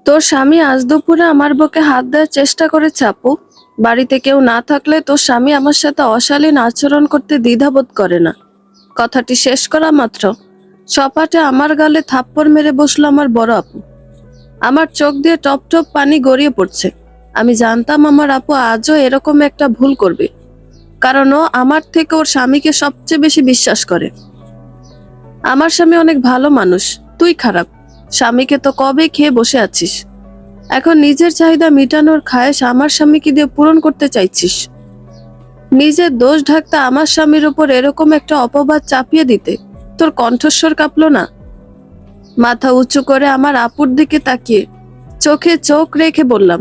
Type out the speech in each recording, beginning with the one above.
তোর স্বামী আজ দুপুরে আমার বুকে হাত দেওয়ার চেষ্টা করেছে আপু। বাড়িতে কেউ না থাকলে তোর স্বামী আমার সাথে অশালীন আচরণ করতে দ্বিধাবোধ করে না। কথাটি শেষ করা মাত্র সপাটে আমার গালে থাপ্পড় মেরে বসলো আমার বড় আপু। আমার চোখ দিয়ে টপ টপ পানি গড়িয়ে পড়ছে। আমি জানতাম আমার আপু আজও এরকম একটা ভুল করবে, কারণ ও আমার থেকে ওর স্বামীকে সবচেয়ে বেশি বিশ্বাস করে। আমার স্বামী অনেক ভালো মানুষ, তুই খারাপ। স্বামীকে তো কবে খেয়ে বসে আছিস, এখন নিজের চাহিদা মিটানোর খায়েশ আমার স্বামীকে দিয়ে পূরণ করতে চাইছিস। নিজের দোষ ঢাকতে আমার স্বামীর উপর এরকম একটা অপবাদ চাপিয়ে দিতে তোর কণ্ঠস্বর কাঁপলো না? মাথা উঁচু করে আমার আপুর দিকে তাকিয়ে চোখে চোখ রেখে বললাম,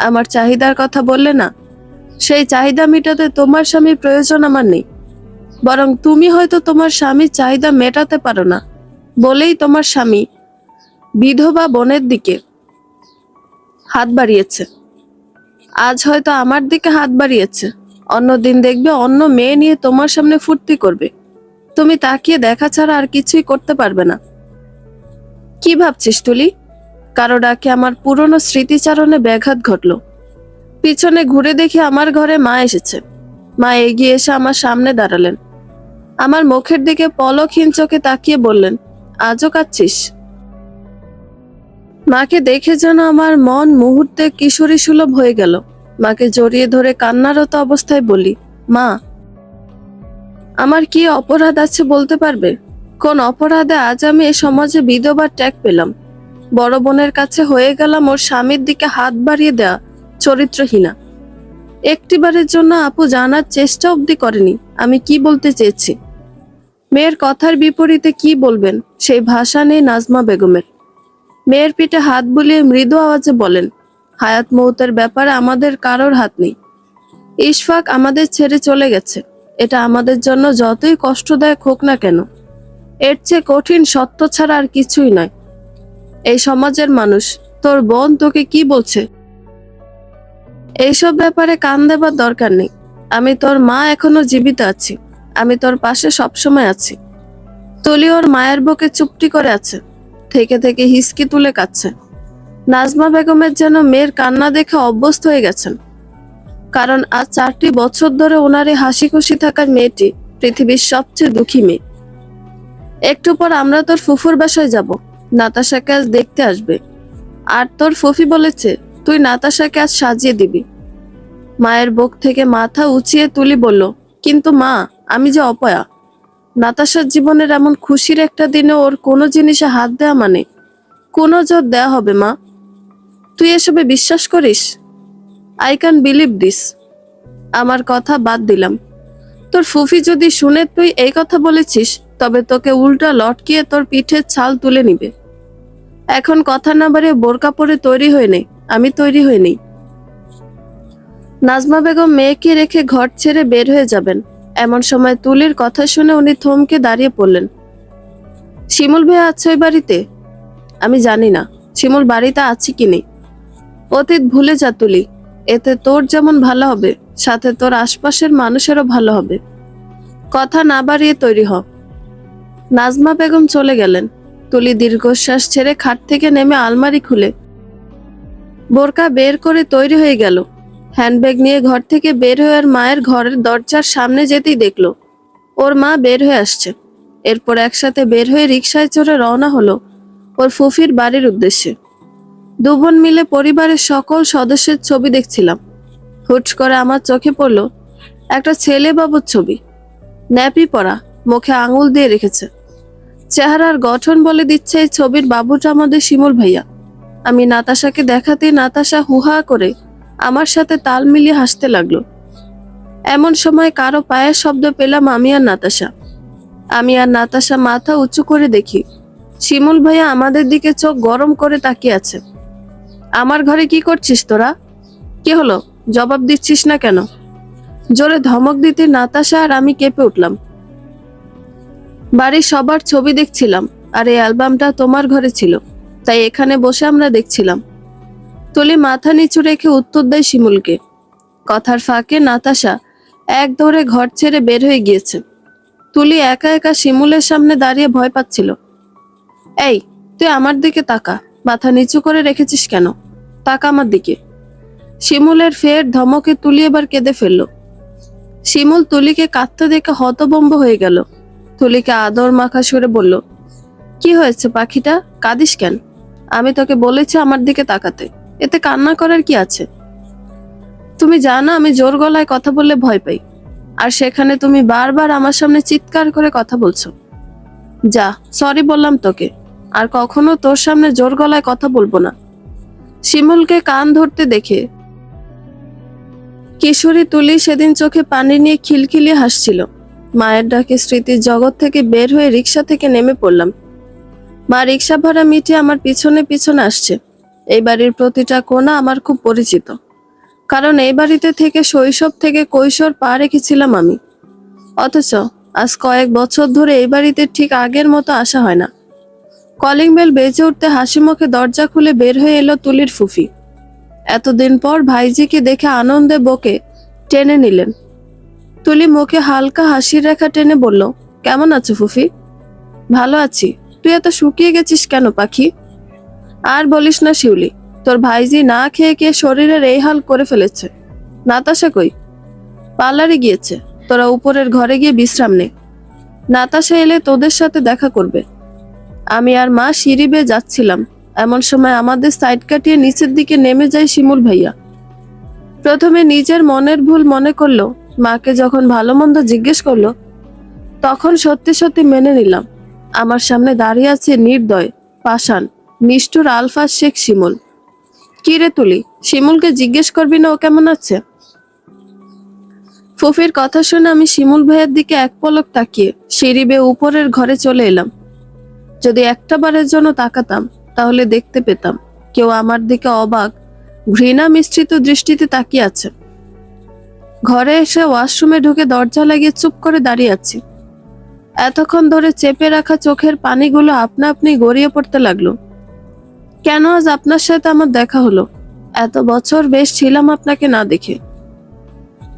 আমার চাহিদার কথা বললে না? সেই চাহিদা মিটাতে তোমার স্বামীর প্রয়োজন আমার নেই, বরং তুমি হয়তো তোমার স্বামীর চাহিদা মেটাতে পারো না বলেই তোমার স্বামী বিধবা বোনের দিকে হাত বাড়িয়েছে। আজ হয়তো আমার দিকে হাত বাড়িয়েছে, অন্যদিন দেখবে অন্য মেয়ে নিয়ে তোমার সামনে ফুর্তি করবে। তুমি তাকিয়ে দেখা ছাড়া আর কিছুই করতে পারবে না। কি ভাবছিস তুলি? কারো ডাকে আমার পুরনো স্মৃতিচারণে ব্যাঘাত ঘটলো। পিছনে ঘুরে দেখি আমার ঘরে মা এসেছে। মা এগিয়ে এসে আমার সামনে দাঁড়ালেন। আমার মুখের দিকে পলকহীন চোখে তাকিয়ে বললেন, আজও কাঁদছিস? মাকে দেখে যেন আমার মন মুহূর্তে কিশোরী সুলভ হয়ে গেল। মাকে জড়িয়ে ধরে কান্নারত অবস্থায় বলি, মা, আমার কি অপরাধ আছে বলতে পারবে? কোন অপরাধে আজ আমি এ সমাজে বিধবার ট্যাগ পেলাম? বড় বোনের কাছে হয়ে গেলাম ওর স্বামীর দিকে হাত বাড়িয়ে দেয়া চরিত্রহীনা। একটিবারের জন্য আপু জানার চেষ্টা অবধি করেনি আমি কি বলতে চেয়েছি। মেয়ের কথার বিপরীতে কি বলবেন সেই ভাষা নেই নাজমা বেগমের। মেয়ের পিঠে হাত বুলিয়ে মৃদু আওয়াজে বলেন, হায়াত মৌতের ব্যাপারে আমাদের কারোর হাত নেই। ইশফাক আমাদের ছেড়ে চলে গেছে, এটা আমাদের জন্য যতই কষ্টদায়ক হোক না কেন, এর চেয়ে কঠিন সত্য ছাড়া আর কিছুই নয়। এই সমাজের মানুষ, তোর বোন তোকে কি বলছে এইসব ব্যাপারে কান দেবার দরকার নেই। আমি তোর মা, এখনো জীবিত আছি। আমি তোর পাশে সবসময় আছি। তুলি ওর মায়ের বুকে চুপটি করে আছে, থেকে থেকে হিসকি তুলে কাঁদছে। নাজমা বেগমের যেন মেয়ের কান্না দেখে অভ্যস্ত হয়ে গেছেন, কারণ আজ 4টি বছর ধরে ওনার এই হাসি খুশি থাকার মেয়েটি পৃথিবীর সবচেয়ে দুঃখী মেয়ে। একটু পর আমরা তোর ফুফুর বাসায় যাব, নাতাশাকে আজ দেখতে আসবে। আর তোর ফুফি বলেছে তুই নাতাশাকে আজ সাজিয়ে দিবি। মায়ের বুক থেকে মাথা উঁচিয়ে তুলি বলল, কিন্তু মা, আমি যে অপয়া। নাতাশার জীবনের এমন খুশির একটা দিনে ওর কোনো জিনিসে হাত দেওয়া মানে কোনো জোর দেয়া হবে মা? তুই এসবে বিশ্বাস করিস? I can believe this. আমার কথা বাদ দিলাম। তোর ফুফি যদি শুনে তুই এই কথা বলেছিস, তবে তোকে উল্টা লটকিয়ে তোর পিঠের ছাল তুলে নিবে। এখন কথা না বাড়িয়ে বোরকা পরে তৈরি হয়ে নে। আমি তৈরি হয়ে নেই। নাজমা বেগম মেয়েকে রেখে ঘর ছেড়ে বের হয়ে যাবেন। এমন সময় তুলির কথা শুনে উনি থমকে দাঁড়িয়ে পড়লেন। শিমুল ভাইয়া আছে ওই বাড়িতে? আমি জানি না শিমুল বাড়িতে আছে কি নেই। অতীত ভুলে যা তুলি, এতে তোর যেমন ভালো হবে, সাথে তোর আশপাশের মানুষেরও ভালো হবে। কথা না বাড়িয়ে তৈরি হ। নাজমা বেগম চলে গেলেন। তুলি দীর্ঘশ্বাস ছেড়ে খাট থেকে নেমে আলমারি খুলে বোরকা বের করে তৈরি হয়ে গেল। হ্যান্ডব্যাগ নিয়ে ঘর থেকে বের হয়ে আর মায়ের ঘরের দরজার সামনে যেতেই দেখলো ওর মা বের হয়ে আসছে। এরপর একসাথে বের হয়ে রিকশায় চড়ে রওনা হলো ওর ফুফির বাড়ির উদ্দেশ্যে। দুবোন মিলে পরিবারের সকল সদস্যের ছবি দেখছিলাম। হুট করে আমার চোখে পড়লো একটা ছেলে বাবুর ছবি। ন্যাপি পরা, মুখে আঙুল দিয়ে রেখেছে। চেহারার গঠন বলে দিচ্ছে এই ছবির বাবুটা আমাদের শিমুল ভাইয়া। আমি নাতাশাকে দেখাতে নাতাশা হুহা করে আমার সাথে তাল মিলিয়ে হাসতে লাগলো। এমন সময় কারো পায়ের শব্দ পেলাম আমি আর নাতাশা মাথা উঁচু করে দেখি শিমুল ভাইয়া আমাদের দিকে চোখ গরম করে তাকিয়ে আছে। আমার ঘরে কি করছিস তোরা? কি হলো, জবাব দিচ্ছিস না কেন? জোরে ধমক দিতে নাতাশা আর আমি কেঁপে উঠলাম। বাড়ির সবার ছবি দেখছিলাম, আর এই অ্যালবামটা তোমার ঘরে ছিল, তাই এখানে বসে আমরা দেখছিলাম। তুলি মাথা নিচু রেখে উত্তর দেয় শিমুলকে। কথার ফাঁকে নাতাশা এক দৌড়ে ঘর ছেড়ে বের হয়ে গিয়েছে। তুলি একা একা শিমুলের সামনে দাঁড়িয়ে ভয় পাচ্ছিল। এই, তুই আমার দিকে তাকা। মাথা নিচু করে রেখেছিস কেন? তাকা আমার দিকে। শিমুলের ফের ধমকে তুলি এবার কেঁদে ফেলল। শিমুল তুলিকে কাঁদতে দেখে হতভম্ব হয়ে গেল। তুলিকে আদর মাখা সুরে বলল, কি হয়েছে পাখিটা, কাঁদিস কেন? আমি তোকে বলেছি আমার দিকে তাকাতে, এতে কান্না করার কি আছে? তুমি জানো আমি জোর গলায় কথা বললে ভয় পাই, আর সেখানে তুমি বারবার আমার সামনে চিৎকার করে কথা বলছো। যা, সরি বললাম তোকে, আর কখনো তোর সামনে জোর গলায় কথা বলবো না। শিমুলকে কান ধরতে দেখে কিশোরী তুলি সেদিন চোখে পানি নিয়ে খিলখিলিয়ে হাসছিল। মায়ের ডাকে স্মৃতির জগৎ থেকে বের হয়ে রিক্সা থেকে নেমে পড়লাম। মা রিক্সা ভাড়া মিটিয়ে আমার পিছনে পিছনে আসছে। এই বাড়ির প্রতিটা কোণা আমার খুব পরিচিত, কারণ এই বাড়িতে থেকে শৈশব থেকে কৈশোর পা রেখেছিলাম আমি। অথচ আজ কয়েক বছর ধরে এই বাড়িতে ঠিক আগের মতো আসা হয় না। কলিং বেল বেজে উঠতে হাসি মুখে দরজা খুলে বের হয়ে এলো তুলির ফুফি। এতদিন পর ভাইজিকে দেখে আনন্দে বকে টেনে নিলেন। তুলি মুখে হালকা হাসির রেখা টেনে বলল, কেমন আছো ফুফি? ভালো আছি। তুই এত শুকিয়ে গেছিস কেন পাখি? আর বলিস না শিউলি, তোর ভাইজি না খেয়ে খেয়ে শরীরের এই হাল করে ফেলেছে। নাতাশা কই? পার্লারে গিয়েছে। তোরা উপরের ঘরে গিয়ে বিশ্রাম নে। নাতাশা এলে তোদের সাথে দেখা করবে। আমি আর মা সিঁড়ি বেয়ে যাচ্ছিলাম, এমন সময় আমাদের সাইড কাটিয়ে নিচের দিকে নেমে যায় শিমুল ভাইয়া। প্রথমে নিজের মনের ভুল মনে করলো, মাকে যখন ভালো মন্দ জিজ্ঞেস করলো তখন সত্যি সত্যি মেনে নিলাম। আমার সামনে দাঁড়িয়ে আছে নির্দয়, পাষাণ, নিষ্ঠুর আলফা শেখ শিমুল। কি রে তুলি, শিমুলকে জিজ্ঞেস করবি না ও কেমন আছে? ফুফির কথা শুনে আমি শিমুল ভাইয়ের দিকে এক পলক তাকিয়ে সিঁড়ি বেয়ে উপরের ঘরে চলে এলাম। যদি একটা বারের জন্য তাকাতাম তাহলে দেখতে পেতাম কেউ আমার দিকে অবাক, ঘৃণা মিশ্রিত দৃষ্টিতে তাকিয়ে আছে। ঘরে এসে ওয়াশরুমে ঢুকে দরজা লাগিয়ে চুপ করে দাঁড়িয়ে আছি। এতক্ষণ ধরে চেপে রাখা চোখের পানিগুলো আপনা আপনি গড়িয়ে পড়তে লাগলো। কেন আজ আপনার সাথে আমার দেখা হলো? এত বছর বেশ ছিলাম আপনাকে না দেখে।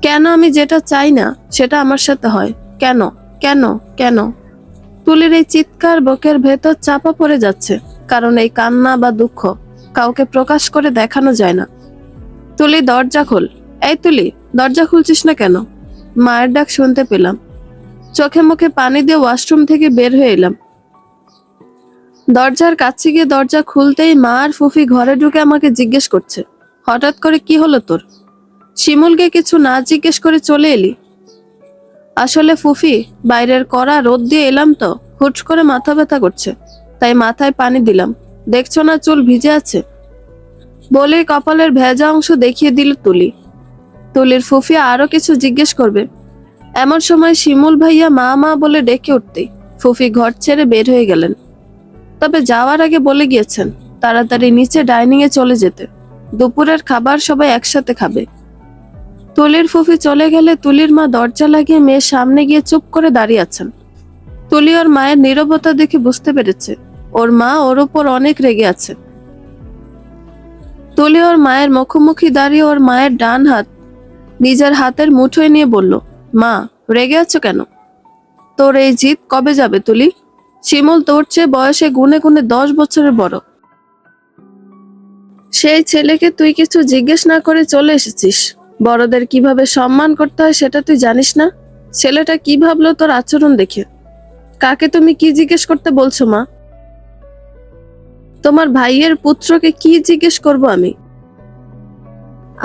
কেন আমি যেটা চাই না সেটা আমার সাথে হয়? কেন কেন কেন? তুলির এই চিৎকার বুকের ভেতর চাপা পড়ে যাচ্ছে, কারণ এই কান্না বা দুঃখ কাউকে প্রকাশ করে দেখানো যায় না। তুলি, দরজা খোল। এই তুলি, দরজা খুলছিস না কেন? মায়ের ডাক শুনতে পেলাম। চোখে মুখে পানি দিয়ে ওয়াশরুম থেকে বের হয়ে এলাম। দরজার কাছে গিয়ে দরজা খুলতেই মা আর ফুফি ঘরে ঢুকে আমাকে জিজ্ঞেস করছে, হঠাৎ করে কি হলো তোর? শিমুলকে কিছু না জিজ্ঞেস করে চলে এলি? আসলে ফুফি, বাইরের কড়া রোদ দিয়ে এলাম তো হুট করে মাথা ব্যথা করছে, তাই মাথায় পানি দিলাম। দেখছো না চুল ভিজে আছে? বলে কপালের ভেজা অংশ দেখিয়ে দিল তুলি। তুলির ফুফি আরো কিছু জিজ্ঞেস করবে, এমন সময় শিমুল ভাইয়া মা মা বলে ডেকে উঠতেই ফুফি ঘর ছেড়ে বের হয়ে গেলেন। তবে যাওয়ার আগে বলে গিয়েছেন তাড়াতাড়ি নিচে ডাইনিং এ চলে যেতে, দুপুরের খাবার সবাই একসাথে খাবে। তুলির ফুফি চলে গেলে তুলির মা দরজা লাগিয়ে মেয়ের সামনে গিয়ে চুপ করে দাঁড়িয়ে আছেন। তুলি ওর মায়ের নীরবতা দেখে বুঝতে পেরেছে ওর মা ওর উপর অনেক রেগে আছে। তুলি ওর মায়ের মুখোমুখি দাঁড়িয়ে ওর মায়ের ডান হাত নিজের হাতের মুঠোয় নিয়ে বলল, মা, রেগে আছো কেন? তোর এই জিদ কবে যাবে তুলি? শিমুল তোর চেয়ে বয়সে গুনে গুনে 10 বছরের বড়। সেই ছেলেকে তুই কিছু জিজ্ঞেস না করে চলে এসেছিস। বড়দের কিভাবে সম্মান করতে হয় সেটা তুই জানিস না? ছেলেটা কি ভাবলো তোর আচরণ দেখে? কাকে তুমি কি জিজ্ঞেস করতে বলছো মা? তোমার ভাইয়ের পুত্রকে কি জিজ্ঞেস করব আমি?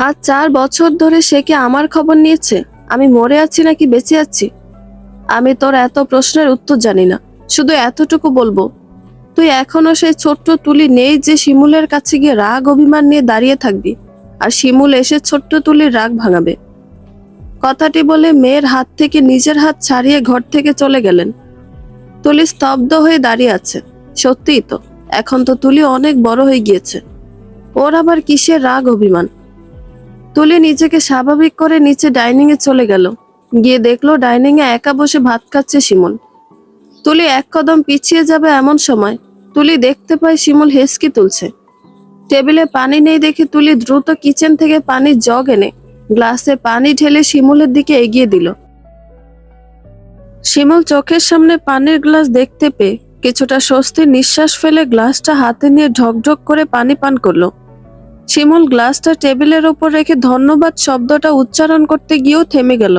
আজ 4 বছর ধরে সে কি আমার খবর নিয়েছে আমি মরে আছি নাকি বেঁচে আছি? আমি তোর এত প্রশ্নের উত্তর জানি না, শুধু এতটুকু বলবো, তুই এখনো সেই ছোট্ট তুলি নেই যে শিমুলের কাছে গিয়ে রাগ অভিমান নিয়ে দাঁড়িয়ে থাকবি আর শিমুল এসে ছোট্ট তুলির রাগ ভাঙাবে। কথাটি বলে মেয়ের হাত থেকে নিজের হাত ছাড়িয়ে ঘর থেকে চলে গেলেন। তুলি স্তব্ধ হয়ে দাঁড়িয়ে আছে। সত্যিই তো, এখন তো তুলি অনেক বড় হয়ে গিয়েছে, ওর আবার কিসের রাগ অভিমান? তুলি নিজেকে স্বাভাবিক করে নিচে ডাইনিং এ চলে গেল। গিয়ে দেখলো ডাইনিং এ একা বসে ভাত খাচ্ছে শিমুল। তুলি এক কদম পিছিয়ে যাবে এমন সময় তুলি দেখতে পায় শিমুল হেসকি তুলছে। টেবিলে পানি নেই দেখে তুলি দ্রুত কিচেন থেকে পানির জগ এনে গ্লাসে পানি ঢেলে শিমুলের দিকে এগিয়ে দিল। শিমুল চোখের সামনে পানির গ্লাস দেখতে পেয়ে কিছুটা স্বস্তির নিঃশ্বাস ফেলে গ্লাসটা হাতে নিয়ে ঢকঢক করে পানি পান করলো। শিমুল গ্লাসটা টেবিলের ওপর রেখে ধন্যবাদ শব্দটা উচ্চারণ করতে গিয়েও থেমে গেল,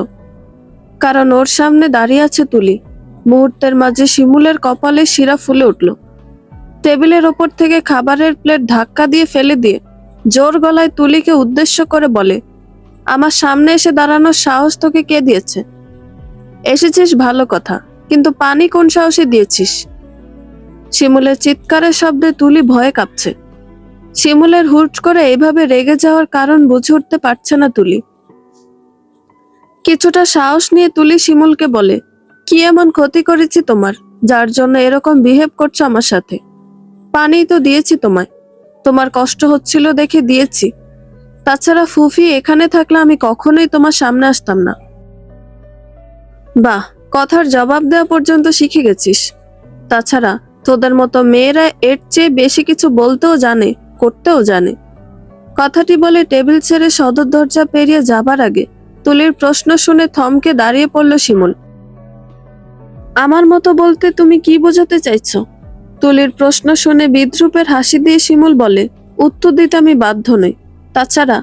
কারণ ওর সামনে দাঁড়িয়ে আছে তুলি। মুহূর্তের মাঝে শিমুলের কপালে শিরা ফুলে উঠল। টেবিলের ওপর থেকে খাবারের প্লেট ধাক্কা দিয়ে ফেলে দিয়ে জোর গলায় তুলিকে উদ্দেশ্য করে বলে, আমার সামনে এসে দাঁড়ানোর সাহস তোকে কে দিয়েছে? এসেছিস ভালো কথা, কিন্তু পানি কোন সাহসে দিয়েছিস? শিমুলের চিৎকারের শব্দে তুলি ভয়ে কাঁপছে। শিমুলের হুট করে এইভাবে রেগে যাওয়ার কারণ বুঝে উঠতে পারছে না তুলি। কিছুটা সাহস নিয়ে তুলি শিমুলকে বলে, কি এমন ক্ষতি করেছি তোমার, যার জন্য এরকম বিহেভ করছো আমার সাথে? পানি তো দিয়েছি তোমায়, তোমার কষ্ট হচ্ছিল দেখে দিয়েছি। তাছাড়া ফুফি এখানে থাকলে আমি কখনোই তোমার সামনে আসতাম না। বাহ, কথার জবাব দেওয়া পর্যন্ত শিখে গেছিস। তাছাড়া তোদের মতো মেয়েরা এর চেয়ে বেশি কিছু বলতেও জানে, করতেও জানে। কথাটি বলে টেবিল ছেড়ে সদর দরজা পেরিয়ে যাবার আগে তুলির প্রশ্ন শুনে থমকে দাঁড়িয়ে পড়ল শিমুল। আমার মতো বলতে তুমি কি বোঝাতে চাইছো? তুলির প্রশ্ন শুনে বিদ্রূপের হাসি দিয়ে শিমুল বলে, উত্তর দিতে আমি বাধ্য নই। তাছাড়া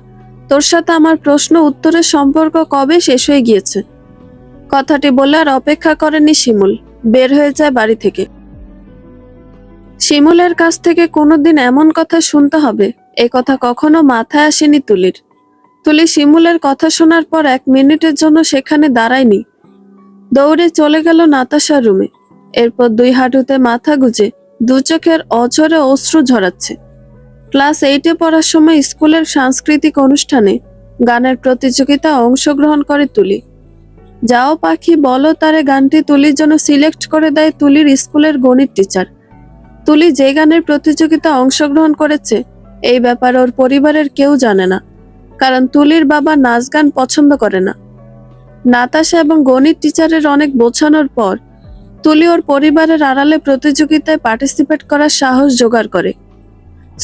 তোর সাথে আমার প্রশ্ন উত্তরের সম্পর্ক কবে শেষ হয়ে গিয়েছে। কথাটি বলে আর অপেক্ষা করেনি শিমুল, বের হয়ে যায় বাড়ি থেকে। শিমুলের কাছ থেকে কোনোদিন এমন কথা শুনতে হবে এ কথা কখনো মাথায় আসেনি তুলির। তুলি শিমুলের কথা শোনার পর 1 মিনিটের জন্য সেখানে দাঁড়ায়নি, দৌড়ে চলে গেল নাতাশার রুমে। এরপর 2 হাঁটুতে মাথা গুজে 2 চোখের অঝরে অশ্রু ঝরাচ্ছে। ক্লাস 8-এ পড়ার সময় স্কুলের সাংস্কৃতিক অনুষ্ঠানে গানের প্রতিযোগিতায় অংশগ্রহণ করে তুলি। যাও পাখি বলো তারে গানটি তুলির জন্য সিলেক্ট করে দেয় তুলির স্কুলের গণিত টিচার। তুলি যে গানের প্রতিযোগিতা অংশগ্রহণ করেছে এই ব্যাপারে ওর পরিবারের কেউ জানে না, কারণ তুলির বাবা নাচ গান পছন্দ করে না। নাতাশা এবং গণিত টিচারের অনেক বোঝানোর পর তুলি ওর পরিবারের আড়ালে প্রতিযোগিতায় পার্টিসিপেট করার সাহস জোগাড় করে।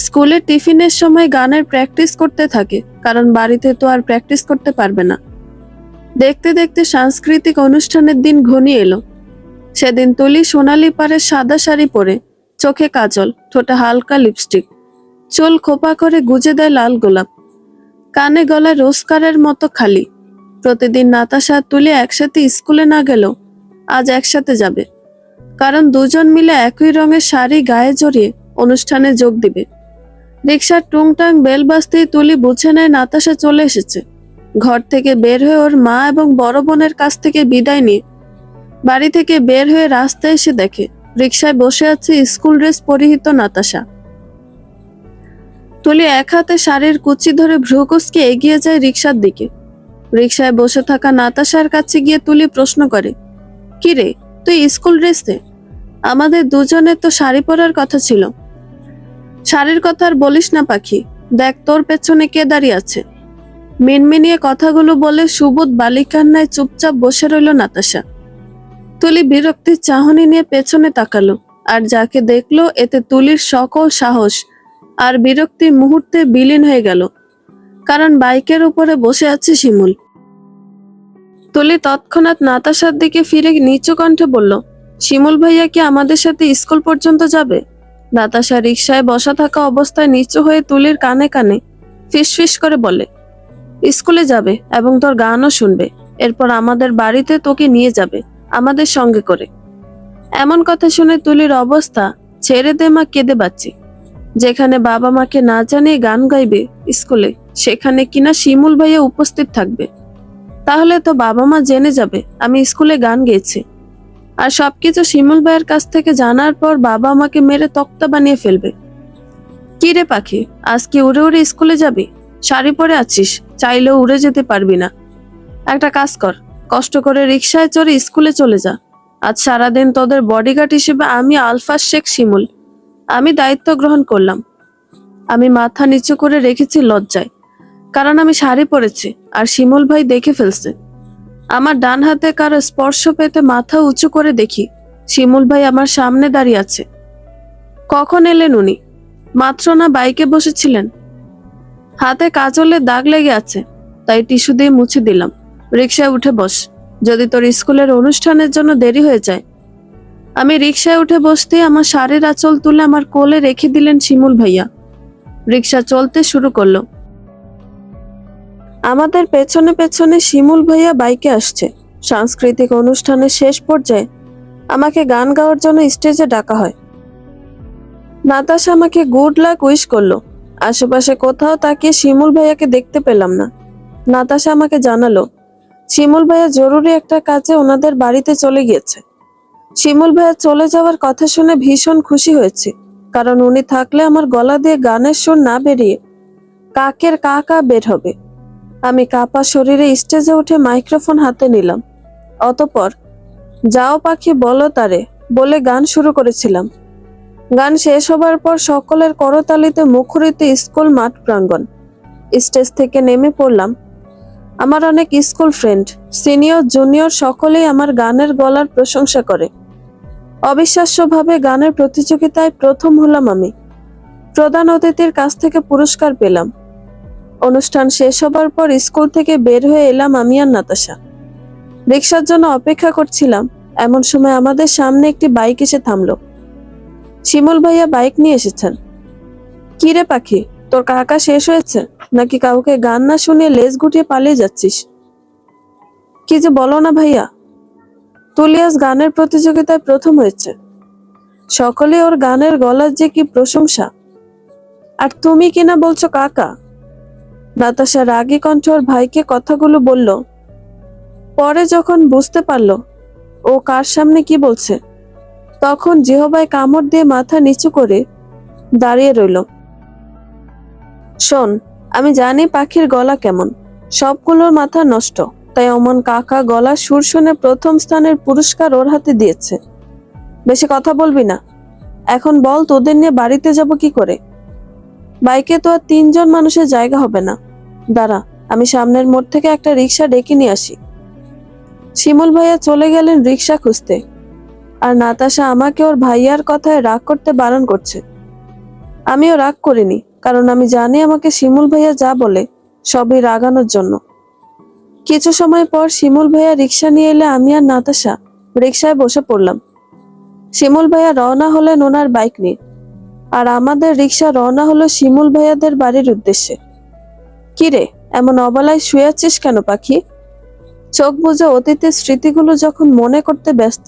স্কুলে টিফিনের সময় গানের প্র্যাকটিস করতে থাকে, কারণ বাড়িতে তো আর প্র্যাকটিস করতে পারবে না। দেখতে দেখতে সাংস্কৃতিক অনুষ্ঠানের দিন ঘনিয়ে এলো। সেদিন তুলি সোনালি পাড়ের সাদা শাড়ি পরে, চোখে কাজল, ঠোঁটে হালকা লিপস্টিক, চুল খোপা করে গুজে দেয় লাল গোলাপ, কানে গলায় রোজকারের মতো খালি। প্রতিদিন নাতাশা আর তুলি একসাথে স্কুলে না গেলেও আজ একসাথে যাবে, কারণ দুজন মিলে একই রঙের শাড়ি গায়ে জড়িয়ে অনুষ্ঠানে যোগ দিবে। রিক্সার টুংটাং বেল বাজতেই তুলি বুঝে নেয় নাতাশা চলে এসেছে। ঘর থেকে বের হয়ে ওর মা এবং বড় বোনের কাছ থেকে বিদায় নিয়ে বাড়ি থেকে বের হয়ে রাস্তায় এসে দেখে রিক্সায় বসে আছে স্কুল ড্রেস পরিহিত নাতাশা। তুলি এক হাতে শাড়ির কুচি ধরে ভ্রুকুচকে এগিয়ে যায় রিক্সার দিকে। রিক্সায় বসে থাকা নাতাশার কাছে গিয়ে তুলি প্রশ্ন করে, কি রে, তুই স্কুল ড্রেসে? আমাদের দুজনের তো শাড়ি পরার কথা ছিল। শাড়ির কথা আর বলিস না পাখি, দেখ তোর পেছনে কে দাঁড়িয়ে আছে। মিনমিনিয়ে কথাগুলো বলে সুবোধ বালিকার ন্যায় চুপচাপ বসে রইল নাতাশা। তুলি বিরক্তির চাহনি নিয়ে পেছনে তাকালো, আর যাকে দেখলো এতে তুলির সকল সাহস আর বিরক্তি মুহূর্তে বিলীন হয়ে গেল, কারণ বাইকের উপরে বসে আছে শিমুল। তুলি তৎক্ষণাৎ নাতাশার দিকে ফিরে নিচু কণ্ঠে বলল, শিমুল ভাইয়া কি আমাদের সাথে স্কুল পর্যন্ত যাবে? নাতাশা রিকশায় বসা থাকা অবস্থায় নিচু হয়ে তুলির কানে কানে ফিসফিস করে বলে, স্কুলে যাবে এবং তোর গানও শুনবে, এরপর আমাদের বাড়িতে তোকে নিয়ে যাবে আমাদের সঙ্গে করে। এমন কথা শুনে তুলির অবস্থা ছেড়ে দে মা, কেঁদে বাঁচি। যেখানে বাবা মাকে না জানিয়ে গান গাইবে স্কুলে, সেখানে কিনা শিমুল ভাইয়া উপস্থিত থাকবে। তাহলে তো বাবা মা জেনে যাবে আমি স্কুলে গান গেয়েছি, আর সবকিছু শিমুল ভাইয়ের কাছ থেকে জানার পর বাবা আমাকে মেরে তক্তা বানিয়ে ফেলবে। কি রে পাখি, আজ কি উড়ে উড়ে স্কুলে যাবি? শাড়ি পরে আছিস, চাইলেও উড়ে যেতে পারবি না। একটা কাজ কর, কষ্ট করে রিক্সায় চড়ে স্কুলে চলে যা। আজ সারাদিন তোদের বডিগার্ড হিসেবে আমি আলফা শেখ শিমুল, আমি দায়িত্ব গ্রহণ করলাম। আমি মাথা নিচু করে রেখেছি লজ্জায়, কারণ আমি শাড়ি পরেছি আর শিমুল ভাই দেখে ফেলছে। আমার ডান হাতে কারো স্পর্শ পেতে মাথা উঁচু করে দেখি শিমুল ভাই আমার সামনে দাঁড়িয়ে আছে। কখন এলেন উনি? মাত্র না বাইকে বসেছিলেন? হাতে কাজলের দাগ লেগে আছে, তাই টিস্যু দিয়ে মুছে দিলাম। রিক্সায় উঠে বস, যদি তোর স্কুলের অনুষ্ঠানের জন্য দেরি হয়ে যায়। আমি রিকশায় উঠে বসতে আমার শাড়ির আঁচল তুলে আমার কোলে রেখে দিলেন শিমুল ভাইয়া। রিকশা চলতে শুরু করলো। আমাদের পেছনে পেছনে শিমুল ভাইয়া বাইকে আসছে। সাংস্কৃতিক অনুষ্ঠানের শেষ পর্যায়ে আমাকে গান গাওয়ার জন্য স্টেজে ডাকা হয়। নাতাশা আমাকে গুড লাক উইশ করলো। আশেপাশে কোথাও তাকিয়ে শিমুল ভাইয়াকে দেখতে পেলাম না। নাতাশা আমাকে জানালো শিমুল ভাইয়া জরুরি একটা কাজে ওনাদের বাড়িতে চলে গিয়েছে। শিমুল ভাইয়া চলে যাওয়ার কথা শুনে ভীষণ খুশি হয়েছে, কারণ উনি থাকলে আমার গলা দিয়ে গানের সুর না বেরিয়ে কাকের কা কা বের হবে। আমি কাপা শরীরে স্টেজে উঠে মাইক্রোফোন হাতে নিলাম। অতঃপর যাও পাখি বলো তারে বলে গান শুরু করেছিলাম। গান শেষ হবার পর সকলের করতালিতে মুখরিত স্কুল মাঠ প্রাঙ্গণ। স্টেজ থেকে নেমে পড়লাম। আমার অনেক স্কুল ফ্রেন্ড, সিনিয়র জুনিয়র সকলেই আমার গানের গলার প্রশংসা করে। অবিশ্বাস্যভাবে গানের প্রতিযোগিতায় প্রথম হলাম আমি। প্রধান অতিথির কাছ থেকে পুরস্কার পেলাম। অনুষ্ঠান শেষ হবার পর স্কুল থেকে বের হয়ে এলাম আমি আর নাতাশা। রিকশার জন্য অপেক্ষা করছিলাম, এমন সময় আমাদের সামনে একটি বাইক এসে থামলো। শিমুল ভাইয়া বাইক নিয়ে এসেছেন। কি রে পাখি, তোর কাকা শেষ হয়েছে নাকি কাউকে গান না শুনিয়ে লেজ গুটিয়ে পালিয়ে যাচ্ছিস? কি যে বলো না ভাইয়া, তুলিয়াস গানের প্রতিযোগিতায় প্রথম হয়েছে। সকলে ওর গানের গলার যে কি প্রশংসা, আর তুমি কিনা বলছো কাকা। নাতাশা রাগী কণ্ঠে ওর ভাইকে কথাগুলো বলল। পরে যখন বুঝতে পারলো ও কার সামনে কি বলছে, তখন জিহবায় কামড় দিয়ে মাথা নিচু করে দাঁড়িয়ে রইল। শোন, আমি জানি পাখির গলা কেমন, সবগুলোর মাথা নষ্ট, তাই অমন কাকা গলা সুর শুনে প্রথম স্থানের পুরস্কার ওর হাতে দিয়েছে। বেশি কথা বলবি না। এখন বল তোদের নিয়ে বাড়িতে যাব কি করে? বাইকে তো আর 3 জন মানুষের জায়গা হবে না। দাঁড়া, আমি সামনের মোড় থেকে একটা রিক্সা ডেকে নিয়ে আসি। শিমুল ভাইয়া চলে গেলেন রিক্সা খুঁজতে, আর নাতাশা আমাকে ওর ভাইয়ার কথায় রাগ করতে বারণ করছে। আমিও রাগ করিনি, কারণ আমি জানি আমাকে শিমুল ভাইয়া যা বলে সবই রাগানোর জন্য। কিছু সময় পর শিমুল ভাইয়া রিক্সা নিয়ে এলে আমি আর নাতাশা রিক্সায় বসে পড়লাম। শিমুল ভাইয়া রওনা হলেন ওনার বাইক নিয়ে, আর আমাদের রিক্সা রওনা হলো শিমুল ভাইয়াদের বাড়ির উদ্দেশ্যে। কিরে, এমন অবলায় শুয়ে আছিস কেন পাখি? চোখ বুজে অতীতের স্মৃতিগুলো যখন মনে করতে ব্যস্ত,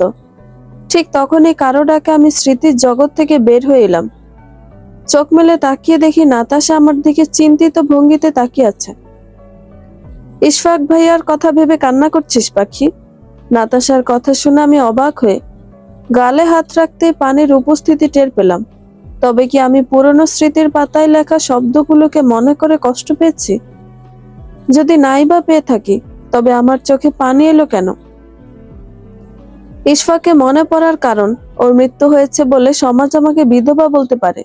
ঠিক তখনই কারো ডাকে আমি স্মৃতির জগৎ থেকে বের হয়ে এলাম। চোখ মেলে তাকিয়ে দেখি নাতাশা আমার দিকে চিন্তিত ভঙ্গিতে তাকিয়ে আছে। ইশফাক ভাইয়ার কথা ভেবে কান্না করছিস পাখি? নাতাশার কথা শুনে আমি অবাক হয়ে গালে হাত রাখতে পানির উপস্থিতি টের পেলাম। তবে কি আমি পুরনো স্মৃতির পাতায় লেখা শব্দগুলোকে মনে করে কষ্ট পেয়েছি? যদি নাই বা পেয়ে থাকি, তবে আমার চোখে পানি এলো কেন? ইশফাককে মনে পড়ার কারণ ওর মৃত্যু হয়েছে বলে সমাজ আমাকে বিধবা বলতে পারে।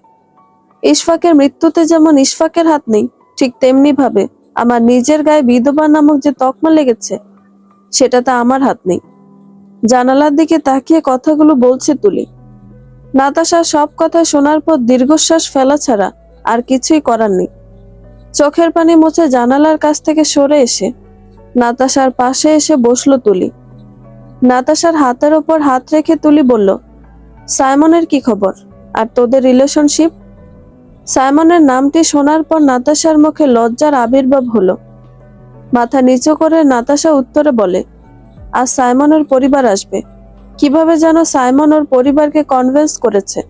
ইশফাকের মৃত্যুতে যেমন ইশফাকের হাত নেই, ঠিক তেমনি ভাবে আমার নিজের গায়ে বিধবা নামক যে তকমা লেগেছে, সেটাতে আমার হাত নেই। জানালার দিকে তাকিয়ে কথাগুলো বলছে তুলি। নাতাশা সব কথা শোনার পর দীর্ঘশ্বাস ফেলা ছাড়া আর কিছুই করার নেই। চোখের পানি মুছে জানালার কাছ থেকে সরে এসে নাতাশার পাশে এসে বসলো তুলি। নাতাশার হাতের ওপর হাত রেখে তুলি বলল, সাইমনের কি খবর, আর তোদের রিলেশনশিপ? সাইমনের নামটি শোনার পর নাতাশার মুখে লজ্জার আবির্ভাব হলো। মাথা নিচু করে নাতাশা উত্তরে বলে, আজ সাইমনের পরিবার আসবে। কিভাবে যেন সাইমন ওর পরিবারকে কনভিন্স করেছে,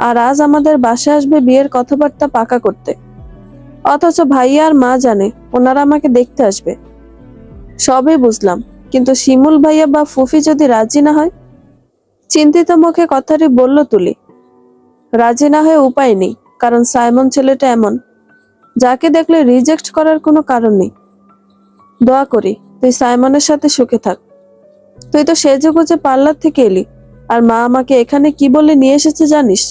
আর আজ আমাদের বাসায় আসবে বিয়ের কথাবার্তা পাকা করতে। অথচ ভাইয়া আর মা জানে ওনারা আমাকে দেখতে আসবে। সবই বুঝলাম, কিন্তু শিমুল ভাইয়া বা ফুফি যদি রাজি না হয়? চিন্তিত মুখে কথাটি বলল তুলি। রাজি না হয়ে উপায় নেই, কারণ সাইমন ছেলেটা এমন, যাকে দেখলে রিজেক্ট করার কোনো কারণ নেই। দোয়া করি তুই সাইমনের সাথে সুখে থাক। তুই তো সেজেগুজে পার্লার থেকে এলি, আর মা আমাকে এখানে কি বলে নিয়ে এসেছে জানিস?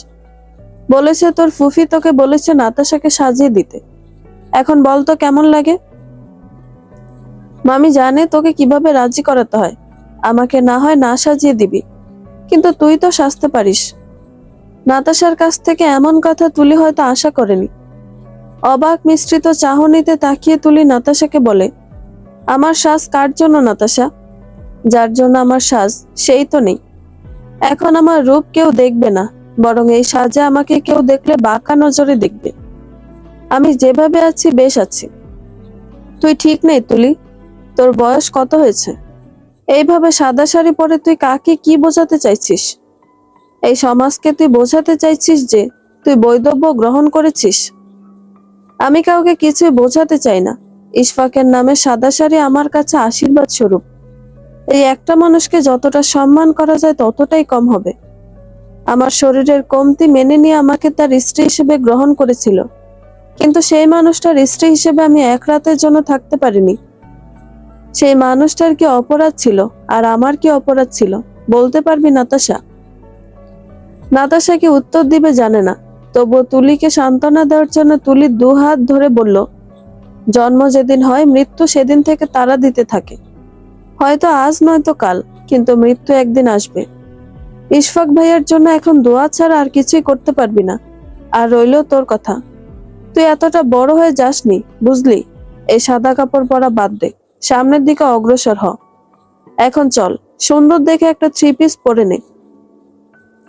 বলেছে তোর ফুফি তোকে বলেছে নাতাশাকে সাজিয়ে দিতে। এখন বল তো কেমন লাগে? মামি জানে তোকে কিভাবে রাজি করাতে হয়। আমাকে না হয় না সাজিয়ে দিবি, কিন্তু তুই তো সাজতে পারিস। নাতাশার কাছ থেকে এমন কথা তুলি হয়তো আশা করেনি। অবাক মিশ্রিত চাহনিতে তাকিয়ে তুলি নাতাশাকে বলে, আমার সাজ কার জন্য নাতাশা? যার জন্য আমার সাজ সেই তো নেই। এখন আমার রূপ কেউ দেখবে না, বরং এই সাজে আমাকে কেউ দেখলে বাঁকা নজরে দেখবে। আমি যেভাবে আছি বেশ আছি। তুই ঠিক নেই তুলি। তোর বয়স কত হয়েছে? এইভাবে সাদা শাড়ি পরে তুই কাকে কি বোঝাতে চাইছিস? এই সমাজকে তুই বোঝাতে চাইছিস যে তুই বৈধব্য গ্রহণ করেছিস? আমি কাউকে কিছুই বোঝাতে চাই না। ইশফাকের নামে সাদা শাড়ি আমার কাছে আশীর্বাদ স্বরূপ। এই একটা মানুষকে যতটা সম্মান করা যায় ততটাই কম হবে। আমার শরীরের কমতি মেনে নিয়ে আমাকে তার স্ত্রী হিসেবে গ্রহণ করেছিল, কিন্তু সেই মানুষটার স্ত্রী হিসেবে আমি এক রাতের জন্য থাকতে পারিনি। সেই মানুষটার কি অপরাধ ছিল আর আমার কি অপরাধ ছিল বলতে পারবি নাতাশা? নাতাশা কি উত্তর দিবে জানে না, তবুও তুলিকে সান্ত্বনা দেওয়ার জন্য তুলি 2 হাত ধরে বলল, জন্ম যেদিন হয় মৃত্যু সেদিন থেকে তাড়া দিতে থাকে। হয়তো আজ নয়তো কাল, কিন্তু মৃত্যু একদিন আসবে। ইশফাক ভাইয়ার জন্য এখন দোয়া ছাড়া আর কিছুই করতে পারবি না। আর রইল তোর কথা, তুই এতটা বড় হয়ে যাসনি, বুঝলি? এই সাদা কাপড় পরা বাদ দে, সামনের দিকে অগ্রসর হ। এখন চল, সুন্দর দেখে একটা 3 পিস পরে নে।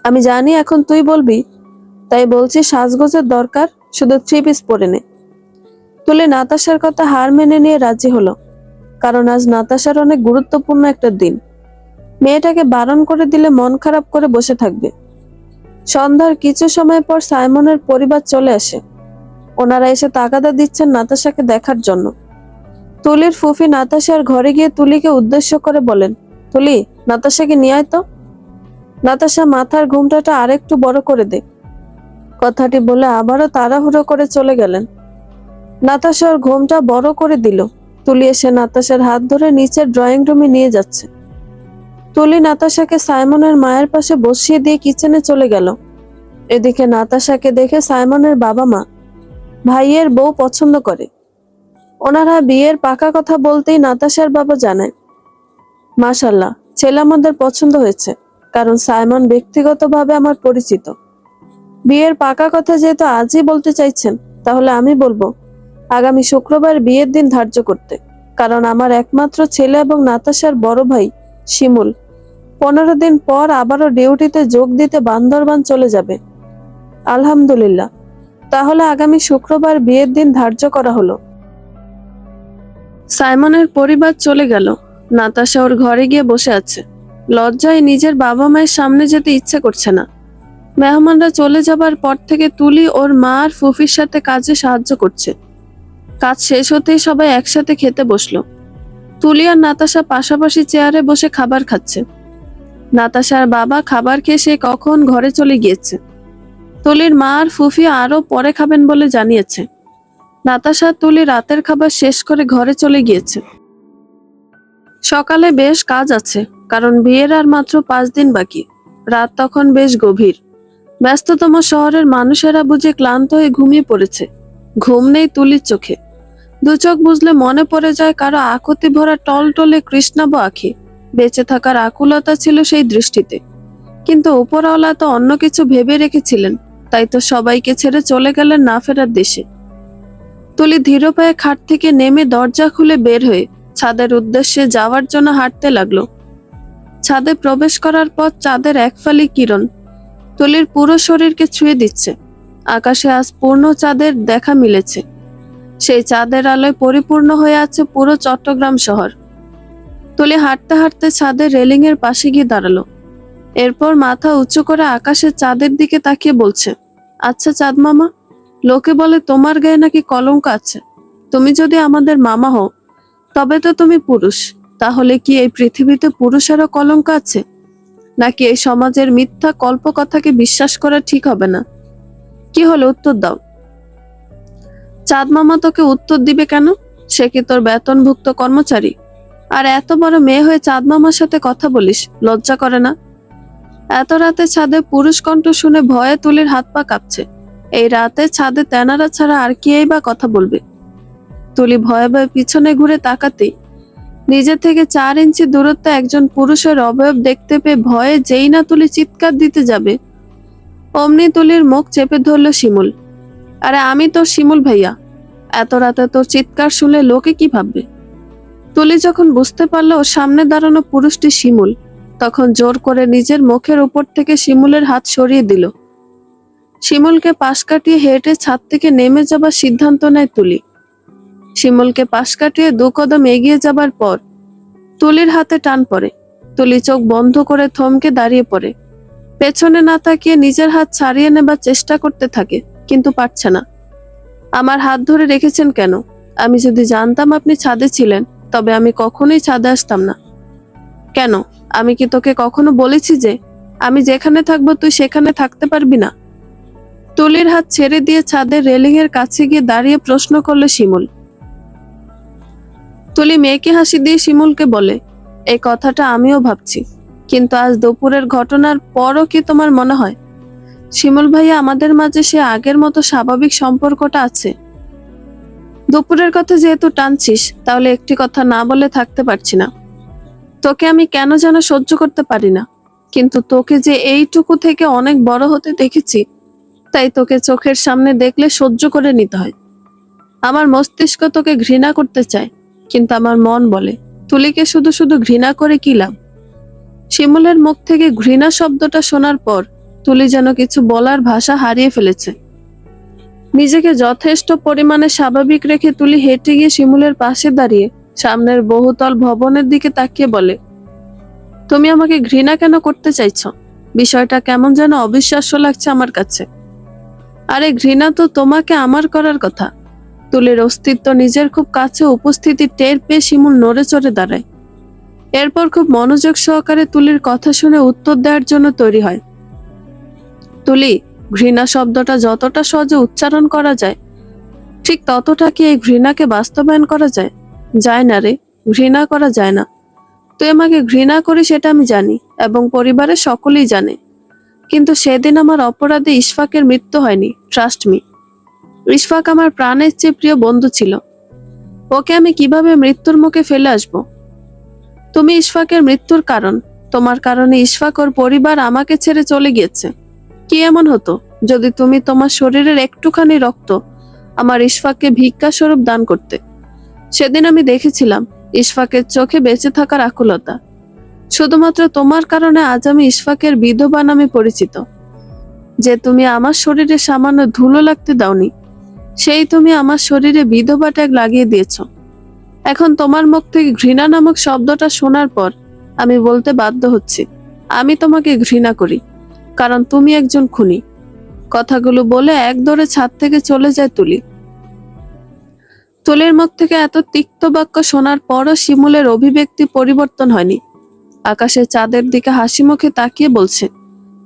আমি জানি এখন তুই বলবি, তাই বলছি সাজগোজের দরকার, শুধু 3 পিস পরে নে। তুলে নাতাশার কথা হার মেনে নিয়ে রাজি হলো, কারণ আজ নাতাশার অনেক গুরুত্বপূর্ণ একটা দিন। মেয়েটাকে বারণ করে দিলে মন খারাপ করে বসে থাকবে। সন্ধ্যার কিছু সময় পর সাইমনের পরিবার চলে আসে। ওনারা এসে তাগাদা দিচ্ছেন নাতাশাকে দেখার জন্য। তুলির ফুফি নাতাশার ঘরে গিয়ে তুলিকে উদ্দেশ্য করে বলেন, তুলি, নাতাশাকে নিয়ে আয় তো। নাতাশা মাথার ঘুমটাটা আরেকটু বড় করে দে। কথাটি বলে আবারও তাড়াহুড়ো করে চলে গেলেন। নাতাশার ঘুমটা বড় করে দিল। তুলি এসে নাতাশার হাত ধরে নিচের ড্রয়িং রুমে নিয়ে যাচ্ছে। তুলি নাতাশাকে সাইমনের মায়ের পাশে বসিয়ে দিয়ে কিচেনে চলে গেল। এদিকে নাতাশাকে দেখে সাইমনের বাবা মা ভাইয়ের বউ পছন্দ করে। ওনারা বিয়ের পাকা কথা বলতেই নাতাশার বাবা জানায়, মাশাআল্লাহ, ছেলে আমাদের পছন্দ হয়েছে, কারণ সাইমন ব্যক্তিগতভাবে আমার পরিচিত। বিয়ের পাকা কথা যেহেতু আজই বলতে চাইছেন, তাহলে আমি বলবো আগামী শুক্রবার বিয়ের দিন ধার্য করতে, কারণ আমার একমাত্র ছেলে এবং নাতাশার বড় ভাই শিমুল 15 দিন পর আবারও ডিউটিতে যোগ দিতে বান্দরবান চলে যাবে। আলহামদুলিল্লাহ, তাহলে আগামী শুক্রবার বিয়ের দিন ধার্য করা হলো। সাইমনের পরিবার চলে গেল। নাতাশা ওর ঘরে গিয়ে বসে আছে। লজ্জায় নিজের বাবা মায়ের সামনে যেতে ইচ্ছে করছে না। মেহমানরা চলে যাবার পর থেকে তুলি ওর মা আর ফুফির সাথে কাজে সাহায্য করছে। কাজ শেষ হতেই সবাই একসাথে খেতে বসলো। তুলি আর নাতাশা পাশাপাশি চেয়ারে বসে খাবার খাচ্ছে। নাতাশার বাবা খাবার খেয়ে সে কখন ঘরে চলে গিয়েছে। তুলির মা আর ফুফি আরো পরে খাবেন বলে জানিয়েছে। নাতাশা তুলি রাতের খাবার শেষ করে ঘরে চলে গিয়েছে। সকালে বেশ কাজ আছে, কারণ বিয়ের আর মাত্র 5 দিন বাকি। রাত তখন বেশ গভীর। ব্যস্ততম শহরের মানুষেরা বুঝে ক্লান্ত হয়ে ঘুমিয়ে পড়েছে। ঘুম নেই তুলির চোখে। 2 চোখ বুঝলে মনে পড়ে যায় কারো আকুতি ভরা টলটলে কৃষ্ণাভ আঁখি। বেঁচে থাকার আকুলতা ছিল সেই দৃষ্টিতে। কিন্তু উপরওয়ালা তো অন্য কিছু ভেবে রেখেছিলেন, তাই তো সবাইকে ছেড়ে চলে গেলেন না ফেরার দেশে। তুলি ধীর পায়ে খাট থেকে নেমে দরজা খুলে বের হয়ে ছাদের উদ্দেশ্যে যাওয়ার জন্য হাঁটতে লাগলো। ছাদে প্রবেশ করার পর চাঁদের এক ফালি কিরণ তুলির পুরো শরীরকে ছুঁয়ে দিচ্ছে। আকাশে আজ পূর্ণ চাঁদের দেখা মিলেছে। সেই চাঁদের আলোয় পরিপূর্ণ হয়ে আছে পুরো চট্টগ্রাম শহর। তুলি হাঁটতে হাঁটতে ছাদের রেলিং এর পাশে গিয়ে দাঁড়ালো। এরপর মাথা উঁচু করে আকাশের চাঁদের দিকে তাকিয়ে বলছে, আচ্ছা চাঁদ মামা, লোকে বলে তোমার গায়ে নাকি কলঙ্ক আছে। তুমি যদি আমাদের মামা হও, তবে তো তুমি পুরুষ। তাহলে কি এই পৃথিবীতে পুরুষেরও কলঙ্ক আছে? নাকি এই সমাজের মিথ্যা কল্পকথাকে বিশ্বাস করা ঠিক হবে না? কি হলো, উত্তর দাও। চাঁদ মামা তোকে উত্তর দিবে কেন? সে কি তোর বেতনভুক্ত কর্মচারী? আর এত বড় মেয়ে হয়ে চাঁদ মামার সাথে কথা বলিস, লজ্জা করে না? এত রাতে ছাদে পুরুষ কণ্ঠ শুনে ভয়ে তুলির হাত পা কাঁপছে। এই রাতে ছাদে তেনারা ছাড়া আর কে বা কথা বলবে? তুলি ভয়ে ভয়ে পিছনে ঘুরে তাকাতেই নিজে থেকে 4 ইঞ্চি দূরত্বে একজন পুরুষের অবয়ব দেখতে পেয়ে ভয়ে যেই না তুলি চিৎকার দিতে যাবে, অমনি তুলির মুখ চেপে ধরল শিমুল। আরে আমি তোর শিমুল ভাইয়া। এত রাতে তোর চিৎকার শুনলে লোকে কি ভাববে? তুলি যখন বুঝতে পারলো ওর সামনে দাঁড়ানো পুরুষটি শিমুল, তখন জোর করে নিজের মুখের উপর থেকে শিমুলের হাত সরিয়ে দিল। শিমুলকে পাশ কাটিয়ে হেঁটে ছাদ থেকে নেমে যাবার সিদ্ধান্ত নেয় তুলি। শিমুলকে পাশ কাটিয়ে 2 কদম এগিয়ে যাবার পর তুলির হাতে টান পড়ে। তুলি চোখ বন্ধ করে থমকে দাঁড়িয়ে পড়ে। পেছনে না তাকিয়ে নিজের হাত ছাড়িয়ে নেবার চেষ্টা করতে থাকে, কিন্তু পারছে না। আমার হাত ধরে রেখেছেন কেন? আমি যদি জানতাম আপনি ছাদে ছিলেন, তবে আমি কখনোই ছাদে আসতাম না। কেন? আমি কি তোকে কখনো বলেছি যে আমি যেখানে থাকবো তুই সেখানে থাকতে পারবি না? তুলির হাত ছেড়ে দিয়ে ছাদের রেলিং এর কাছে গিয়ে দাঁড়িয়ে প্রশ্ন করলো শিমুল। তুলি মেয়েকে হাসি দিয়ে শিমুলকে বলে, এই কথাটা আমিও ভাবছি, কিন্তু আজ দুপুরের ঘটনার পরও কি তোমার মনে হয় শিমুল ভাইয়া আমাদের মাঝে সে আগের মতো স্বাভাবিক সম্পর্কটা আছে? দুপুরের কথা যেহেতু টানছিস, তাহলে একটি কথা না বলে থাকতে পারছি না। তোকে আমি কেন যেন সহ্য করতে পারি না, কিন্তু তোকে যে এইটুকু থেকে অনেক বড় হতে দেখেছি, তাই তোকে চোখের সামনে দেখলে সহ্য করে নিতে হয়। আমার মস্তিষ্ক তোকে ঘৃণা করতে চায়, কিন্তু আমার মন বলে তুলিকে শুধু শুধু ঘৃণা করে কি লাভ? শিমুলের মুখ থেকে ঘৃণা শব্দটা শোনার পর তুলি যেন কিছু বলার ভাষা হারিয়ে ফেলেছে। নিজেকে যথেষ্ট পরিমাণে স্বাভাবিক রেখে তুলি হেঁটে গিয়ে শিমুলের পাশে দাঁড়িয়ে সামনের বহুতল ভবনের দিকে তাকিয়ে বলে, তুমি আমাকে ঘৃণা কেন করতে চাইছো? বিষয়টা কেমন যেন অবিশ্বাস্য লাগছে আমার কাছে। আরে ঘৃণা তো তোমাকে আমার করার কথা। তুলির অস্তিত্ব নিজের খুব কাছে উপস্থিতি টের পেয়ে শিমুল নড়ে চড়ে দাঁড়ায়। এরপর খুব মনোযোগ সহকারে তুলির কথা শুনে উত্তর দেওয়ার জন্য তৈরি হয়। তুলি, ঘৃণা শব্দটা যতটা সহজে উচ্চারণ করা যায়, ঠিক ততটা কি এই ঘৃণাকে বাস্তবায়ন করা যায়? যায় না রে, ঘৃণা করা যায় না। তুই আমাকে ঘৃণা করিস সেটা আমি জানি, এবং পরিবারের সকলেই জানে, কিন্তু সেদিন আমার অপরাধে ইশফাকের মৃত্যু হয়নি, ট্রাস্ট মি। ইশফাক আমার প্রাণের চেয়ে প্রিয় বন্ধু ছিল। ওকে আমি কিভাবে মৃত্যুর মুখে ফেলে আসবো? তুমি ইশফাকের মৃত্যুর কারণ। তোমার কারণে ইশফাক ওর পরিবার আমাকে ছেড়ে চলে গিয়েছে। কি এমন হতো যদি তুমি তোমার শরীরের একটুখানি রক্ত আমার ইশফাককে ভিক্ষা স্বরূপ দান করতে? সেদিন আমি দেখেছিলাম ইশফাকের চোখে বেঁচে থাকার আকুলতা। শুধুমাত্র তোমার কারণে আজ আমি ইশফাকের বিধবা নামে পরিচিত। যে তুমি আমার শরীরে সামান্য ধুলো লাগতে দাওনি, সেই তুমি আমার শরীরে বিধবা ট্যাগ লাগিয়ে দিয়েছ। এখন তোমার মুখ থেকে ঘৃণা নামক শব্দটা শোনার পর আমি বলতে বাধ্য হচ্ছি, আমি তোমাকে ঘৃণা করি, কারণ তুমি একজন খুনি। কথাগুলো বলে এক দৌড়ে ছাদ থেকে চলে যায় তুলি। তুলির মুখ থেকে এত তিক্ত বাক্য শোনার পরও শিমুলের অভিব্যক্তি পরিবর্তন হয়নি। আকাশের চাঁদের দিকে হাসি মুখে তাকিয়ে বলছে,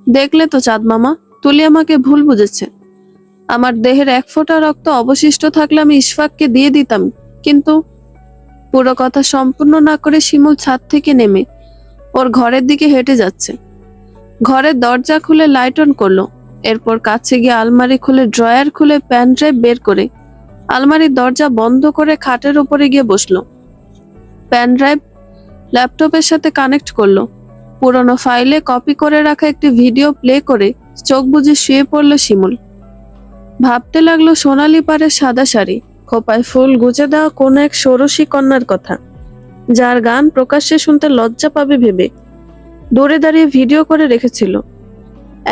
দেখলে তো চাঁদ মামা, তুলি আমাকে ভুল বুঝেছে। আমার দেহের 1 ফোঁটা রক্ত অবশিষ্ট থাকলে আমি ইশফাককে দিয়ে দিতাম, কিন্তু পুরো কথা সম্পূর্ণ না করে শিমুল ছাদ থেকে নেমে ওর ঘরের দিকে হেঁটে যাচ্ছে। ঘরের দরজা খুলে লাইট অন করলো। এরপর কাছে গিয়ে আলমারি খুলে ড্রয়ার খুলে প্যান ড্রাইভ বের করে আলমারির দরজা বন্ধ করে খাটের উপরে গিয়ে বসলো। প্যান ড্রাইভ ল্যাপটপের সাথে কানেক্ট করলো। পুরনো ফাইলে কপি করে রাখা একটি ভিডিও প্লে করে চোখ বুজে শুয়ে পড়লো শিমুল। ভাবতে লাগলো সোনালি পাড়ের সাদা শাড়ি, খোপায় ফুল গুজে দেওয়া কোনো এক ষোড়শী কন্যার কথা, যার গান প্রকাশ্যে শুনতে লজ্জা পাবে ভেবে দূরে দাঁড়িয়ে ভিডিও করে রেখেছিল,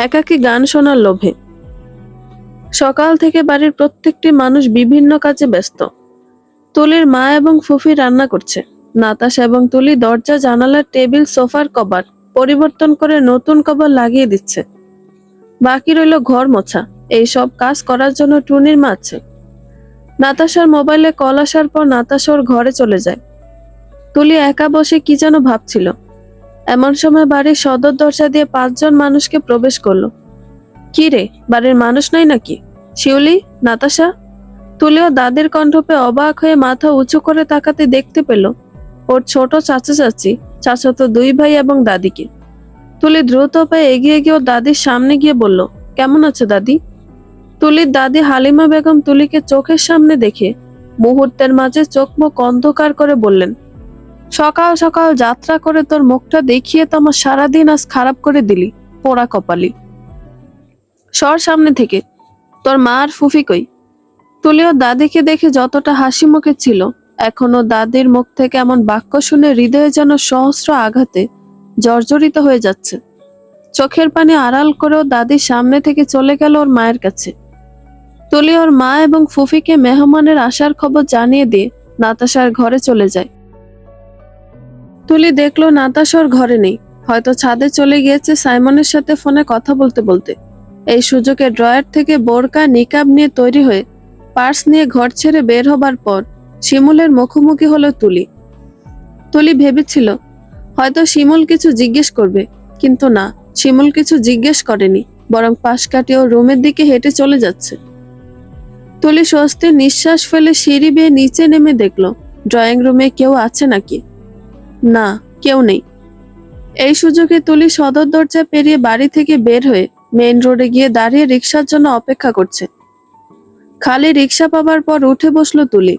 একাকী গান শোনার লোভে। সকাল থেকে বাড়ির প্রত্যেকটি মানুষ বিভিন্ন কাজে ব্যস্ত। তুলির মা এবং ফুফি রান্না করছে। নাতাশা এবং তুলি দরজা, জানালার, টেবিল, সোফার কভার পরিবর্তন করে নতুন কভার লাগিয়ে দিচ্ছে। বাকি রইল ঘর মোছা। এইসব কাজ করার জন্য টুনির মা আছে। নাতাশার মোবাইলে কল আসার পর নাতাশা ওর ঘরে চলে যায়। তুলি একা বসে কি যেন ভাবছিল। এমন সময় বাড়ির সদর দরজা দিয়ে 5 জন মানুষকে প্রবেশ করলো। কি রে, বাড়ির মানুষ নাই নাকি? শিউলি, নাতাশা। তুলিও দাদির কণ্ঠ পেয়ে অবাক হয়ে মাথা উঁচু করে তাকাতে দেখতে পেল ওর ছোট চাচা চাচি, চাচাতো 2 ভাই এবং দাদিকে। তুলি দ্রুত পায়ে এগিয়ে গিয়ে ওর দাদির সামনে গিয়ে বলল, কেমন আছো দাদি? তুলির দাদি হালিমা বেগম তুলিকে চোখের সামনে দেখে মুহূর্তের মাঝে চোখ মুখ অন্ধকার করে বললেন, সকাল সকাল যাত্রা করে তোর মুখটা দেখিয়ে তো আমার সারাদিন আজ খারাপ করে দিলি, পোড়া কপালি। সর সামনে থেকে, তোর মা আর ফুফি কই? তুলিও দাদিকে দেখে যতটা হাসি মুখে ছিল, এখনো দাদির মুখ থেকে এমন বাক্য শুনে হৃদয়ে যেন সহস্র আঘাতে জর্জরিত হয়ে যাচ্ছে। চোখের পানি আড়াল করেও দাদির সামনে থেকে চলে গেল ওর মায়ের কাছে। তুলি ওর মা এবং ফুফিকে মেহমানের আসার খবর জানিয়ে দিয়ে নাতাশার ঘরে চলে যায়। তুলি দেখলো নাতাশা ওর ঘরে নেই, হয়তো ছাদে চলে গিয়েছে সাইমনের সাথে ফোনে কথা বলতে বলতে। এই সুযোগে ড্রয়ার থেকে বোরকা নিকাব নিয়ে তৈরি হয়ে পার্স নিয়ে ঘর ছেড়ে বের হবার পর শিমুলের মুখোমুখি হলো তুলি। তুলি ভেবেছিল হয়তো শিমুল কিছু জিজ্ঞেস করবে, কিন্তু না, শিমুল কিছু জিজ্ঞেস করেনি, বরং পাশ কাটিয়ে ওর রুমের দিকে হেঁটে চলে যাচ্ছে। তুলি স্বস্তির নিঃশ্বাস ফেলে সিঁড়ি বেয়ে নিচে নেমে দেখলো ড্রয়িং রুমে কেউ আছে নাকি। না, কেউ নেই। এই সুযোগে তুলি সদর দরজা পেরিয়ে বাড়ি থেকে বের হয়ে মেইন রোডে গিয়ে দাঁড়িয়ে রিক্সার জন্য অপেক্ষা করছে। খালি রিক্সা পাবার পর উঠে বসলো তুলি।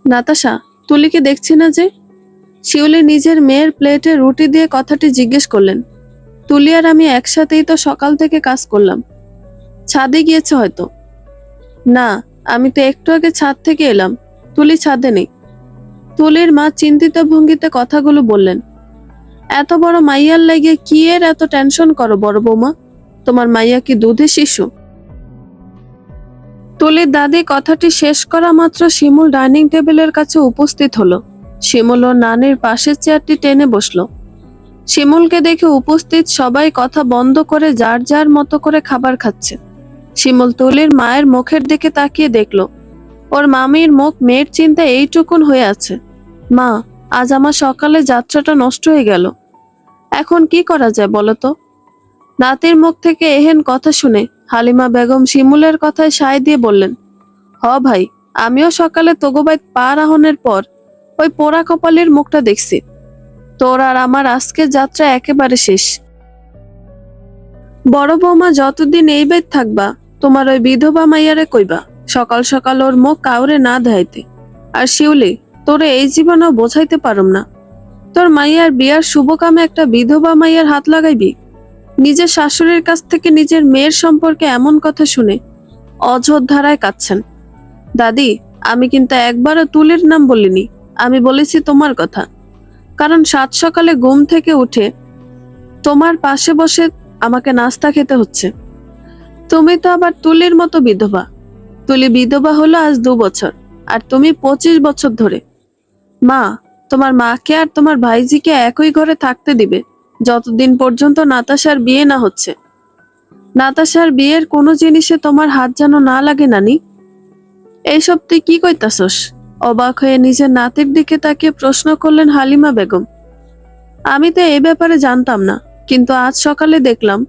নাতাশা, তুলিকে দেখছি না যে? শিউলি নিজের মেয়ের প্লেটে রুটি দিয়ে কথাটি জিজ্ঞেস করলেন। তুলি আর আমি একসাথেই তো সকাল থেকে কাজ করলাম। ছাদে গিয়েছে হয়তো। না, আমি তো একটু আগে ছাদ থেকে এলাম। তুলি ছাদে নেই। তুলির মা চিন্তিত ভঙ্গিতে কথাগুলো বললেন। এত বড় মাইয়ার লাগে কি এর এত টেনশন করো বড় বৌমা? তোমার মাইয়া কি দুধের শিশু? তুলির দাদি কথাটি শেষ করা মাত্র শিমুল ডাইনিং টেবিলের কাছে উপস্থিত হলো। শিমুল ও নানির পাশের চেয়ারটি টেনে বসলো। শিমুলকে দেখে উপস্থিত সবাই কথা বন্ধ করে যার যার মতো করে খাবার খাচ্ছে। শিমুল তুলির মায়ের মুখের দিকে তাকিয়ে দেখলো ওর মামির মুখ মেয়ের চিন্তায় এইটুকুন হয়ে আছে। মা, আজ আমার সকালে যাত্রাটা নষ্ট হয়ে গেল। এখন কি করা যায় বলো তো? নাতির মুখ থেকে এহেন কথা শুনে হালিমা বেগম শিমুলের কথায় সায় দিয়ে বললেন, হ ভাই, আমিও সকালে তোগোবাইত পা রাহনের পর ওই পোড়া কপালের মুখটা দেখছি। তোর আর আমার আজকের যাত্রা একেবারে শেষ। বড় বৌমা যতদিন এই বাইত থাকবা, তোমার ওই বিধবা মাইয়ারে কইবা সকাল সকাল ওর মুখ কাউরে না দেখাইতে। আর শিউলি, তোরে এই জীবনেও বোঝাইতে পারুম না, তোর মাইয়ার বিয়ার শুভ কামে একটা বিধবা মাইয়ার হাত লাগাইবি? নিজের শাশুড়ির কাছ থেকে নিজের মেয়ের সম্পর্কে এমন কথা শুনে অঝোর ধারায় কাঁদছেন। দাদি, আমি কিন্তু একবারও তুলির নাম বলিনি, আমি বলেছি তোমার কথা। কারণ সাত সকালে ঘুম থেকে উঠে তোমার পাশে বসে আমাকে নাস্তা খেতে হচ্ছে। তুমি তো আবার তুলির মতো বিধবা। তুলি বিধবা হলো আজ 2 বছর, আর তুমি 25 বছর ধরে। মা, তোমার মাকে আর তোমার ভাইজিকে একই ঘরে থাকতে দিবে যতদিন পর্যন্ত নাতাশার বিয়ে না হচ্ছে। নাতাশার বিয়ের কোনো জিনিসে তোমার হাত যেন না লাগে নানি। এইসব তুই কি কইতাছস? অবাক হয়ে নিজের নাতির দিকে তাকিয়ে প্রশ্ন করলেন হালিমা বেগম। আমি তো এই ব্যাপারে জানতাম না, কিন্তু আজ সকালে দেখলাম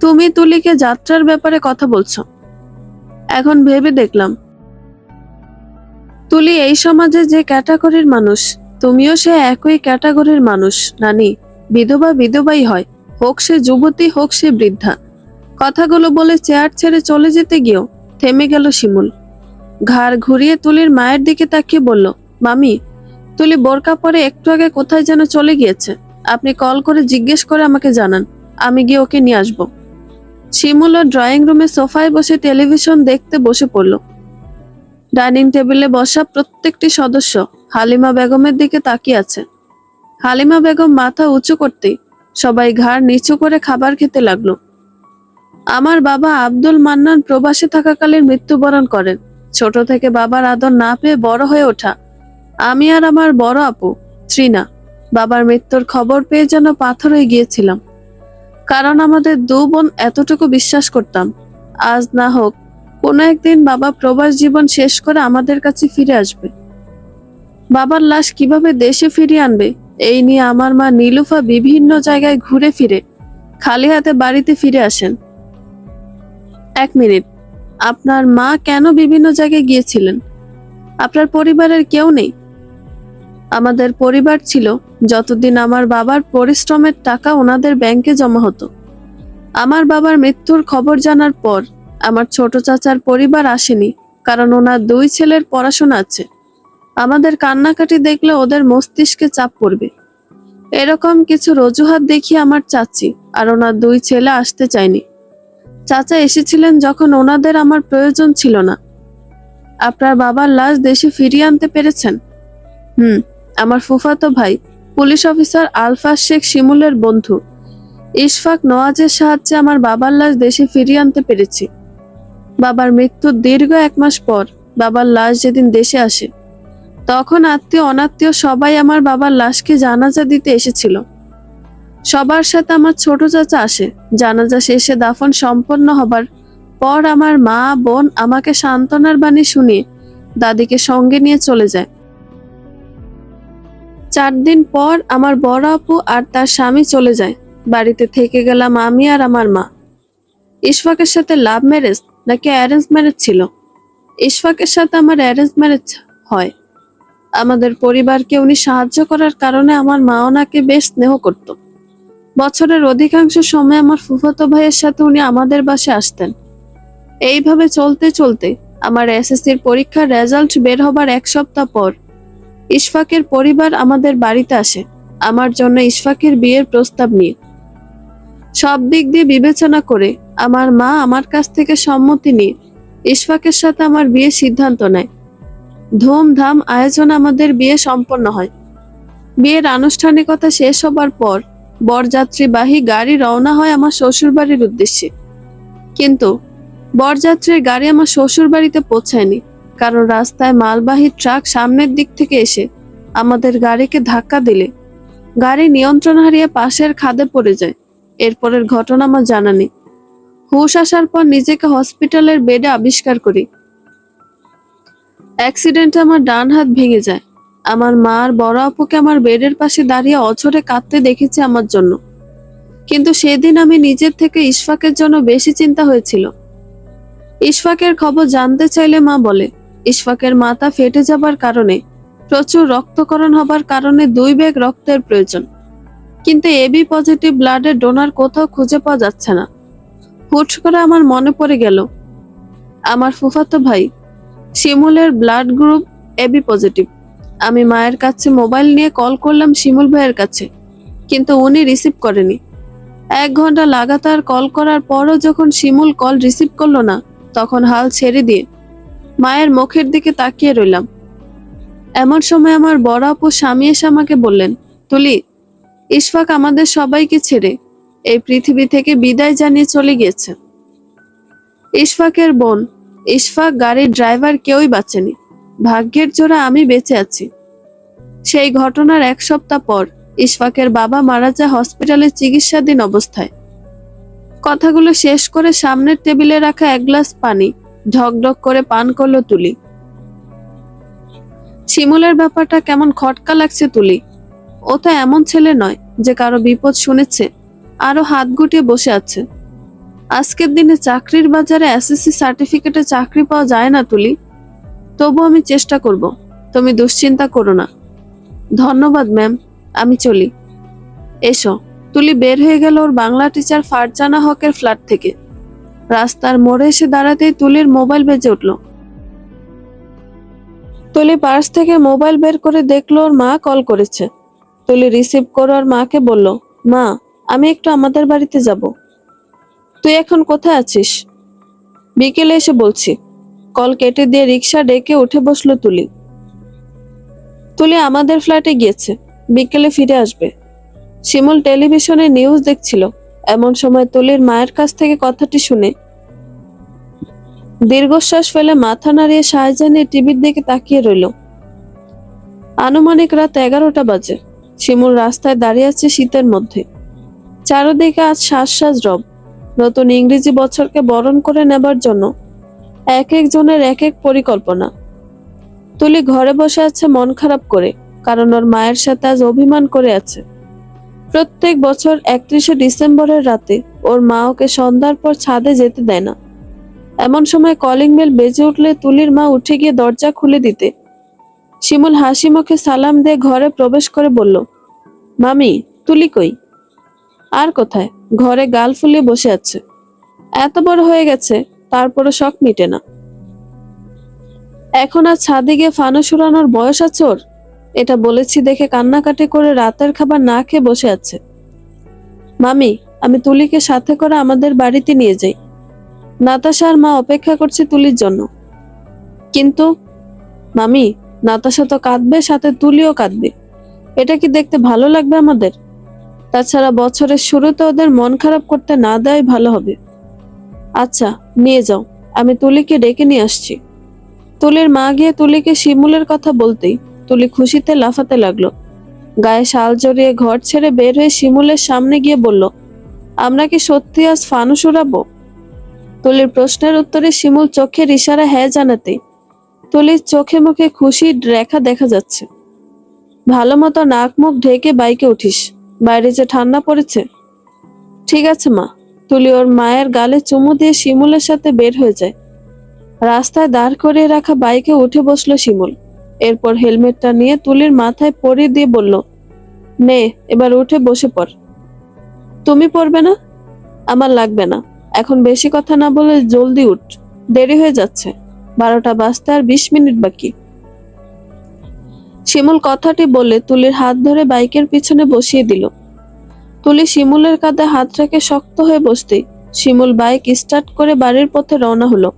তুমি তুলিকে যাত্রার ব্যাপারে কথা বলছো। এখন ভেবে দেখলাম তুলি এই সমাজে যে ক্যাটাগরির মানুষ, তুমিও সে একই ক্যাটাগরির মানুষ নানি। বিধবা বিধবাই হয়, হোক সে যুবতী হোক সে বৃদ্ধা। কথাগুলো বলে চেয়ার ছেড়ে চলে যেতে গিয়েও থেমে গেল শিমুল। ঘাড় ঘুরিয়ে তুলির মায়ের দিকে তাকিয়ে বলল, মামি, তুলি বোরকা পরে একটু আগে কোথায় যেন চলে গিয়েছে। আপনি কল করে জিজ্ঞেস করে আমাকে জানান, আমি গিয়ে ওকে নিয়ে আসবো। শিমুল ও ড্রয়িং রুমে সোফায় বসে টেলিভিশন দেখতে বসে পড়ল। ডাইনিং টেবিলে বসা প্রত্যেকটি সদস্য হালিমা বেগমের দিকে তাকিয়ে আছে। হালিমা বেগম মাথা উঁচু করতেই সবাই ঘাড় নিচু করে খাবার খেতে লাগলো। আমার বাবা আব্দুল মান্নান প্রবাসে থাকাকালীন মৃত্যুবরণ করেন। ছোট থেকে বাবার আদর না পেয়ে বড় হয়ে ওঠা আমি আর আমার বড় আপু ত্রিনা বাবার মৃত্যুর খবর পেয়ে যেন পাথর হয়ে গিয়েছিলাম। কারণ আমাদের 2 বোন এতটুকু বিশ্বাস করতাম, আজ না হোক কোনো একদিন বাবা প্রবাস জীবন শেষ করে আমাদের কাছে ফিরে আসবে। বাবার লাশ কিভাবে দেশে ফিরিয়ে আনবে এই নিয়ে আমার মা নীলুফা বিভিন্ন জায়গায় ঘুরে ফিরে খালি হাতে বাড়িতে ফিরে আসেন। 1 মিনিট, আপনার মা কেন বিভিন্ন জায়গায় গিয়েছিলেন? আপনার পরিবারের কেউ নেই? আমাদের পরিবার ছিল যতদিন আমার বাবার পরিশ্রমের টাকা ওনাদের ব্যাংকে জমা হতো। আমার বাবার মৃত্যুর খবর জানার পর আমার ছোট চাচার পরিবার আসেনি, কারণ ওনার 2 ছেলের পড়াশোনা আছে। আমাদের কান্নাকাটি দেখলে ওদের মস্তিষ্কে চাপ পড়বে, এরকম কিছু অজুহাত দেখিয়ে আমার চাচি আর ওনার 2 ছেলে আসতে চায়নি। চাচা এসেছিলেন যখন ওনাদের আমার প্রয়োজন ছিল না। আপনার বাবার লাশ দেশে ফিরিয়ে আনতে পেরেছেন? আমার ফুফাতো ভাই পুলিশ অফিসার আলফাজ শেখ শিমুলের বন্ধু ইশফাক নওয়াজের সাহায্যে আমার বাবার লাশ দেশে ফিরিয়ে আনতে পেরেছি। বাবার মৃত্যুর দীর্ঘ 1 মাস পর বাবার লাশ যেদিন দেশে আসে, তখন আত্মীয় অনাত্মীয় সবাই আমার বাবার লাশকে জানাজা দিতে এসেছিল। সবার সাথে আমার ছোট চাচা আসে। জানাজা শেষে দাফন সম্পন্ন হবার পর আমার মা বোন আমাকে সান্ত্বনার বাণী শুনিয়ে দাদিকে সঙ্গে নিয়ে চলে যায়। 4 দিন পর আমার বড় আপু আর তার স্বামী চলে যায়। বাড়িতে থেকে গেলাম আমি আর আমার মা। ইশফাকের সাথে লাভ ম্যারেজ নাকি অ্যারেঞ্জ ম্যারেজ ছিল? ইশফাকের সাথে আমার অ্যারেঞ্জ ম্যারেজ হয়। আমাদের পরিবারকে উনি সাহায্য করার কারণে আমার মা ওনাকে বেশ স্নেহ করত। বছরের অধিকাংশ সময় আমার ফুফাতো ভাইয়ের সাথে উনি আমাদের বাসায় আসতেন। এইভাবে চলতে চলতে আমার এসএসসির পরীক্ষার রেজাল্ট বের হবার 1 সপ্তাহ পর ইশফাকের পরিবার আমাদের বাড়িতে আসে আমার জন্য ইশফাকের বিয়ের প্রস্তাব নিয়ে। সব দিক দিয়ে বিবেচনা করে আমার মা আমার কাছ থেকে সম্মতি নিয়ে ইশফাকের সাথে আমার বিয়ের সিদ্ধান্ত নেয়। ধুমধাম আয়োজন আমাদের বিয়ে সম্পন্ন হয়। বিয়ের আনুষ্ঠানিকতা শেষ হবার পর বরযাত্রীবাহী গাড়ি রওনা হয় আমার শ্বশুরবাড়ির উদ্দেশ্যে। কিন্তু বরযাত্রীর গাড়ি আমার শ্বশুর বাড়িতে পৌঁছায়নি, কারণ রাস্তায় মালবাহী ট্রাক সামনের দিক থেকে এসে আমাদের গাড়িকে ধাক্কা দিলে গাড়ি নিয়ন্ত্রণ হারিয়ে পাশের খাদে পড়ে যায়। এরপরের ঘটনা আমার জানা নেই। হুঁশ আসার পর নিজেকে হসপিটালের বেডে আবিষ্কার করি। অ্যাক্সিডেন্টে আমার ডান হাত ভেঙে যায়। আমার মা আর বড় আপুকে আমার বেডের পাশে দাঁড়িয়ে অঝরে কাঁদতে দেখেছি আমার জন্য। কিন্তু সেদিন আমি নিজের থেকে ইশফাকের জন্য বেশি চিন্তা হয়েছিল। ইশফাকের খবর জানতে চাইলে মা বলে ইশফাকের মাথা ফেটে যাবার কারণে প্রচুর রক্তক্ষরণ হবার কারণে 2 ব্যাগ রক্তের প্রয়োজন, কিন্তু এবি পজিটিভ ব্লাডের ডোনার কোথাও খুঁজে পাওয়া যাচ্ছে না। হুট করে আমার মনে পড়ে গেল আমার ফুফাতো ভাই শিমুলের ব্লাড গ্রুপ এবি পজিটিভ। আমি মায়ের কাছে মোবাইল নিয়ে কল করলাম শিমুল ভাইয়ের কাছে, কিন্তু উনি রিসিভ করেনি। 1 ঘন্টা লাগাতার কল করার পরও যখন শিমুল কল রিসিভ করলো না, তখন হাল ছেড়ে দিয়ে মায়ের মুখের দিকে তাকিয়ে রইলাম। এমন সময় আমার বড় আপু স্বামী এসে আমাকে বললেন, তুলি, ইশফাক আমাদের সবাইকে ছেড়ে এই পৃথিবী থেকে বিদায় জানিয়ে চলে গিয়েছে। ইশফাকের বোন, ইশফাক, গাড়ির ড্রাইভার কেউই বাঁচেনি। ভাগ্যের জোরে আমি বেঁচে আছি। সেই ঘটনার 1 সপ্তাহ পর ইশফাকের বাবা মারা যায় হসপিটালে চিকিৎসাধীন অবস্থায়। কথাগুলো শেষ করে সামনের টেবিলে রাখা 1 গ্লাস পানি ঢকঢক করে পান করলো তুলি। শিমুলের ব্যাপারটা কেমন খটকা লাগছে তুলি। ও তো এমন ছেলে নয় যে কারো বিপদ শুনেছে আরো হাত গুটিয়ে বসে আছে। আজকের দিনে চাকরির বাজারে এসএসসি সার্টিফিকেটে চাকরি পাওয়া যায় না তুলি। তবু আমি চেষ্টা করব, তুমি দুশ্চিন্তা করো না। ধন্যবাদ ম্যাম, আমি চলি। এসো। তুলি বের হয়ে গেল ওর বাংলা টিচার ফারজানা হকের ফ্ল্যাট থেকে। রাস্তার মোড়ে এসে দাঁড়াতেই তুলির মোবাইল বেজে উঠল। তুলি পার্স থেকে মোবাইল বের করে দেখলো ওর মা কল করেছে। তুলি রিসিভ করে ওর মাকে বলল, মা, আমি একটু আমাদের বাড়িতে যাব। তুই এখন কোথায় আছিস? বিকেলে এসে বলছি। কল কেটে দিয়ে রিক্সা ডেকে উঠে বসলো তুলি। তুলি আমাদের ফ্ল্যাটে গিয়েছে, বিকেলে ফিরে আসবে। শিমুল টেলিভিশনে নিউজ দেখছিল। এমন সময় তুলির মায়ের কাছ থেকে কথাটি শুনে দীর্ঘশ্বাস ফেলে মাথা নাড়িয়ে শাহজাহানের টিভির দিকে তাকিয়ে রইল। আনুমানিক রাত 11টা বাজে। শিমুল রাস্তায় দাঁড়িয়ে আছে শীতের মধ্যে। চারদিকে আজ শ্বাস রব। নতুন ইংরেজি বছরকে বরণ করে নেবার জন্য এক একজনের এক এক পরিকল্পনা। তুলি ঘরে বসে আছে মন খারাপ করে, কারণ ওর মায়ের সাথে আজ অভিমান করে আছে। প্রত্যেক বছর 31শে ডিসেম্বরের রাতে ওর মা ওকে সন্ধ্যার পর ছাদে যেতে দেয় না। এমন সময় কলিং বেল বেজে উঠলে তুলির মা উঠে গিয়ে দরজা খুলে দিতে শিমুল হাসি মুখে সালাম দিয়ে ঘরে প্রবেশ করে বলল, মামি, তুলি কই? আর কোথায়, ঘরে গাল ফুলিয়ে বসে আছে। এত বড় হয়ে গেছে, তারপরও শখ মিটে না। এখন আর ছাদে গিয়ে ফানুস উড়ানোর বয়স আছে ওর? এটা বলেছি দেখে কান্নাকাটি করে রাতের খাবার না খেয়ে বসে আছে। মামি, আমি তুলিকে সাথে করে আমাদের বাড়িতে নিয়ে যাই। নাতাশার মা অপেক্ষা করছে তুলির জন্য। কিন্তু মামি, নাতাশা তো কাঁদবে, সাথে তুলিও কাঁদবে। এটা কি দেখতে ভালো লাগবে আমাদের? তাছাড়া বছরের শুরুতে ওদের মন খারাপ করতে না দেওয়াই ভালো হবে। আচ্ছা, নিয়ে যাও, আমি তুলিকে ডেকে নিয়ে আসছি। তুলির মা গিয়ে তুলিকে শিমুলের কথা বলতেই তুলি খুশিতে লাফাতে লাগলো। গায়ে শাল জড়িয়ে ঘর ছেড়ে বের হয়ে শিমুলের সামনে গিয়ে বলল, আমরা কি সত্যি আজ ফানুস উড়াবো? তুলির প্রশ্নের উত্তরে শিমুল চোখের ইশারা হ্যাঁ জানাতেই তুলির চোখে মুখে খুশির রেখা দেখা যাচ্ছে। ভালো মতো নাক মুখ ঢেকে বাইকে উঠিস, বাইরে যে ঠান্ডা পড়েছে। ঠিক আছে মা। তুলি ওর মায়ের গালে চুমু দিয়ে শিমুলের সাথে বের হয়ে যায়। রাস্তায় দাঁড় করিয়ে রাখা বাইকে উঠে বসলো শিমুল। এরপর হেলমেটটা নিয়ে তুলির মাথায় পরিয়ে দিয়ে বলল, নে, এবার উঠে বসে পড়। তুমি পড়বে না? আমার লাগবে না। এখন বেশি কথা না বলে জলদি উঠ, দেরি হয়ে যাচ্ছে। 12টা বাজতে আর 20 মিনিট বাকি। শিমুল কথাটি বলে তুলির হাত ধরে বাইকের পিছনে বসিয়ে দিল। তুলি শিমুলের কাঁধে হাত রেখে শক্ত হয়ে বসতেই শিমুল বাইক স্টার্ট করে বাড়ির পথে রওনা হলো।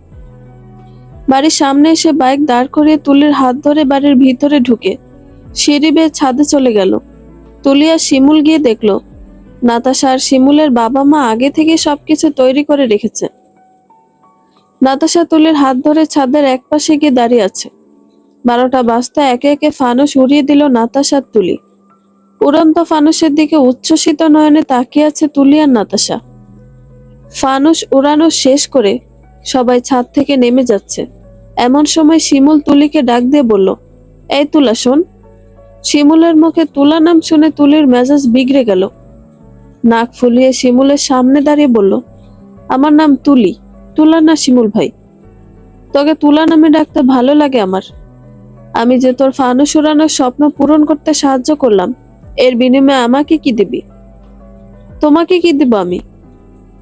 বাড়ির সামনে এসে বাইক দাঁড় করিয়ে তুলির হাত ধরে বাড়ির ভিতরে ঢুকে সিঁড়ি বেয়ে ছাদে চলে গেল। তুলি আর শিমুল গিয়ে দেখলো নাতাশা আর শিমুলের বাবা মা আগে থেকে সবকিছু তৈরি করে রেখেছে। নাতাশা তুলির হাত ধরে ছাদের এক পাশে গিয়ে দাঁড়িয়ে আছে। 12টা বাজতে একে একে ফানুস উড়িয়ে দিল নাতাশার তুলি। উড়ন্ত ফানুসের দিকে উচ্ছ্বসিত নয়নে তাকিয়ে আছে তুলি আর নাতাশা। ফানুস উড়ানো শেষ করে সবাই ছাদ থেকে নেমে যাচ্ছে। এমন সময় শিমুল তুলিকে ডাক দিয়ে বলল, এই তুলা শোন। শিমুলের মুখে তুলা নাম শুনে তুলির মেজাজ বিগড়ে গেল। নাক ফুলিয়ে শিমুলের সামনে দাঁড়িয়ে বলল, আমার নাম তুলি, তুলা না শিমুল ভাই। তোকে তুলা নামে ডাকতে ভালো লাগে আমার। আমি যে তোর ফানুস উড়ানোর স্বপ্ন পূরণ করতে সাহায্য করলাম, এর বিনিময়ে আমাকে কি দিবি? তোমাকে কি দিব আমি?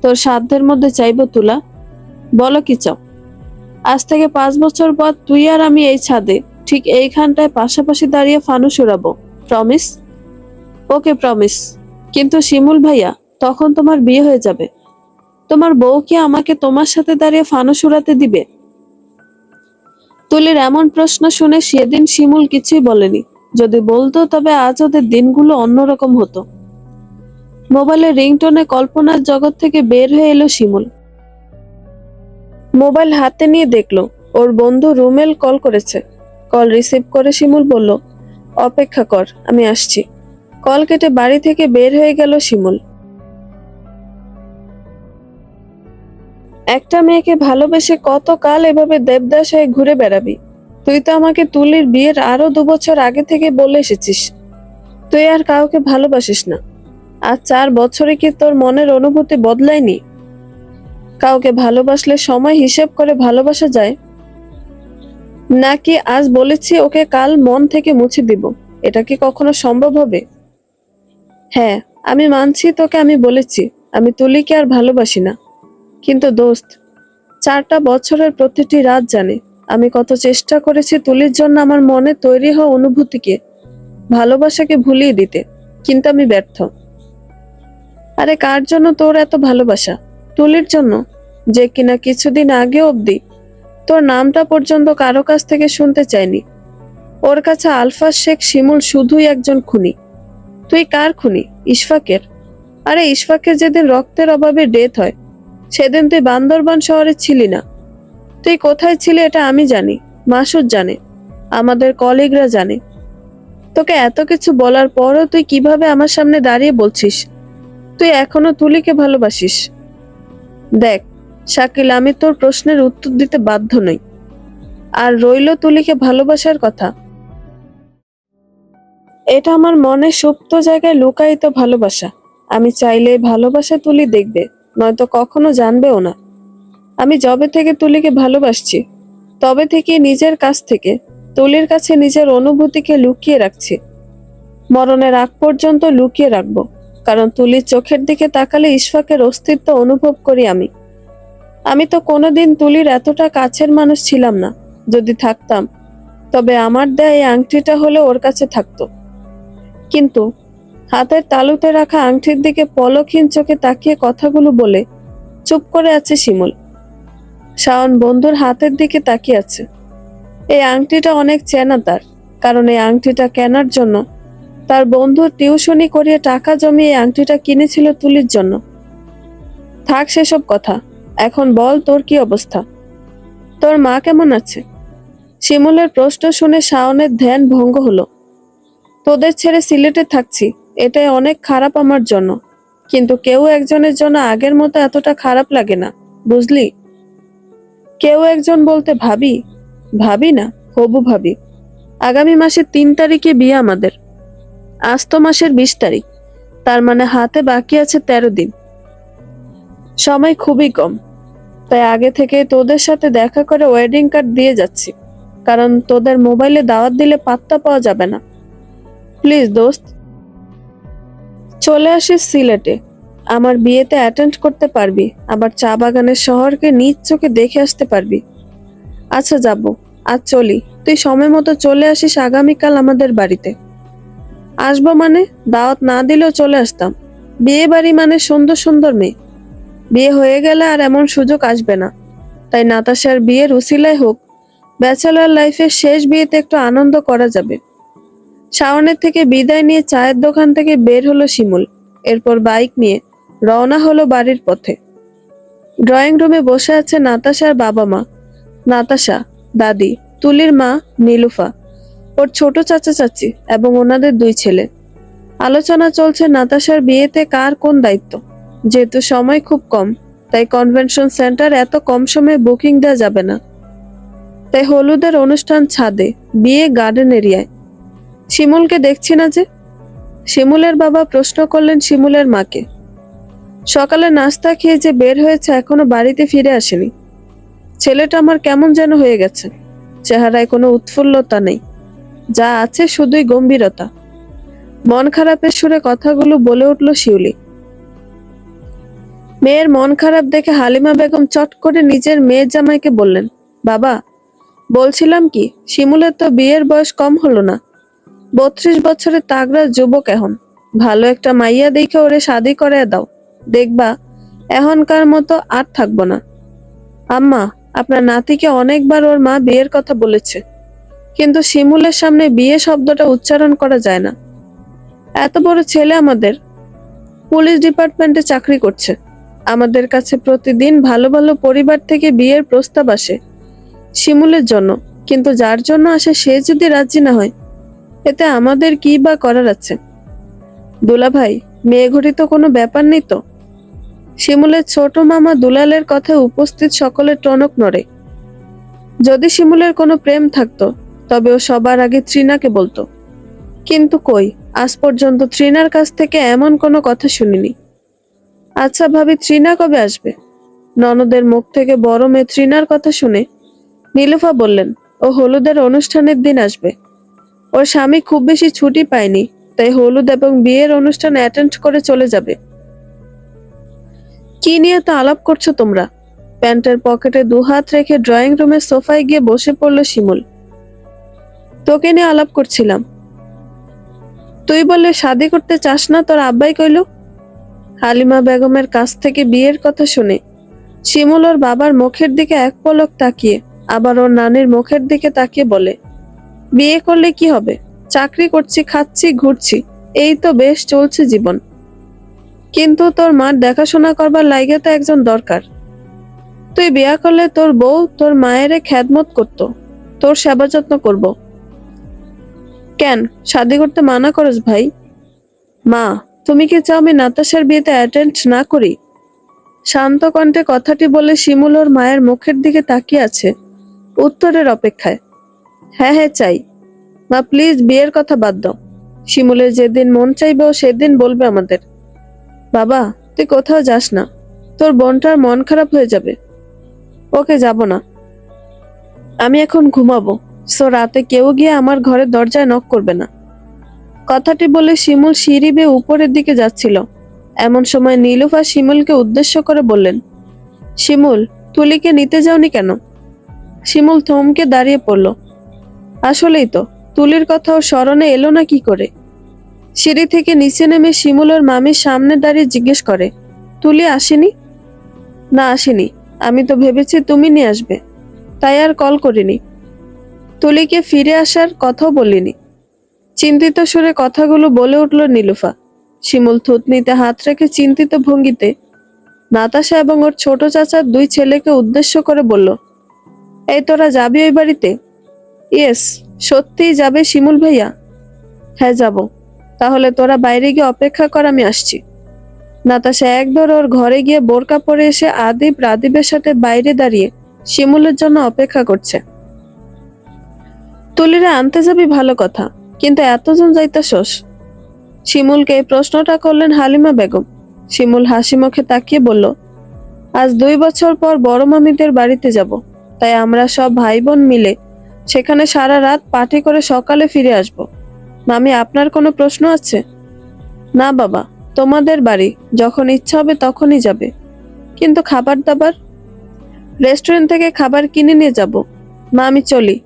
তোর সাধ্যের মধ্যে চাইবো তুলা, বলো কি চাও? আজ থেকে 5 বছর পর তুই আর আমি এই ছাদে ঠিক এইখানটায় পাশাপাশি দাঁড়িয়ে ফানুস উড়াবো। প্রমিস? ওকে, প্রমিস। কিন্তু শিমুল ভাইয়া, তখন তোমার বিয়ে হয়ে যাবে। তোমার বউ কি আমাকে তোমার সাথে দাঁড়িয়ে ফানুস উড়াতে দিবে? তুলির এমন প্রশ্ন শুনে সেদিন শিমুল কিছুই বলেনি। যদি বলতো তবে আজ ওদের দিনগুলো অন্যরকম হতো। মোবাইলের রিংটোনে কল্পনার জগৎ থেকে বের হয়ে এলো শিমুল। মোবাইল হাতে নিয়ে দেখলো ওর বন্ধু রুমেল কল করেছে। কল রিসিভ করে শিমুল বলল, অপেক্ষা কর, আমি আসছি। কল কেটে বাড়ি থেকে বের হয়ে গেল শিমুল। একটা মেয়েকে ভালোবেসে কত কাল এভাবে দেবদাস হয়ে ঘুরে বেড়াবি? তুই তো আমাকে তুলির বিয়ের আরো 2 বছর আগে থেকে বলে এসেছিস তুই আর কাউকে ভালোবাসিস না। আজ 4 বছরে কি তোর মনের অনুভূতি বদলায়নি? কাউকে ভালোবাসলে সময় হিসেব করে ভালোবাসা যায় নাকি আজ বলেছি ওকে কাল মন থেকে মুছে দিব? এটা কি কখনো সম্ভব হবে? হ্যাঁ, আমি মানছি তোকে আমি বলেছি আমি তুলিকে আর ভালোবাসি না। কিন্তু দোস্ত, 4টা বছরের প্রতিটি রাত জানে আমি কত চেষ্টা করেছি তুলির জন্য আমার মনে তৈরি হওয়া অনুভূতিকে, ভালোবাসাকে ভুলিয়ে দিতে, কিন্তু আমি ব্যর্থ। আরে কার জন্য তোর এত ভালোবাসা? তুলির জন্য, যে কিনা কিছুদিন আগে অবধি তোর নামটা পর্যন্ত কারো কাছ থেকে শুনতে চাইনি। ওর কাছে আলফাজ শেখ শিমুল শুধুই একজন খুনি। তুই কার খুনি? ইশফাকের। আরে ইশফাকের যেদিন রক্তের অভাবে ডেথ হয় সেদিন তুই বান্দরবান শহরে ছিলি না। তুই কোথায় ছিলি এটা আমি জানি, মাসুদ জানে, আমাদের কলিগরা জানে। তোকে এত কিছু বলার পরও তুই কিভাবে আমার সামনে দাঁড়িয়ে বলছিস তুই এখনো তুলিকে ভালোবাসিস? দেখ শাকিল, আমি তোর প্রশ্নের উত্তর দিতে বাধ্য নই। আর রইল তুলিকে ভালোবাসার কথা, এটা আমার মনে সুপ্ত জায়গায় লুকায়িত ভালোবাসা। আমি চাইলে ভালোবাসা তুলি দেখবে, নয়তো কখনো জানবেও না। আমি যবে থেকে তুলিকে ভালোবাসছি তবে থেকে নিজের কাছ থেকে তুলির কাছে নিজের অনুভূতিকে লুকিয়ে রাখছি। মরণের আগ পর্যন্ত লুকিয়ে রাখবো, কারণ তুলির চোখের দিকে তাকালে ইশফাকের অস্তিত্ব অনুভব করি আমি। আমি তো কোনোদিন তুলির এতটা কাছের মানুষ ছিলাম না। যদি থাকতাম তবে আমার দেয়া এই আংটিটা হলে ওর কাছে থাকতো। কিন্তু হাতের তালুতে রাখা আংটির দিকে পলকহীন চোখে তাকিয়ে কথাগুলো বলে চুপ করে আছে শিমুল। শাওন বন্ধুর হাতের দিকে তাকিয়ে আছে। এই আংটিটা অনেক চেনা তার, কারণ এই আংটিটা কেনার জন্য তার বন্ধু টিউশনি করিয়ে টাকা জমিয়ে এই আংটিটা কিনেছিল তুলির জন্য। থাক সেসব কথা, এখন বল তোর কি অবস্থা? তোর মা কেমন আছে? শিমুলের প্রশ্ন শুনে শাওনের ধ্যান ভঙ্গ হলো। তোদের ছেড়ে সিলেটে থাকছি, এটাই অনেক খারাপ আমার জন্য, কিন্তু কেউ একজনের জন্য আগের মতো এতটা খারাপ লাগে না, বুঝলি? কেউ একজন বলতে ভাবি? ভাবি না, হবু ভাবি। আগামী মাসের 3 তারিখে বিয়ে আমাদের। আজ তো মাসের 20 তারিখ, তার মানে হাতে বাকি আছে 13 দিন। সময় খুবই কম, তাই আগে থেকে তোদের সাথে দেখা করে ওয়েডিং কার্ড দিয়ে যাচ্ছি, কারণ তোদের মোবাইলে দাওয়াত দিলে পাত্তা পাওয়া যাবে না। প্লিজ দোস্ত, চলে আসিস সিলেটে, আমার বিয়েতে অ্যাটেন্ড করতে পারবি, আবার চা বাগানের শহরকে নিজ চোখে দেখে আসতে পারবি। আচ্ছা যাব, আজ চলি, তুই সময় মতো চলে আসিস আগামীকাল আমাদের বাড়িতে। আসবো মানে? দাওয়াত না দিলেও চলে আসতাম। বিয়ে বাড়ি মানে সুন্দর সুন্দর মেয়ে, বিয়ে হয়ে গেলে আর এমন সুযোগ আসবে না। তাই নাতাশার বিয়ের উসিলায় হোক, ব্যাচেলর লাইফের শেষ বিয়েতে একটু আনন্দ করা যাবে। শাওনের থেকে বিদায় নিয়ে চায়ের দোকান থেকে বের হলো শিমুল, এরপর বাইক নিয়ে রওনা হলো বাড়ির পথে। ড্রয়িং রুমে বসে আছে নাতাশার বাবা মা, নাতাশা, দাদি, তুলির মা নীলুফা, ওর ছোট চাচা চাচি এবং ওনাদের 2 ছেলে। আলোচনা চলছে নাতাশার বিয়েতে কার কোন দায়িত্ব। যেহেতু সময় খুব কম, তাই কনভেনশন সেন্টার এত কম সময়ে বুকিং দেওয়া যাবে না। তাই হলুদের অনুষ্ঠান ছাদে, বিয়ে গার্ডেন এরিয়ায়। শিমুলকে দেখছি না যে? শিমুলের বাবা প্রশ্ন করলেন শিমুলের মাকে। সকালে নাস্তা খেয়ে যে বের হয়েছে, এখনো বাড়িতে ফিরে আসেনি। ছেলেটা আমার কেমন যেন হয়ে গেছে, চেহারায় কোনো উৎফুল্লতা নেই, যা আছে শুধুই গম্ভীরতা। মন খারাপের সুরে কথাগুলো বলে উঠল শিউলি। মেয়ের মন খারাপ দেখে হালিমা বেগম চট করে নিজের মেয়ের জামাইকে বললেন, বাবা, বলছিলাম কি, শিমুলের তো বিয়ের বয়স কম হলো না, 32 বছরের তাগড়া যুবক এখন। ভালো একটা মাইয়া দেখে ওরে শাদি করে দাও, দেখবা এখনকার মতো আর থাকবো না। আম্মা, আপনার নাতিকে অনেকবার ওর মা বিয়ের কথা বলেছে, কিন্তু শিমুলের সামনে বিয়ে শব্দটা উচ্চারণ করা যায় না। এত বড় ছেলে আমাদের, পুলিশ ডিপার্টমেন্টে চাকরি করছে, আমাদের কাছে প্রতিদিন ভালো ভালো পরিবার থেকে বিয়ের প্রস্তাব আসে শিমুলের জন্য, কিন্তু যার জন্য আসে সে যদি রাজি না হয়, এতে আমাদের কি বা করার আছে? দুলা ভাই, মেয়ে ঘড়ি তো কোনো ব্যাপার নেই তো? শিমুলের ছোট মামা দুলালের কথায় উপস্থিত সকলের টনক নড়ে। যদি শিমুলের কোনো প্রেম থাকতো, তবে ও সবার আগে তৃণাকে বলতো, কিন্তু কই, আজ পর্যন্ত তৃণার কাছ থেকে এমন কোনো কথা শুনিনি। আচ্ছা ভাবি, তৃণা কবে আসবে? ননদের মুখ থেকে বড় মেয়ে তৃণার কথা শুনে নীলুফা বললেন, ও হলুদের অনুষ্ঠানের দিন আসবে। ওর স্বামী খুব বেশি ছুটি পায়নি, তাই হলুদ এবং বিয়ের অনুষ্ঠান অ্যাটেন্ড করে চলে যাবে। কি নিয়ে তো আলাপ করছো তোমরা? প্যান্টের পকেটে 2 হাত রেখে ড্রয়িং রুমের সোফায় গিয়ে বসে পড়ল শিমুল। তোকে নিয়ে আলাপ করছিলাম। তুই বললে শাদি করতে চাস না, তোর আব্বাই কইল। হালিমা বেগমের কাছ থেকে বিয়ের কথা শুনে শিমুল ওর বাবার মুখের দিকে এক পলক তাকিয়ে আবার ওর নানির মুখের দিকে তাকিয়ে বলে, বিয়ে করলে কি হবে? চাকরি করছি, খাচ্ছি, ঘুরছি, এই তো বেশ চলছে জীবন। কিন্তু তোর মার দেখাশোনা করবার লাইগে তো একজন দরকার। তুই বিয়া করলে তোর বউ তোর মায়েরে খেদমত করতো, তোর সেবা যত্ন করব। কেন শাদি করতে মানা করস ভাই? মা, তুমি কি চাও আমি নাতাশার বিয়েতে অ্যাটেন্ড না করি? শান্ত কণ্ঠে কথাটি বলে শিমুল ওর মায়ের মুখের দিকে তাকিয়ে আছে, উত্তরের অপেক্ষায়। হ্যাঁ হ্যাঁ চাই। মা প্লিজ, বিয়ের কথা বাদ দাও। শিমুলের যেদিন মন চাইবে ও সেদিন বলবে আমাদের। বাবা, তুই কোথাও যাস না, তোর বোনটার মন খারাপ হয়ে যাবে। ওকে, যাব না, আমি এখন ঘুমাবো, সো রাতে কেউ গিয়ে আমার ঘরের দরজায় নক করবে না। কথাটি বলে শিমুল সিঁড়ি বেয়ে উপরের দিকে যাচ্ছিল। এমন সময় নীলুফা শিমুলকে উদ্দেশ্য করে বললেন, শিমুল, তুলিকে নিতে যাওনি কেন? শিমুল থমকে দাঁড়িয়ে পড়ল। আসলেই তো, তুলির কথা ওর স্মরণে এলো না কি করে? সিঁড়ি থেকে নিচে নেমে শিমুল ওর মামির সামনে দাঁড়িয়ে জিজ্ঞেস করে, তুলি আসেনি? না আসেনি, আমি তো ভেবেছি তুমি নিয়ে আসবে, তাই আর কল করিনি। তুলিকে ফিরে আসার কথাও বলিনি। চিন্তিত সুরে কথাগুলো বলে উঠল নীলুফা। শিমুল থুতনিতে হাত রেখে চিন্তিত ভঙ্গিতে নাতাশা এবং ওর ছোট চাচার দুই ছেলেকে উদ্দেশ্য করে বলল, এই তোরা যাবি ওই বাড়িতে? ইয়েস। সত্যিই যাবে শিমুল ভাইয়া? হ্যাঁ যাব। তাহলে তোরা বাইরে গিয়ে অপেক্ষা কর, আমি আসছি। নাতাশা একবার ওর ঘরে গিয়ে বোরকা পরে এসে আদিব রাদিবের সাথে বাইরে দাঁড়িয়ে শিমুলের জন্য অপেক্ষা করছে। তুলিরে আনতে যাবি ভালো কথা, কিন্তু এতজন যাইতেছস? শিমুলকে এই প্রশ্নটা করলেন হালিমা বেগম। শিমুল হাসি মুখে তাকিয়ে বলল, আজ 2 বছর পর বড় মামিদের বাড়িতে যাব, তাই আমরা সব ভাই বোন মিলে সেখানে সারা রাত পার্টি করে সকালে ফিরে আসব। মামি, আপনার কোনো প্রশ্ন আছে? না বাবা, তোমাদের বাড়ি, যখন ইচ্ছা হবে তখনই যাবে। কিন্তু খাবার দাবার? রেস্টুরেন্ট থেকে খাবার কিনে নিয়ে যাব। মা, আমি চলি।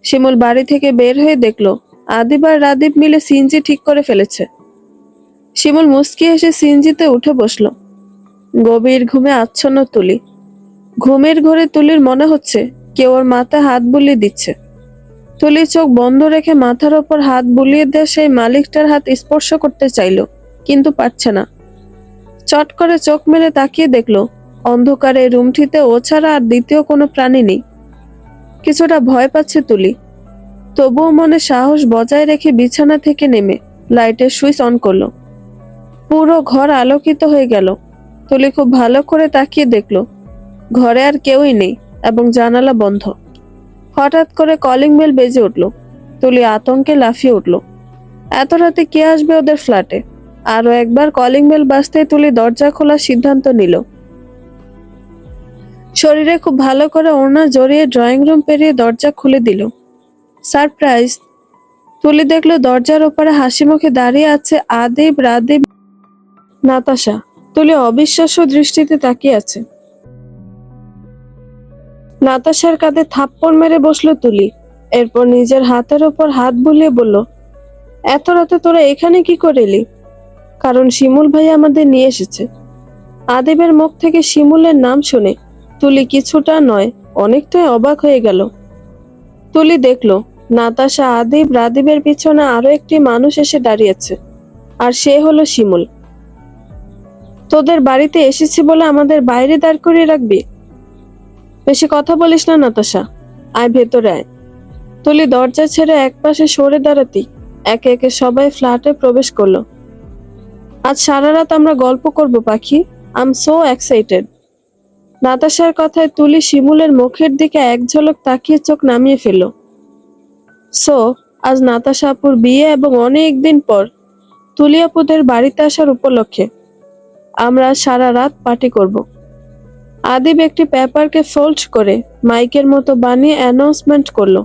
শিমুল বাড়ি থেকে বের হয়ে দেখলো আদিব আর রাদীপ মিলে সিনজি ঠিক করে ফেলেছে। শিমুল মুচকি এসে সিনজিতে উঠে বসলো। গভীর ঘুমে আচ্ছন্ন তুলি। ঘুমের ঘোরে তুলির মনে হচ্ছে কেউ ওর মাথায় হাত বুলিয়ে দিচ্ছে। তুলি চোখ বন্ধ রেখে মাথার ওপর হাত বুলিয়ে দেওয়া সেই মালিকটার হাত স্পর্শ করতে চাইলো, কিন্তু পারছে না। চট করে চোখ মেলে তাকিয়ে দেখলো অন্ধকারে রুমটিতে ও ছাড়া আর দ্বিতীয় কোনো প্রাণী নেই। কিছুটা ভয় পাচ্ছে তুলি, তবুও মনে সাহস বজায় রেখে বিছানা থেকে নেমে লাইটের সুইচ অন করলো। পুরো ঘর আলোকিত হয়ে গেল। তুলি খুব ভালো করে তাকিয়ে দেখলো ঘরে আর কেউই নেই এবং জানালা বন্ধ। হঠাৎ করে কলিং বেল বেজে উঠল। তুলি আতঙ্কে লাফিয়ে উঠল। এত রাতে কে আসবে ওদের ফ্ল্যাটে? আরো একবার কলিং বেল বাজতেই তুলি দরজা খোলার সিদ্ধান্ত নিল। শরীরে খুব ভালো করে ওড়না জড়িয়ে ড্রয়িং রুম পেরিয়ে দরজা খুলে দিল। সারপ্রাইজ! তুলি দেখলো দরজার ওপারে হাসি মুখে দাঁড়িয়ে আছে আদিব, রাদীপ, নাতাশা। তুলি অবিশ্বাস্য দৃষ্টিতে তাকিয়ে আছে। নাতাশার কাঁধে থাপ্পড় মেরে বসলো তুলি। এরপর নিজের হাতের ওপর হাত বুলিয়ে বলল, এত রাতে তোরা এখানে কি করে এলি? কারণ শিমুল ভাই আমাদের নিয়ে এসেছে। আদিবের মুখ থেকে শিমুলের নাম শুনে তুলি কিছুটা নয়, অনেকটাই অবাক হয়ে গেল। তুলি দেখলো নাতাশা, আদিব, রাদীবের পিছনে আরো একটি মানুষ এসে দাঁড়িয়েছে, আর সে হলো শিমুল। তোদের বাড়িতে এসেছি বলে আমাদের বাইরে দাঁড় করিয়ে রাখবি? বেশি কথা বলিস না নাতাশা, আয় ভেতরে আয়। তুলি দরজা ছেড়ে একপাশে সরে দাঁড়াতেই একে একে সবাই ফ্ল্যাটে প্রবেশ করলো। আজ সারা রাত আমরা গল্প করব পাখি, আই এম সো এক্সাইটেড। নাতাশার কথায় তুলি শিমুলের মুখের দিকে এক ঝলক তাকিয়ে চোখ নামিয়ে ফেলল। সো আজ নাতাশা আপুর বিয়ে এবং অনেক দিন পর তুলি আপুদের বাড়িতে আসার উপলক্ষে আমরা সারা রাত পার্টি করব। আদিব একটি পেপারকে ফোল্ড করে মাইকের মতো বানিয়ে অ্যানাউন্সমেন্ট করলো।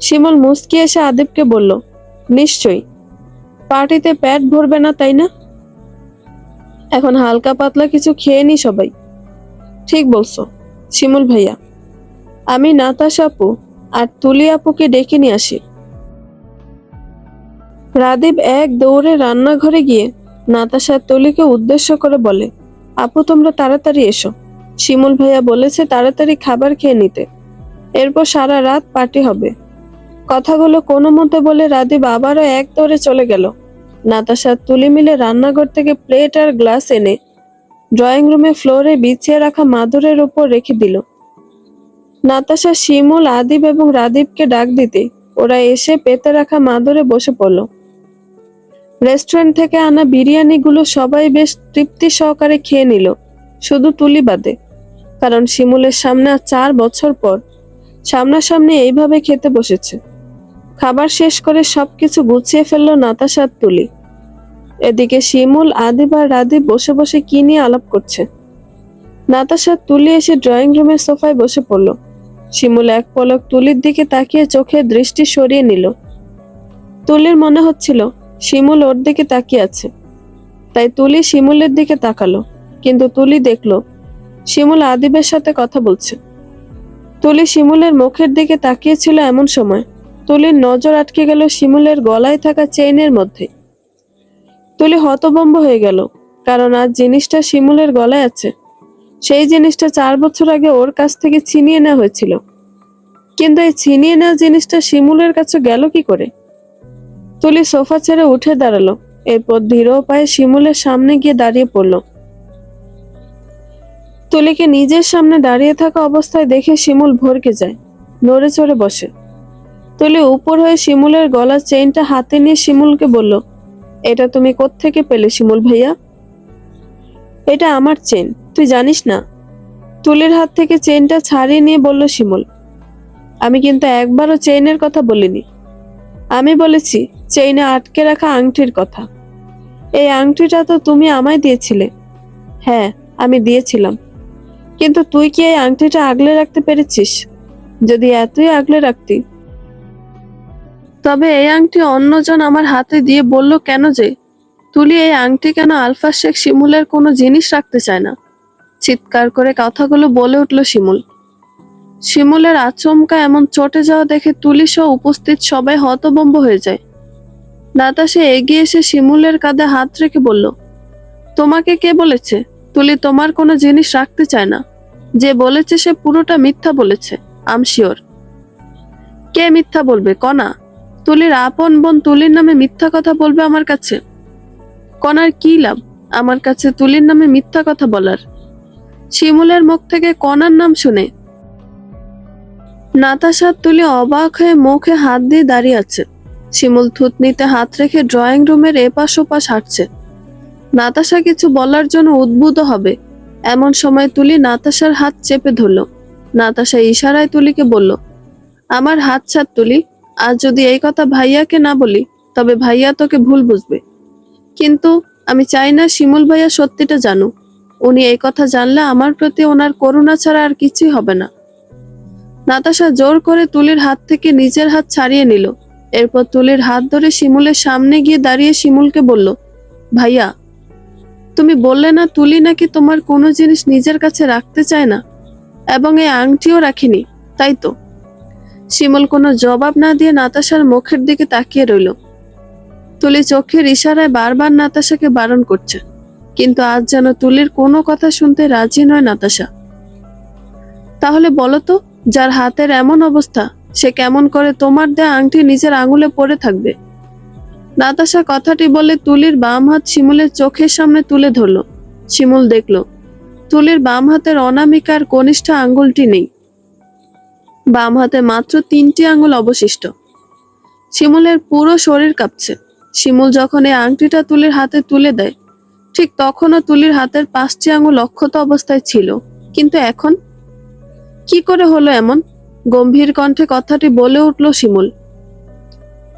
শিমুল মুচকি এসে আদিবকে বলল, নিশ্চয়ই। পার্টিতে পেট ভরবে না, তাই না? এখন হালকা পাতলা কিছু খেয়ে নি সবাই। ঠিক বলছো শিমুল ভাইয়া। আমি নাতাশা আপু আর তুলি আপুকে ডেকে নিয়ে আসি। রাদীপ এক দৌড়ে রান্নাঘরে গিয়ে নাতাশা তুলিকে উদ্দেশ্য করে বলে, আপু তোমরা তাড়াতাড়ি এসো, শিমুল ভাইয়া বলেছে তাড়াতাড়ি খাবার খেয়ে নিতে, এরপর সারা রাত পার্টি হবে। কথাগুলো কোনো মতে বলে রাদীপ আবারও এক দৌড়ে চলে গেল। নাতাশা তুলি মিলে রান্নাঘর থেকে প্লেট আর গ্লাস এনে ড্রয়িং রুমে ফ্লোরে বিছিয়ে রাখা মাদুরের উপর রেখে দিল। নাতাশা শিমুল, আদিব এবং রাদীপকে ডাক দিতে ওরা এসে পেতে রাখা মাদুরে বসে পড়ল। রেস্টুরেন্ট থেকে আনা বিরিয়ানিগুলো সবাই বেশ তৃপ্তি সহকারে খেয়ে নিল, শুধু তুলি বাদে। কারণ শিমুলের সামনে 4 বছর পর সামনাসামনি এইভাবে খেতে বসেছে। খাবার শেষ করে সবকিছু গুছিয়ে ফেললো নাতাশা আর তুলি। এদিকে শিমুল, আদিব আর রাদীপ বসে বসে কি নিয়ে আলাপ করছে। নাতাশা তুলি এসে ড্রয়িং রুমের সোফায় বসে পড়ল। শিমুল এক পলক তুলির দিকে তাকিয়ে চোখের দৃষ্টি সরিয়ে নিল। তুলির মনে হচ্ছিল শিমুল ওর দিকে তাকিয়ে আছে, তাই তুলি শিমুলের দিকে তাকালো। কিন্তু তুলি দেখলো শিমুল আদিবের সাথে কথা বলছে। তুলি শিমুলের মুখের দিকে তাকিয়েছিল, এমন সময় তুলির নজর আটকে গেল শিমুলের গলায় থাকা চেইনের মধ্যে। তুলি হতভম্ব হয়ে গেল, কারণ আজ জিনিসটা শিমুলের গলায় আছে। সেই জিনিসটা 4 বছর আগে ওর কাছ থেকে ছিনিয়ে নেওয়া হয়েছিল। কিন্তু এই ছিনিয়ে নেওয়া জিনিসটা শিমুলের কাছে গেল কি করে? তুলি সোফা ছেড়ে উঠে দাঁড়ালো, এরপর ধীর পায়ে শিমুলের সামনে গিয়ে দাঁড়িয়ে পড়ল। তুলিকে নিজের সামনে দাঁড়িয়ে থাকা অবস্থায় দেখে শিমুল ভরকে যায়, নড়ে চড়ে বসে। তুলি উপর হয়ে শিমুলের গলার চেইনটা হাতে নিয়ে শিমুলকে বলল, এটা তুমি কোত্থেকে পেলে শিমুল ভাইয়া? এটা আমার চেন, তুই জানিস না? তুলির হাত থেকে চেইনটা ছাড়িয়ে নিয়ে বলল শিমুল। আমি কিন্তু একবারও চেইনের কথা বলিনি, আমি বলেছি চেইনে আটকে রাখা আংটির কথা। এই আংটিটা তো তুমি আমায় দিয়েছিলে। হ্যাঁ, আমি দিয়েছিলাম, কিন্তু তুই কি এই আংটিটা আগলে রাখতে পেরেছিস? যদি এতই আগলে রাখতি, তবে এই আংটি অন্যজন আমার হাতে দিয়ে বলল কেন যে তুলি এই আংটি কেন আলফা শেখ শিমুলের কোনো জিনিস রাখতে চায় না? চিৎকার করে কথাগুলো বলে উঠল শিমুল। শিমুলের আচমকা এমন চটে যাওয়া দেখে তুলি সহ উপস্থিত সবাই হতভম্ব হয়ে যায়। নাতাশা এগিয়ে এসে শিমুলের কাঁধে হাত রেখে বলল, তোমাকে কে বলেছে তুলি তোমার কোনো জিনিস রাখতে চায় না? যে বলেছে সে পুরোটা মিথ্যা বলেছে, আম শিওর। কে মিথ্যা বলবে? কণা। তুলির আপন বোন তুলির নামে মিথ্যা কথা বলবে আমার কাছে? কণার কি লাভ আমার কাছে তুলির নামে মিথ্যা কথা বলার? শিমুলের মুখ থেকে কণার নাম শুনে নাতাশার তুলি অবাক হয়ে মুখে হাত দিয়ে দাঁড়িয়ে আছে। শিমুল থুতনিতে হাত রেখে ড্রয়িং রুমের এপাশ ওপাশ হাঁটছে। নাতাশা কিছু বলার জন্য উদ্বুদ্ধ হবে এমন সময় তুলি নাতাশার হাত চেপে ধরল। নাতাশা ইশারায় তুলিকে বলল, আমার হাত ছাড় তুলি, আজ যদি এই কথা ভাইয়াকে না বলি তবে ভাইয়া তোকে ভুল বুঝবে। কিন্তু আমি চাই না শিমুল ভাইয়া সত্যিটা জানুক। উনি এই কথা জানলে আমার প্রতি ওনার করুণা ছাড়া আর কিছুই হবে না। নাতাশা জোর করে তুলির হাত থেকে নিজের হাত ছাড়িয়ে নিল। এরপর তুলির হাত ধরে শিমুলের সামনে গিয়ে দাঁড়িয়ে শিমুলকে বলল, ভাইয়া, তুমি বললে না তুলি নাকি তোমার কোনো জিনিস নিজের কাছে রাখতে চায় না, এবং এই আংটিও রাখিনি, তাই তো? শিমুল কোনো জবাব না দিয়ে নাতাশার মুখের দিকে তাকিয়ে রইল। তুলি চোখের ইশারায় বারবার নাতাশাকে বারণ করছে, কিন্তু আজ যেন তুলির কোনো কথা শুনতে রাজি নয় নাতাশা। তাহলে বলো তো, যার হাতের এমন অবস্থা সে কেমন করে তোমার দেয়া আংটি নিজের আঙুলে পড়ে থাকবে? নাতাশা কথাটি বলে তুলির বাম হাত শিমুলের চোখের সামনে তুলে ধরল। শিমুল দেখল তুলির বাম হাতের অনামিকার কনিষ্ঠ আঙ্গুলটি নেই। বাম হাতে মাত্র 3টি আঙ্গুল অবশিষ্ট। শিমুলের পুরো শরীর কাঁপছে। শিমুল যখন এই আংটিটা তুলির হাতে তুলে দেয়, ঠিক তখনও তুলির হাতের 5টি আঙ্গুল অক্ষত অবস্থায় ছিল। কিন্তু এখন কি করে হলো এমন? গম্ভীর কণ্ঠে কথাটি বলে উঠল শিমুল।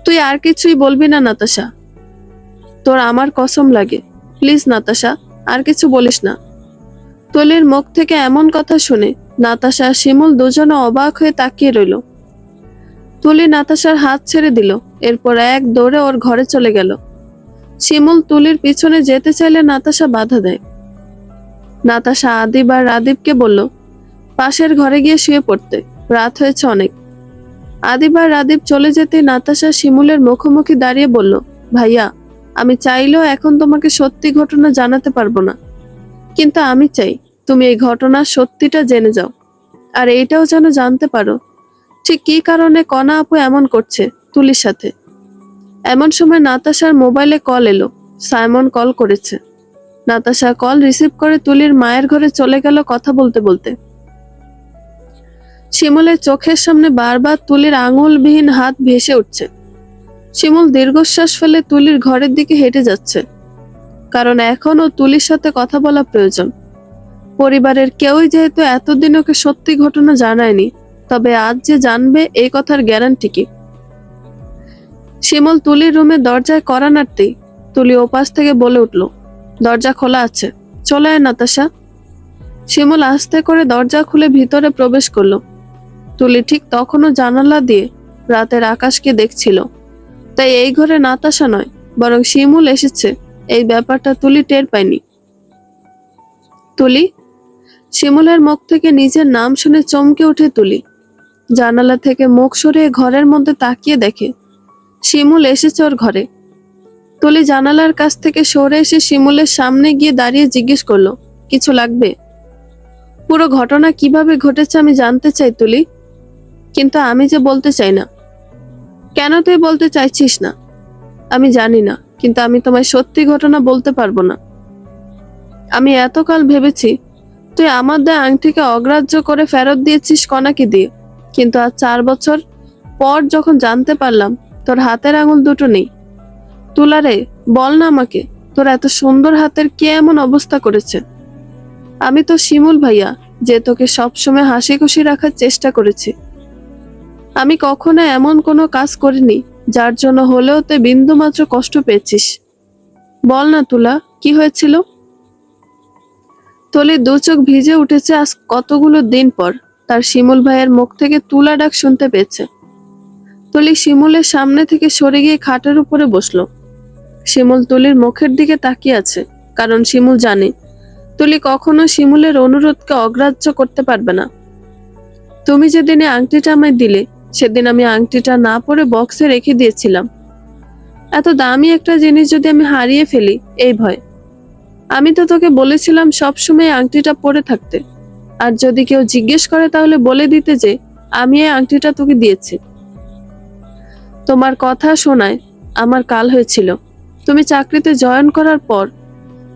তুই আর কিছুই বলবি না নাতাশা, তোর আমার কসম লাগে। প্লিজ নাতাশা, আর কিছু বলিস না। তুলির মুখ থেকে এমন কথা শুনে নাতাশা আর শিমুল দুজনে অবাক হয়ে তাকিয়ে রইল। তুলি নাতাশার হাত ছেড়ে দিল, এরপর এক দৌড়ে ওর ঘরে চলে গেল। শিমুল তুলির পিছনে যেতে চাইলে নাতাশা বাধা দেয়। নাতাশা আদিব আর রাদীপকে বলল পাশের ঘরে গিয়ে শুয়ে পড়তে, রাত হয়েছে অনেক। আদিব আর রাদীপ চলে যেতে নাতাশা শিমুলের মুখোমুখি দাঁড়িয়ে বলল, ভাইয়া, আমি চাইলেও এখন তোমাকে সত্যি ঘটনা জানাতে পারবো না, কিন্তু আমি চাই তুমি এই ঘটনার সত্যিটা জেনে যাও, আর এইটাও যেন জানতে পারো ঠিক কি কারণে কণা আপু এমন করছে তুলির সাথে। এমন সময় নাতাশার মোবাইলে কল এলো। সাইমন কল করেছে। নাতাশা কল রিসিভ করে তুলির মায়ের ঘরে চলে গেল কথা বলতে বলতে। শিমুলের চোখের সামনে বারবার তুলির আঙুলবিহীন হাত ভেসে উঠছে। শিমুল দীর্ঘশ্বাস ফেলে তুলির ঘরের দিকে হেঁটে যাচ্ছে, কারণ এখনও তুলির সাথে কথা বলা প্রয়োজন। পরিবারের কেউই যেহেতু এতদিন ওকে সত্যি ঘটনা জানায়নি, তবে আজ যে জানবে এই কথার গ্যারান্টি কি? শিমুল তুলির রুমে দরজায় কড়া নাড়তেই তুলি ওপাশ থেকে বলে উঠল, দরজা খোলা আছে, চলে আয় নাতাশা। শিমুল আস্তে করে দরজা খুলে ভিতরে প্রবেশ করলো। তুলি ঠিক তখনও জানালা দিয়ে রাতের আকাশকে দেখছিল, তাই এই ঘরে নাতাশা নয় বরং শিমুল এসেছে এই ব্যাপারটা তুলি টের পায়নি। তুলি। শিমুলের মুখ থেকে নিজের নাম শুনে চমকে উঠে তুলি। জানালা থেকে মুখ সরিয়ে ঘরের মধ্যে তাকিয়ে দেখে শিমুল এসেছে ওর ঘরে। তুলি জানালার কাছ থেকে সরে এসে শিমুলের সামনে গিয়ে দাঁড়িয়ে জিজ্ঞেস করলো, কিছু লাগবে? পুরো ঘটনা কিভাবে ঘটেছে আমি জানতে চাই তুলি, কিন্তু আমি যে বলতে চাই না। কেন তুই বলতে চাইছিস না? আমি জানি না, কিন্তু আমি তোমায় সত্যি ঘটনা বলতে পারবো না। আমি এতকাল ভেবেছি তুই আমার দেয়া আংটিকে অগ্রাহ্য করে ফেরত দিয়েছিস কনাকে দিয়ে, কিন্তু আজ 4 বছর পর যখন জানতে পারলাম তোর হাতের আঙুল দুটো নেই। তুলারে, বল না আমাকে, তোর এত সুন্দর হাতের কে এমন অবস্থা করেছে? আমি তো শিমুল ভাইয়া, যে তোকে সবসময় হাসি খুশি রাখার চেষ্টা করেছি। আমি কখনো এমন কোনো কাজ করিনি যার জন্য হলেও তুই বিন্দুমাত্র কষ্ট পেয়েছিস। বল না তুলা, কি হয়েছিল? তুলির 2 চোখ ভিজে উঠেছে আজ কতগুলো দিন পর তার শিমুল ভাইয়ের মুখ থেকে তুলা ডাক শুনতে পেয়েছে। তুলি শিমুলের সামনে থেকে সরে গিয়ে খাটের উপরে বসলো। শিমুল তুলির মুখের দিকে তাকিয়ে আছে, কারণ শিমুল জানে তুলি কখনো শিমুলের অনুরোধকে অগ্রাহ্য করতে পারবে না। তুমি যেদিনে আংটিটা আমায় দিলে, সেদিন আমি আংটিটা না পরে বক্সে রেখে দিয়েছিলাম। এত দামি একটা জিনিস যদি আমি হারিয়ে ফেলি এই ভয়। আমি তো তোকে বলেছিলাম সবসময় আংটিটা পরে থাকতে, আর যদি কেউ জিজ্ঞেস করে তাহলে বলে দিতে যে আমি এই আংটিটা তোকে দিয়েছি। তোমার কথা শোনায় আমার কাল হয়েছিল। তুমি চাকরিতে জয়েন করার পর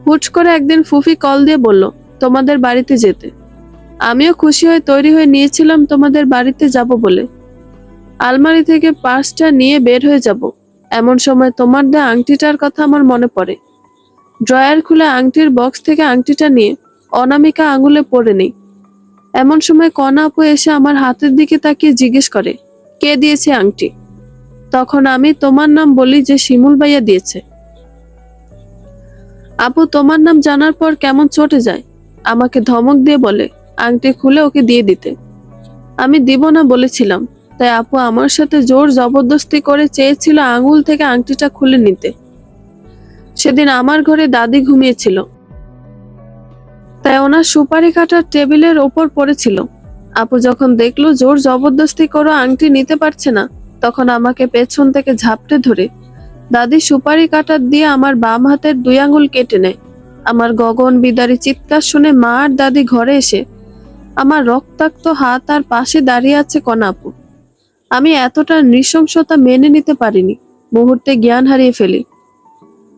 হুট করে একদিন ফুফি কল দিয়ে বলল তোমাদের বাড়িতে যেতে। আমিও খুশি হয়ে তৈরি হয়ে নিয়েছিলাম তোমাদের বাড়িতে যাব বলে। আলমারি থেকে পার্সটা নিয়ে বের হয়ে যাব, এমন সময় তোমার দেয়া আংটিটার কথা আমার মনে পড়ে। ড্রয়ার খুলে আংটির বক্স থেকে আংটিটা নিয়ে অনামিকা আঙুলে পড়ে নেই। এমন সময় কনা আপু এসে আমার হাতের দিকে তাকিয়ে জিজ্ঞেস করে, কে দিয়েছে আংটি? তখন আমি তোমার নাম বলি যে শিমুল ভাইয়া দিয়েছে। আপু তোমার নাম জানার পর কেমন চটে যায়, আমাকে ধমক দিয়ে বলে আংটি খুলে ওকে দিয়ে দিতে। আমি দিব না বলেছিলাম, তাই আপু আমার সাথে জোর জবরদস্তি করে চেয়েছিল আঙুল থেকে আংটিটা খুলে নিতে। সেদিন আমার ঘরে দাদি ঘুমিয়েছিল, তাই ওনার সুপারি কাটার টেবিলের ওপর পড়েছিল। আপু যখন দেখলো জোর জবরদস্তি করে আংটি নিতে পারছে না, তখন আমাকে পেছন থেকে ঝাপটে ধরে দাদি সুপারি কাটার দিয়ে আমার বাম হাতের 2 আঙুল কেটে নেয়। আমার গগন বিদারী চিৎকার শুনে মা আর দাদি ঘরে এসে আমার রক্তাক্ত হাত আর পাশে দাঁড়িয়ে আছে কনা আপু। আমি এতটা নৃশংসতা মেনে নিতে পারিনি, মুহূর্তে জ্ঞান হারিয়ে ফেলি।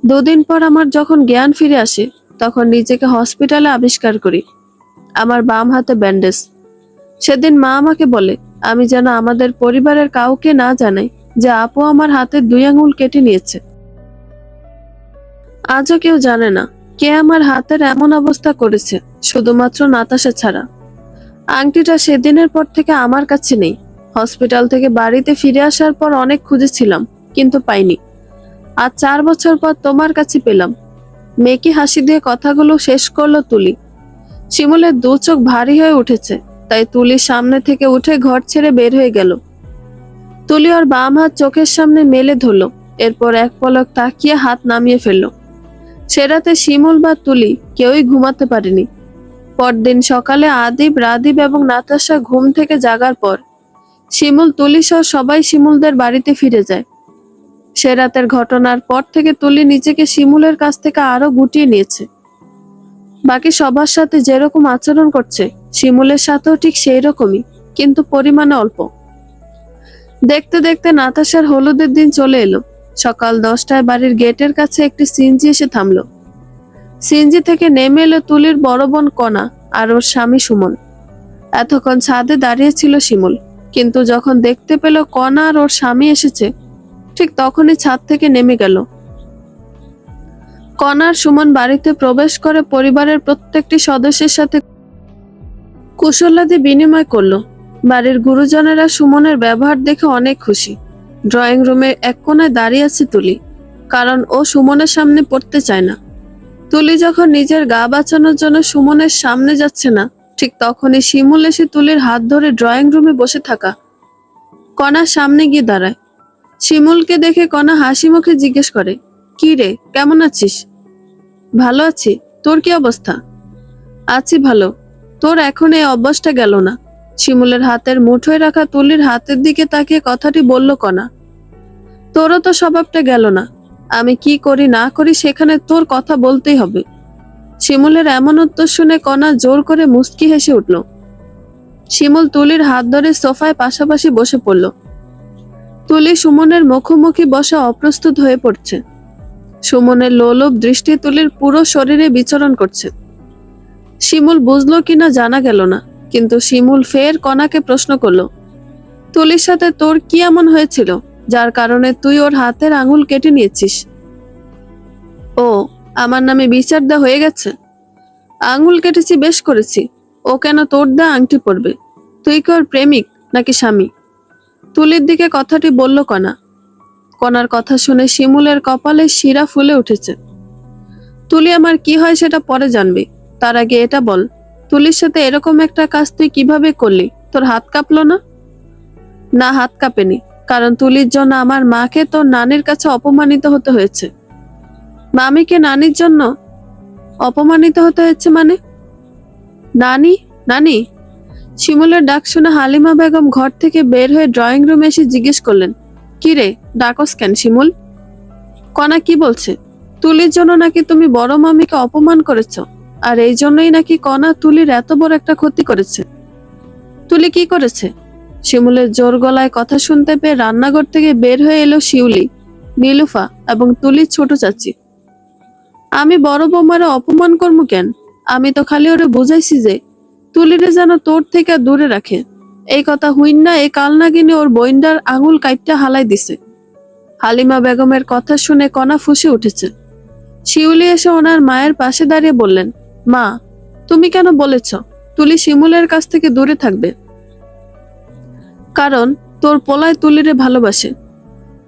2 দিন পর আমার যখন জ্ঞান ফিরে আসে, তখন নিজেকে হসপিটালে আবিষ্কার করি, আমার বাম হাতে ব্যান্ডেজ। সেদিন মা আমাকে বলে আমি যেন আমাদের পরিবারের কাউকে না জানাই যে আপু আমার হাতের 2 আঙুল কেটে নিয়েছে। আজও কেউ জানে না কে আমার হাতের এমন অবস্থা করেছে, শুধুমাত্র নাতাশা ছাড়া। আংটিটা সেদিনের পর থেকে আমার কাছে নেই। হসপিটাল থেকে বাড়িতে ফিরে আসার পর অনেক খুঁজেছিলাম, কিন্তু পাইনি। আজ 4 বছর পর তোমার কাছে পেলাম। মেকি হাসি দিয়ে কথাগুলো শেষ করলো তুলি। শিমুলের 2 চোখ ভারী হয়ে উঠেছে, তাই তুলির সামনে থেকে উঠে ঘর ছেড়ে বের হয়ে গেল। তুলি ওর বাম হাত চোখের সামনে মেলে ধরলো, এরপর এক পলক তাকিয়ে হাত নামিয়ে ফেললো। সে রাতে শিমুল বা তুলি কেউই ঘুমাতে পারেনি। পরদিন সকালে আদিব, রাদীব এবং নাতাশা ঘুম থেকে জাগার পর শিমুল, তুলি সহ সবাই শিমুলদের বাড়িতে ফিরে যায়। সে রাতের ঘটনার পর থেকে তুলি নিজেকে শিমুলের কাছ থেকে আরো গুটিয়ে নিয়েছে। বাকি সবার সাথে যেরকম আচরণ করছে শিমুলের সাথেও ঠিক সেই রকমই, কিন্তু পরিমাণে অল্প। দেখতে দেখতে নাতাশার হলুদের দিন চলে এলো। সকাল 10টায় বাড়ির গেটের কাছে একটি সিএনজি এসে থামলো। সিএনজি থেকে নেমে এলো তুলির বড় বোন কণা আর ওর স্বামী সুমন। এতক্ষণ ছাদে দাঁড়িয়ে ছিল শিমুল, কিন্তু যখন দেখতে পেল কণা আর ওর স্বামী এসেছে, ঠিক তখনই ছাদ থেকে নেমে গেল। কণা আর সুমন বাড়িতে প্রবেশ করে পরিবারের প্রত্যেকটি সদস্যের সাথে কুশলাদি বিনিময় করলো। বাড়ির গুরুজনেরা সুমনের ব্যবহার দেখে অনেক খুশি। ড্রয়িং রুমের এক কোণায় দাঁড়িয়ে আছে তুলি, কারণ ও সুমনের সামনে পড়তে চায় না। তুলি যখন নিজের গা বাঁচানোর জন্য সুমনের সামনে যাচ্ছে না, ঠিক তখনই শিমুল এসে তুলির হাত ধরে ড্রয়িং রুমে বসে থাকা কণার সামনে গিয়ে দাঁড়ায়। শিমুলকে দেখে কণা হাসি মুখে জিজ্ঞেস করে, কি রে, কেমন আছিস? ভালো আছি, তোর কি অবস্থা? আছি ভালো, তোর এখন এই অভ্যাসটা গেল না। শিমুলের হাতের মুঠোয় রাখা তুলির হাতের দিকে তাকিয়ে কথাটি বলল কণা। তোরও তো স্বভাবটা গেল না। আমি কি করি না করি সেখানে তোর কথা বলতেই হবে। শিমুলের এমন উত্তর শুনে কণা জোর করে মুচকি হেসে উঠল। শিমুল তুলির হাত ধরে সোফায় পাশাপাশি বসে পড়ল। তুলি তুলি সুমনের মুখোমুখি বসা অপ্রস্তুত হয়ে পড়ছে। সুমনের লোলুপ দৃষ্টি তুলির পুরো শরীরে বিচরণ করছে। শিমুল বুঝলো কিনা জানা গেল না, কিন্তু শিমুল ফের কণাকে প্রশ্ন করলো, তুলির সাথে তোর কি এমন হয়েছিল যার কারণে তুই ওর হাতের আঙুল কেটে নিয়েছিস? ও, আমার নামে বিচার দেওয়া হয়ে গেছে? আঙুল কেটেছি বেশ করেছি, ও কেন তোর দা আংটি পরবে? তুই কি ওর প্রেমিক নাকি স্বামী? তুলির দিকে কথাটি বলল কণা। কণার কথা শুনে শিমুলের কপালে শিরা ফুলে উঠেছে। তুলি আমার কি হয় সেটা পরে জানবি, তার আগে এটা বল, তুলির সাথে এরকম একটা কাজ তুই কিভাবে করলি? তোর হাত কাঁপলো না? না, হাত কাঁপেনি, কারণ তুলির জন্য আমার মাকে তোর নানির কাছে অপমানিত হতে হয়েছে। মামিকে নানির জন্য অপমানিত হতে হয়েছে মানে? নানি? নানি? শিমুলের ডাক শুনে হালিমা বেগম ঘর থেকে বের হয়ে ড্রয়িং রুমে এসে জিজ্ঞেস করলেন, কি রে, ডাকস কেন শিমুল? কণা কি বলছে? তুলির জন্য নাকি তুমি বড় মামিকে অপমান করেছ, আর এই জন্যই নাকি কণা তুলির এত বড় একটা ক্ষতি করেছে। তুলি কি করেছে? শিমুলের জোর গলায় কথা শুনতে পেয়ে রান্নাঘর থেকে বের হয়ে এলো শিউলি, নীলুফা এবং তুলির ছোট চাচি। আমি বড় বৌমারে অপমান করবো কেন? আমি তো খালি ওরে বুঝাইছি যে তুলিরে যেন তোর থেকে দূরে রাখে। এই কথা হইন না এই কালনাগিনী ওর বইন্ডার আঙুল কাইটটা হালাই দিছে। হালিমা বেগমের কথা শুনে কণা ফুঁসে উঠেছে। শিউলি এসে ওনার মায়ের পাশে দাঁড়িয়ে বললেন, মা, তুমি কেন বলেছ তুলি শিমুলের কাছ থেকে দূরে থাকবে? কারণ তোর পোলায় তুলিরে ভালোবাসে।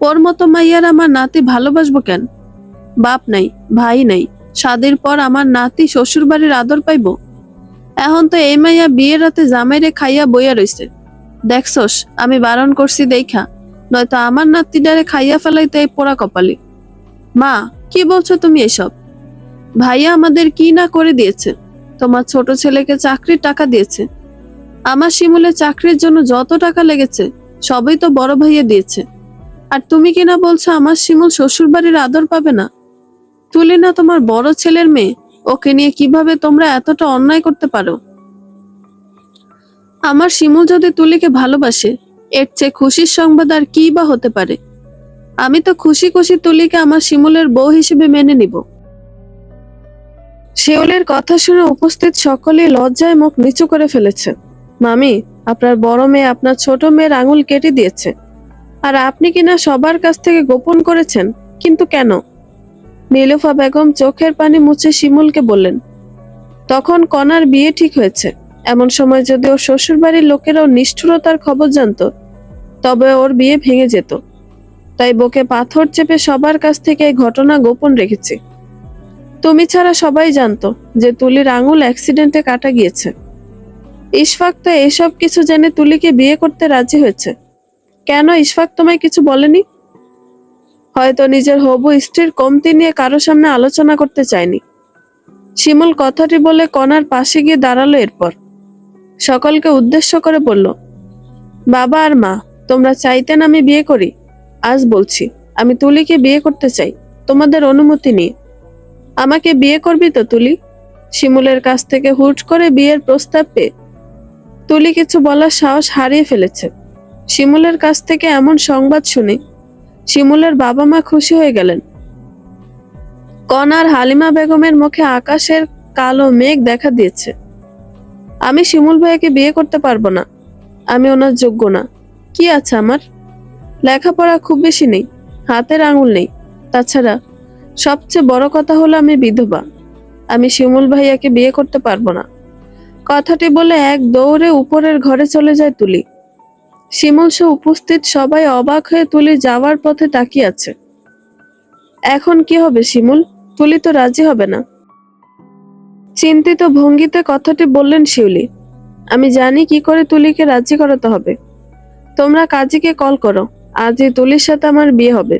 ওর মতো মাইয়ার আমার নাতি ভালোবাসবো কেন? বাপ নাই, ভাই নাই, শাদির পর আমার নাতি শ্বশুর বাড়ির আদর পাইব? এখন তো এই মাইয়া বিয়ের রাতে জামাইরে খাইয়া বইয়া রইছে। দেখছস আমি বারণ করছি দেখা, নয়তো আমার নাতিটারে খাইয়া ফেলাইতে এই পোড়া কপালি। মা, কি বলছো তুমি এসব? ভাইয়া আমাদের কি না করে দিয়েছে? তোমার ছোট ছেলেকে চাকরির টাকা দিয়েছে। আমার শিমুলের চাকরির জন্য যত টাকা লেগেছে সবই তো বড় ভাইয়া দিয়েছে। আর তুমি কিনা বলছো আমার শিমুল শ্বশুর বাড়ির আদর পাবে না? তুলি না তোমার বড় ছেলের মেয়ে, ওকে নিয়ে কিভাবে তোমরা এতটা অন্যায় করতে পারো? আমার শিমুল যদি তুলিকে ভালোবাসে, এর চেয়ে খুশির সংবাদ আর কি বা হতে পারে? আমি তো খুশি খুশি তুলিকে আমার শিমুলের বউ হিসেবে মেনে নিব। শিউলের কথা শুনে উপস্থিত সকলেই লজ্জায় মুখ নিচু করে ফেলেছে। মামি, আপনার বড় মেয়ে আপনার ছোট মেয়ের আঙুল কেটে দিয়েছে, আর আপনি কিনা সবার কাছ থেকে গোপন করেছেন, কিন্তু কেন? নীলুফা বেগম চোখের পানি মুছে শিমুলকে বললেন, তখন কণার বিয়ে ঠিক হয়েছে। এমন সময় যদি ওর শ্বশুর বাড়ির লোকেরাও নিষ্ঠুরতার খবর জানতো, তবে ওর বিয়ে ভেঙে যেত। তাই বুকে পাথর চেপে সবার কাছ থেকে এই ঘটনা গোপন রেখেছি। তুমি ছাড়া সবাই জানতো যে তুলির আঙুল অ্যাক্সিডেন্টে কাটা গিয়েছে। ইশফাক তো এসব কিছু জেনে তুলিকে বিয়ে করতে রাজি হয়েছে। কেন ইশফাক তোমায় কিছু বলেনি? হয়তো নিজের হবু স্ত্রীর কমতি নিয়ে কারো সামনে আলোচনা করতে চায়নি। শিমুল কথাটি বলে কণার পাশে গিয়ে দাঁড়ালো। এরপর সকলকে উদ্দেশ্য করে বলল, বাবা আর মা, তোমরা চাইতেন আমি বিয়ে করি? আজ বলছি আমি তুলিকে বিয়ে করতে চাই, তোমাদের অনুমতি নিয়ে। আমাকে বিয়ে করবি তো তুলি? শিমুলের কাছ থেকে হুট করে বিয়ের প্রস্তাব পেয়ে তুলি কিছু বলার সাহস হারিয়ে ফেলেছে। শিমুলের কাছ থেকে এমন সংবাদ শুনে শিমুলের বাবা মা খুশি হয়ে গেলেন। কণার হালিমা বেগমের মুখে আকাশের কালো মেঘ দেখা দিয়েছে। আমি শিমুল ভাইয়াকে বিয়ে করতে পারবো না, আমি ওনার যোগ্য না। কি আছে আমার? লেখাপড়া খুব বেশি নেই, হাতের আঙুল নেই, তাছাড়া সবচেয়ে বড় কথা হলো আমি বিধবা। আমি শিমুল ভাইয়াকে বিয়ে করতে পারবো না। কথাটি বলে এক দৌড়ে উপরের ঘরে চলে যায় তুলি। শিমুল সহ উপস্থিত সবাই অবাক হয়ে তুলি যাওয়ার পথে তাকিয়ে আছে। এখন কি হবে শিমুল? তুলি তো রাজি হবে না। চিন্তিত ভঙ্গিতে কথাটি বললেন শিউলি। আমি জানি কি করে তুলিকে রাজি করাতে হবে। তোমরা কাজীকে কল করো, আজই তুলির সাথে আমার বিয়ে হবে।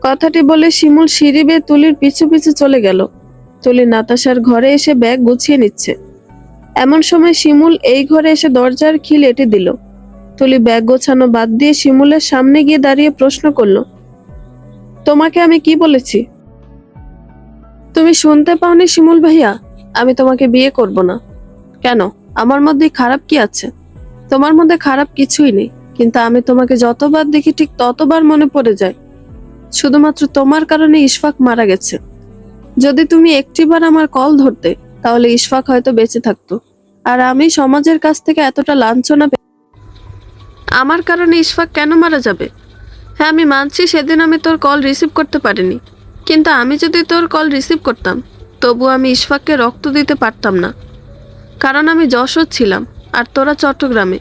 কথাটি বলে শিমুল সিঁড়ি বেয়ে তুলির পিছু পিছু চলে গেল। তুলি নাতাশার ঘরে এসে ব্যাগ গুছিয়ে নিচ্ছে। এমন সময় শিমুল এই ঘরে এসে দরজার খিল এঁটে দিল। তুলি ব্যাগ গোছানো বাদ দিয়ে শিমুলের সামনে গিয়ে দাঁড়িয়ে প্রশ্ন করলো, তোমাকে আমি কি বলেছি? তুমি শুনতে পাওনি শিমুল ভাইয়া? আমি তোমাকে বিয়ে করব না। কেন? আমার মধ্যে খারাপ কি আছে? তোমার মধ্যে খারাপ কিছুই নেই, কিন্তু আমি তোমাকে যতবার দেখি ঠিক ততবার মনে পড়ে যায় শুধুমাত্র তোমার কারণে ইশফাক মারা গেছে। যদি তুমি একটিবার আমার কল ধরতে তাহলে ইশফাক হয়তো বেঁচে থাকতো, আর আমি সমাজের কাছ থেকে এতটা লাঞ্ছনা আমার কারণে ইশফাক কেন মারা যাবে? হ্যাঁ, আমি মানছি সেদিন আমি তোর কল রিসিভ করতে পারিনি, কিন্তু আমি যদি তোর কল রিসিভ করতাম তবু আমি ইশফাককে রক্ত দিতে পারতাম না, কারণ আমি যশোর ছিলাম আর তোরা চট্টগ্রামে।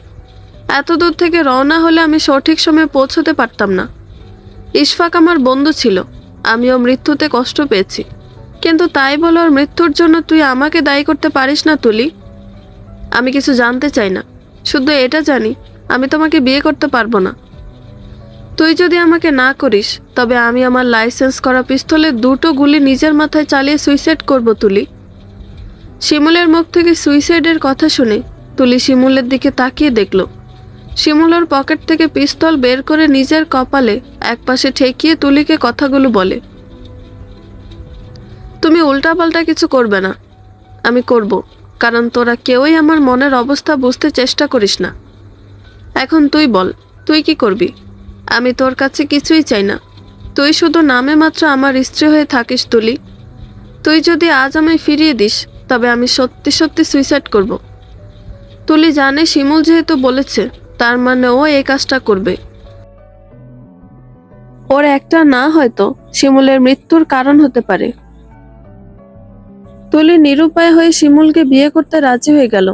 এত দূর থেকে রওনা হলে আমি সঠিক সময়ে পৌঁছতে পারতাম না। ইশফাক আমার বন্ধু ছিল, আমিও মৃত্যুতে কষ্ট পেয়েছি, কিন্তু তাই বলে ওর মৃত্যুর জন্য তুই আমাকে দায়ী করতে পারিস না তুলি। আমি কিছু জানতে চাই না, শুধু এটা জানি আমি তোমাকে বিয়ে করতে পারবো না। তুই যদি আমাকে না করিস তবে আমি আমার লাইসেন্স করা পিস্তলে 2টো গুলি নিজের মাথায় চালিয়ে সুইসাইড করব তুলি। শিমুলের মুখ থেকে সুইসাইডের কথা শুনে তুলি শিমুলের দিকে তাকিয়ে দেখল। শিমুল ওর পকেট থেকে পিস্তল বের করে নিজের কপালে একপাশে ঠেকিয়ে তুলিকে কথাগুলো বলে, তুমি উল্টাপাল্টা কিছু করবে না। আমি করব, কারণ তোরা কেউই আমার মনের অবস্থা বুঝতে চেষ্টা করিস না। এখন তুই বল, তুই কি করবি? আমি তোর কাছে কিছুই চাই না, তুই শুধু নামে মাত্র আমার স্ত্রী হয়ে থাকিস তুলি। তুই যদি আজ আমায় ফিরিয়ে দিস তবে আমি সত্যি সত্যি সুইসাইড করব। তুলি জানে শিমুল যেহেতু বলেছে তার মানে ও এই কাজটা করবে। ওর একটা না হয়তো শিমুলের মৃত্যুর কারণ হতে পারে। তুলি নিরুপায় হয়ে শিমুলকে বিয়ে করতে রাজি হয়ে গেল।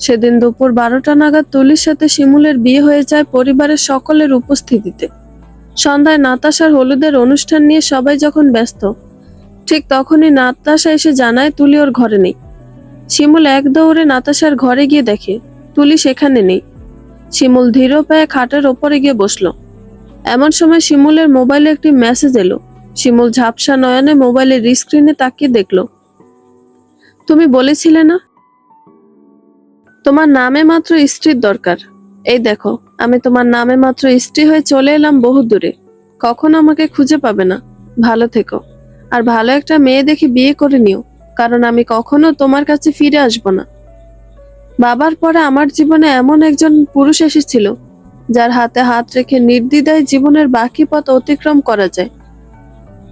সেদিন দুপুর 12টা নাগাদ তুলির সাথে শিমুলের বিয়ে হয়ে যায় পরিবারের সকলের উপস্থিতিতে। সন্ধ্যায় নাতাশার হলুদের অনুষ্ঠান নিয়ে সবাই যখন ব্যস্ত, ঠিক তখনই নাতাশা এসে জানায় তুলি ওর ঘরে নেই। শিমুল এক দৌড়ে নাতাশার ঘরে গিয়ে দেখে তুলি সেখানে নেই। শিমুল ধীর পায়ে খাটের ওপরে গিয়ে বসলো। এমন সময় শিমুলের মোবাইলে একটি মেসেজ এলো। শিমুল ঝাপসা নয়নে মোবাইলের স্ক্রিনে তাকিয়ে দেখলো, তুমি বলেছিলে না তোমার নামে মাত্র স্ত্রীর দরকার। এই দেখো, আমি তোমার নামে মাত্র স্ত্রী হয়ে চলে এলাম বহু দূরে। কখনো আমাকে খুঁজে পাবে না। ভালো থেকো, আর ভালো একটা মেয়ে দেখে বিয়ে করে নিও, কারণ আমি কখনো তোমার কাছে ফিরে আসব না। বাবার পরে আমার জীবনে এমন একজন পুরুষ এসেছিল যার হাতে হাত রেখে নির্দ্বিধায় জীবনের বাকি পথ অতিক্রম করা যায়।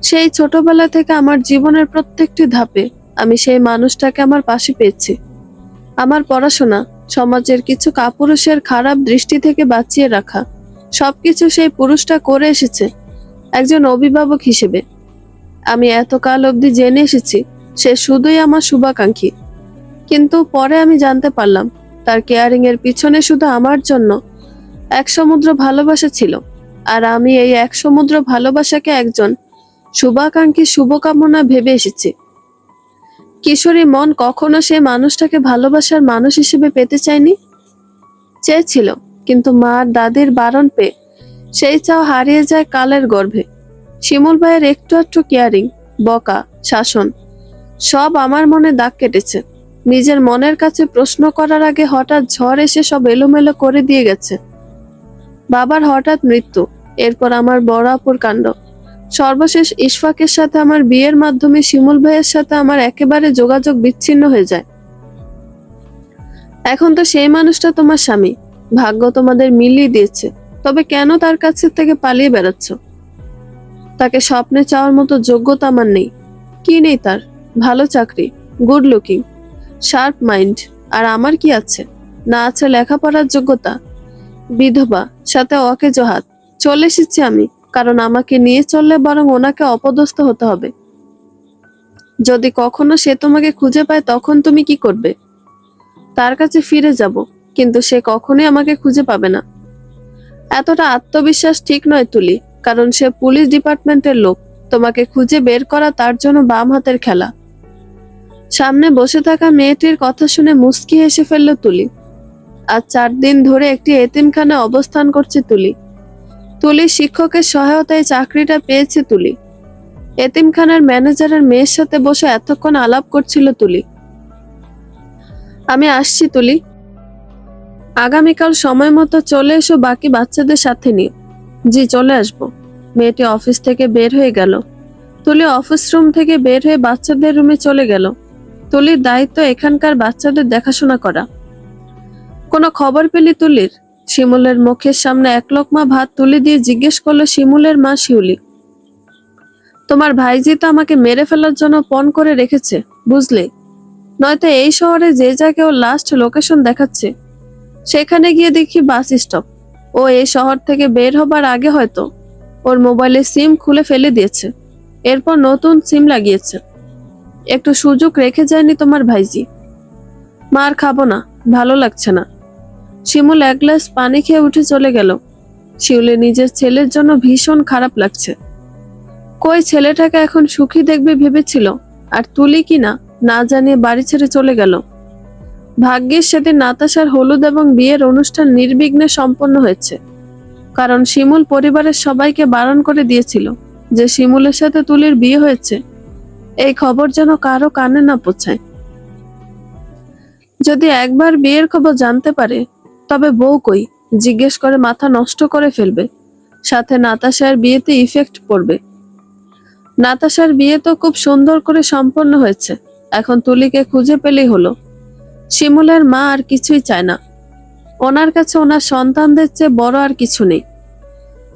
সেই ছোটবেলা থেকে আমার জীবনের প্রত্যেকটি ধাপে আমি সেই মানুষটাকে আমার পাশে পেয়েছি। আমার পড়াশোনা, সমাজের কিছু কাপুরুষের খারাপ দৃষ্টি থেকে বাঁচিয়ে রাখা, সবকিছু সেই পুরুষটা করে এসেছে একজন অভিভাবক হিসেবে। আমি এতকাল অবধি জেনে এসেছি সে শুধুই আমার শুভাকাঙ্ক্ষী, কিন্তু পরে আমি জানতে পারলাম তার কেয়ারিং এর পিছনে শুধু আমার জন্য এক সমুদ্র ভালোবাসা ছিল, আর আমি এই এক সমুদ্র ভালোবাসাকে একজন শুভাকাঙ্ক্ষী শুভকামনা ভেবে এসেছি। কিশোরী মন কখনো সে মানুষটাকে ভালোবাসার মানুষ হিসেবে পেতে চায়নি। চেয়েছিল, কিন্তু মা আর দাদির বারণ পেয়ে সেই চাও হারিয়ে যায় কালের গর্ভে। শিমুল ভাইয়ের একটু একটু কেয়ারিং, বকা, শাসন সব আমার মনে দাগ কেটেছে। নিজের মনের কাছে প্রশ্ন করার আগে হঠাৎ ঝড় এসে সব এলোমেলো করে দিয়ে গেছে। বাবার হঠাৎ মৃত্যু, এরপর আমার বড় আপুর কাণ্ড, সর্বশেষ ইশফাকের সাথে আমার বিয়ের মাধ্যমে শিমুল ভাইয়ের সাথে আমার একেবারে যোগাযোগ বিচ্ছিন্ন হয়ে যায়। এখন তো সেই মানুষটা তোমার স্বামী, ভাগ্য তোমাদের মিলিয়ে দিয়েছে, তবে কেন তার কাছে থেকে পালিয়ে বেড়াচ্ছ? তাকে স্বপ্নে চাওয়ার মতো যোগ্যতা আমার নেই। কি নেই তার? ভালো চাকরি, গুড লুকিং, শার্প মাইন্ড, আর আমার কি আছে? না আছে লেখাপড়ার যোগ্যতা, বিধবা, সাথে অকেজো হাত। চলে এসেছি আমি, কারণ আমাকে নিয়ে চললে বরং ওনাকে অপদস্থ হতে হবে। যদি কখনো সে তোমাকে খুঁজে পায় তখন তুমি কি করবে? তার কাছে ফিরে যাব, কিন্তু সে কখনোই আমাকে খুঁজে পাবে না। এতটা আত্মবিশ্বাস ঠিক নয় তুলি, কারণ সে পুলিশ ডিপার্টমেন্টের লোক। তোমাকে খুঁজে বের করা তার জন্য বাম হাতের খেলা। সামনে বসে থাকা মেয়েটির কথা শুনে মুচকি হেসে ফেলল তুলি। আজ 4 দিন ধরে একটি এতিমখানায় অবস্থান করছে তুলি। তুলির শিক্ষকের সহায়তায় চাকরিটা পেয়েছে তুলি। এতিমখানার ম্যানেজারের মেয়ের সাথে বসে এতক্ষণ আলাপ করছিল তুলি। আমি আসছি তুলি, আগামীকাল সময় মতো চলে এসো বাকি বাচ্চাদের সাথে নিয়ে। জি, চলে আসবো। মেয়েটি অফিস থেকে বের হয়ে গেল। তুলি অফিস রুম থেকে বের হয়ে বাচ্চাদের রুমে চলে গেল। তুলির দায়িত্ব এখানকার বাচ্চাদের দেখাশোনা করা। কোনো খবর পেলি তুলির? শিমুলের মুখের সামনে এক লোকমা ভাত তুলে দিয়ে জিজ্ঞেস করলো শিমুলের মা শিউলি, তোমার ভাইজি তো আমাকে মেরে ফেলার জন্য পণ করে রেখেছে, বুঝলে? নয়তো এই শহরে যে জায়গায় ও লাস্ট লোকেশন দেখাচ্ছে সেখানে গিয়ে দেখি বাস স্টপ। ও এই শহর থেকে বের হবার আগে হয়তো ওর মোবাইলে সিম খুলে ফেলে দিয়েছে, এরপর নতুন সিম লাগিয়েছে। একটু সুযোগ রেখে যায়নি তোমার ভাইজি। মার খাবো না, ভালো লাগছে না। শিমুল এক গ্লাস পানি খেয়ে উঠে চলে গেল। শিউলি নিজের ছেলের জন্য ভীষণ খারাপ লাগছে। কই ছেলেটাকে এখন সুখী দেখবে ভেবেছিল, আর তুলি কিনা না জানিয়ে বাড়ি ছেড়ে চলে গেল। ভাগ্যের সেদিন নাতাশার হলুদ এবং বিয়ের অনুষ্ঠান নির্বিঘ্নে সম্পন্ন হয়েছে, কারণ শিমুল পরিবারের সবাইকে বারণ করে দিয়েছিল যে শিমুলের সাথে তুলির বিয়ে হয়েছে। এই খবর যেন কারো কানে না পৌঁছায়। যদি একবার বিয়ের খবর জানতে পারে তবে বউ কই জিজ্ঞেস করে মাথা নষ্ট করে ফেলবে, সাথে নাতাশার বিয়েতে ইফেক্ট পড়বে। নাতাশার বিয়ে তো খুব সুন্দর করে সম্পন্ন হয়েছে, এখন তুলিকে খুঁজে পেলেই হলো। শিমুলের মা আর কিছুই চায় না, ওনার কাছে ওনার সন্তানদের চেয়ে বড় আর কিছু নেই।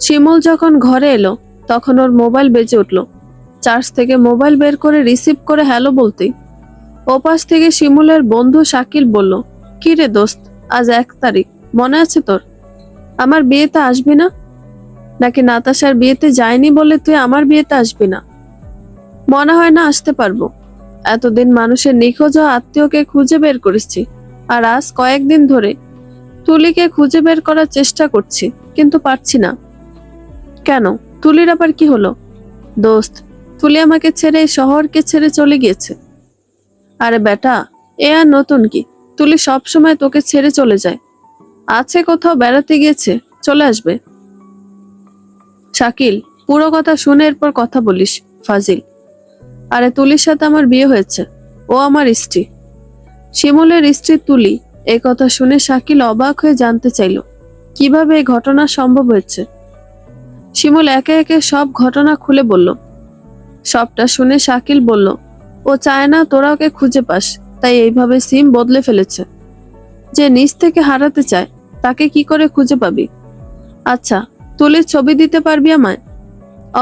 শিমুল যখন ঘরে এলো তখন ওর মোবাইল বেজে উঠলো। চার্জ থেকে মোবাইল বের করে রিসিভ করে হ্যালো বলতেই ওপাশ থেকে শিমুলের বন্ধু শাকিল বলল, কি রে দোস্ত, আজ 1 তারিখ, মনে আছে তোর? আমার বিয়েতে আসবি না? নাকি নাতাশার বিয়েতে যায়নি বলে তুই আমার বিয়েতে আসবি না? মনে হয় না আসতে পারবো। এতদিন মানুষের নিখোঁজ আত্মীয়কে খুঁজে বের করেছি, আর আজ কয়েকদিন ধরে তুলিকে খুঁজে বের করার চেষ্টা করছি, কিন্তু পারছি না। কেন, তুলির আবার কি হলো? দোস্ত, তুলি আমাকে ছেড়ে এই শহরকে ছেড়ে চলে গিয়েছে। আরে বেটা, এ আর নতুন কি? তুলি সবসময় তোকে ছেড়ে চলে যায়। আছে কোথাও বেড়াতে গিয়েছে, চলে আসবে। শাকিল, পুরো কথা শুনে এরপর কথা বলিস। ফাজিল। আরে তুলির সাথে আমার বিয়ে হয়েছে, ও আমার স্ত্রী। শিমুলের স্ত্রী তুলি। এই কথা শুনে শাকিল অবাক হয়ে জানতে চাইল কিভাবে এই ঘটনা সম্ভব হয়েছে। শিমুল একে একে সব ঘটনা খুলে বলল। সবটা শুনে শাকিল বলল, ও চায় না তোরা ওকে খুঁজে পাস, তাই এইভাবে সিম বদলে ফেলেছে। যে নিজ থেকে হারাতে চায় তাকে কি করে খুঁজে পাবি? আচ্ছা, তুলির ছবি দিতে পারবি আমায়?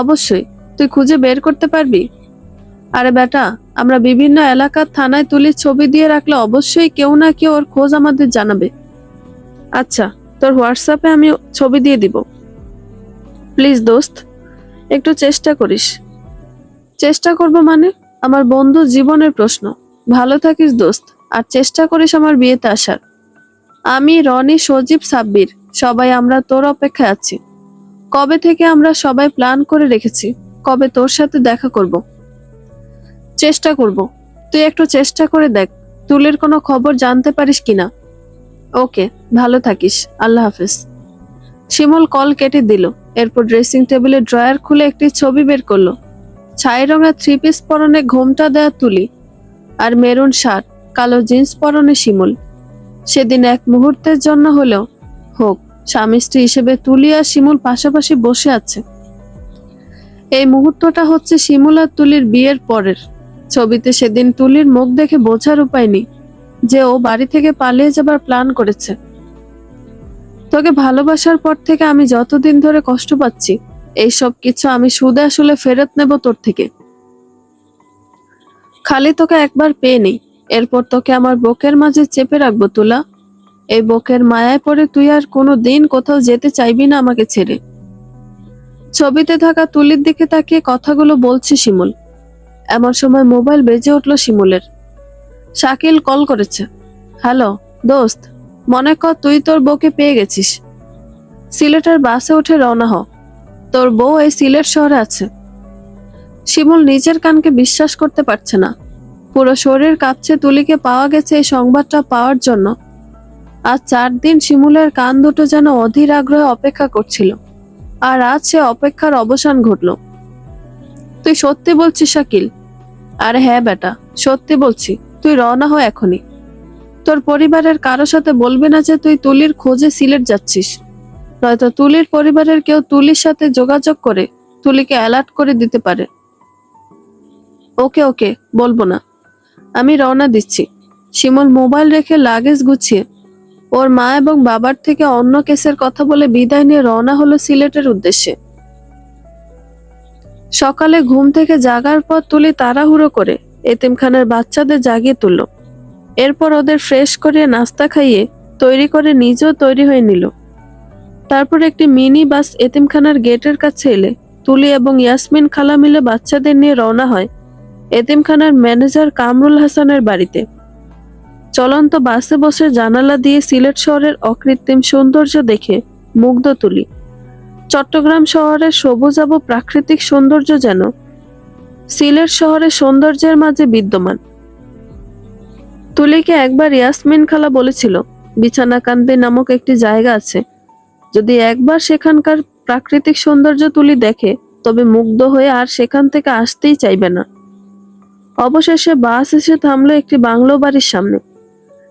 অবশ্যই। তুই খুঁজে বের করতে পারবি? আরে বেটা, আমরা বিভিন্ন এলাকার থানায় তুলির ছবি দিয়ে রাখলে অবশ্যই কেউ না কেউ ওর খোঁজ আমাদের জানাবে। আচ্ছা, তোর হোয়াটসঅ্যাপে আমি ছবি দিয়ে দিব। প্লিজ দোস্ত, একটু চেষ্টা করিস। চেষ্টা করব মানে? আমার বন্ধু জীবনের প্রশ্ন। ভালো থাকিস দোস্ত, আর চেষ্টা করিস আমার বিয়েতে আসার। আমি, রনি, সজীব, সাব্বির সবাই আমরা তোর অপেক্ষায় আছি। কবে থেকে আমরা সবাই প্ল্যান করে রেখেছি কবে তোর সাথে দেখা করব। চেষ্টা করব। তুই একটু চেষ্টা করে দেখ তুলের কোনো খবর জানতে পারিস কিনা। ওকে, ভালো থাকিস, আল্লাহ হাফেজ। শিমুল কল কেটে দিল। এরপর ড্রেসিং টেবিলের ড্রয়ার খুলে একটি ছবি বের করলো। ছাই রঙের 3 পিস পরনে ঘোমটা দেয়া তুলি, আর মেরুন শার্ট, কালো জিন্স পরনে শিমুল। সেদিন এক মুহূর্তের জন্য হলেও হোক স্বামী স্ত্রী হিসেবে তুলি আর শিমুল পাশাপাশি বসে আছে। এই মুহূর্তটা হচ্ছে শিমুল আর তুলির বিয়ের পরের। ছবিতে সেদিন তুলির মুখ দেখে বোঝার উপায় নেই যে ও বাড়ি থেকে পালিয়ে যাবার প্ল্যান করেছে। তোকে ভালোবাসার পর থেকে আমি যতদিন ধরে কষ্ট পাচ্ছি, এইসব কিছু আমি সুদে আসলে ফেরত নেব তোর থেকে। খালি তোকে একবার পেয়ে নেই, এরপর তোকে আমার বুকের মাঝে চেপে রাখবো তুলা। এই বুকের মায়ায় পড়ে তুই আর কোনো দিন কোথাও যেতে চাইবি না আমাকে ছেড়ে। ছবিতে থাকা তুলির দিকে তাকিয়ে কথাগুলো বলছে শিমুল। এমন সময় মোবাইল বেজে উঠল শিমুলের। শাকিল কল করেছে। হ্যালো দোস্ত, মনে কর তুই তোর বউকে পেয়ে গেছিস। সিলেটের বাসে উঠে রওনা হ, তোর বউ এই সিলেট শহরে আছে। শিমুল নিজের কানকে বিশ্বাস করতে পারছে না। পুরো শরীর কাঁপছে তুলিকে পাওয়া গেছে এই সংবাদটা পাওয়ার জন্য। আজ 4 দিন শিমুলের কান দুটো যেন অধীর আগ্রহে অপেক্ষা করছিল, আর আজ সে অপেক্ষার অবসান ঘটল। তুই সত্যি বলছিস শাকিল? আরে হ্যাঁ বেটা, সত্যি বলছি। তুই রওনা হ এখনই। তোর পরিবারের কারো সাথে বলবি না যে তুই তুলির খোঁজে সিলেট যাচ্ছিস, নয়তো তুলির পরিবারের কেউ তুলির সাথে যোগাযোগ করে তুলিকে অ্যালার্ট করে দিতে পারে। ওকে ওকে, বলবো না। আমি রওনা দিচ্ছি। শিমুল মোবাইল রেখে লাগেজ গুছিয়ে ওর মা এবং বাবার থেকে অন্য কেসের কথা বলে বিদায় নিয়ে রওনা হলো সিলেটের উদ্দেশ্যে। সকালে ঘুম থেকে জাগার পর তুলি তাড়াহুড়ো করে এতিমখানার বাচ্চাদের জাগিয়ে তুলল। এরপর ওদের ফ্রেশ করিয়ে নাস্তা খাইয়ে তৈরি করে নিজেও তৈরি হয়ে নিল। তারপর একটি মিনি বাস এতিমখানার গেটের কাছে এলে তুলি এবং ইয়াসমিন খালা মিলে বাচ্চাদের নিয়ে রওনা হয় এতিমখানার ম্যানেজার কামরুল হাসানের বাড়িতে। চলন্ত বাসে বসে জানালা দিয়ে সিলেট শহরের অকৃত্রিম সৌন্দর্য দেখে মুগ্ধ তুলি। চট্টগ্রাম শহরের সবুজাভ প্রাকৃতিক সৌন্দর্য যেন সিলেট শহরের সৌন্দর্যের মাঝে বিদ্যমান। তুলিকে একবার ইয়াসমিন খালা বলেছিল বিছানাকান্দি নামক একটি জায়গা আছে, যদি একবার সেখানকার প্রাকৃতিক সৌন্দর্য তুলি দেখে তবে মুগ্ধ হয়ে আর সেখান থেকে আসতেই চাইবে না। অবশেষে বাস এসে থামলো একটি বাংলো বাড়ির সামনে।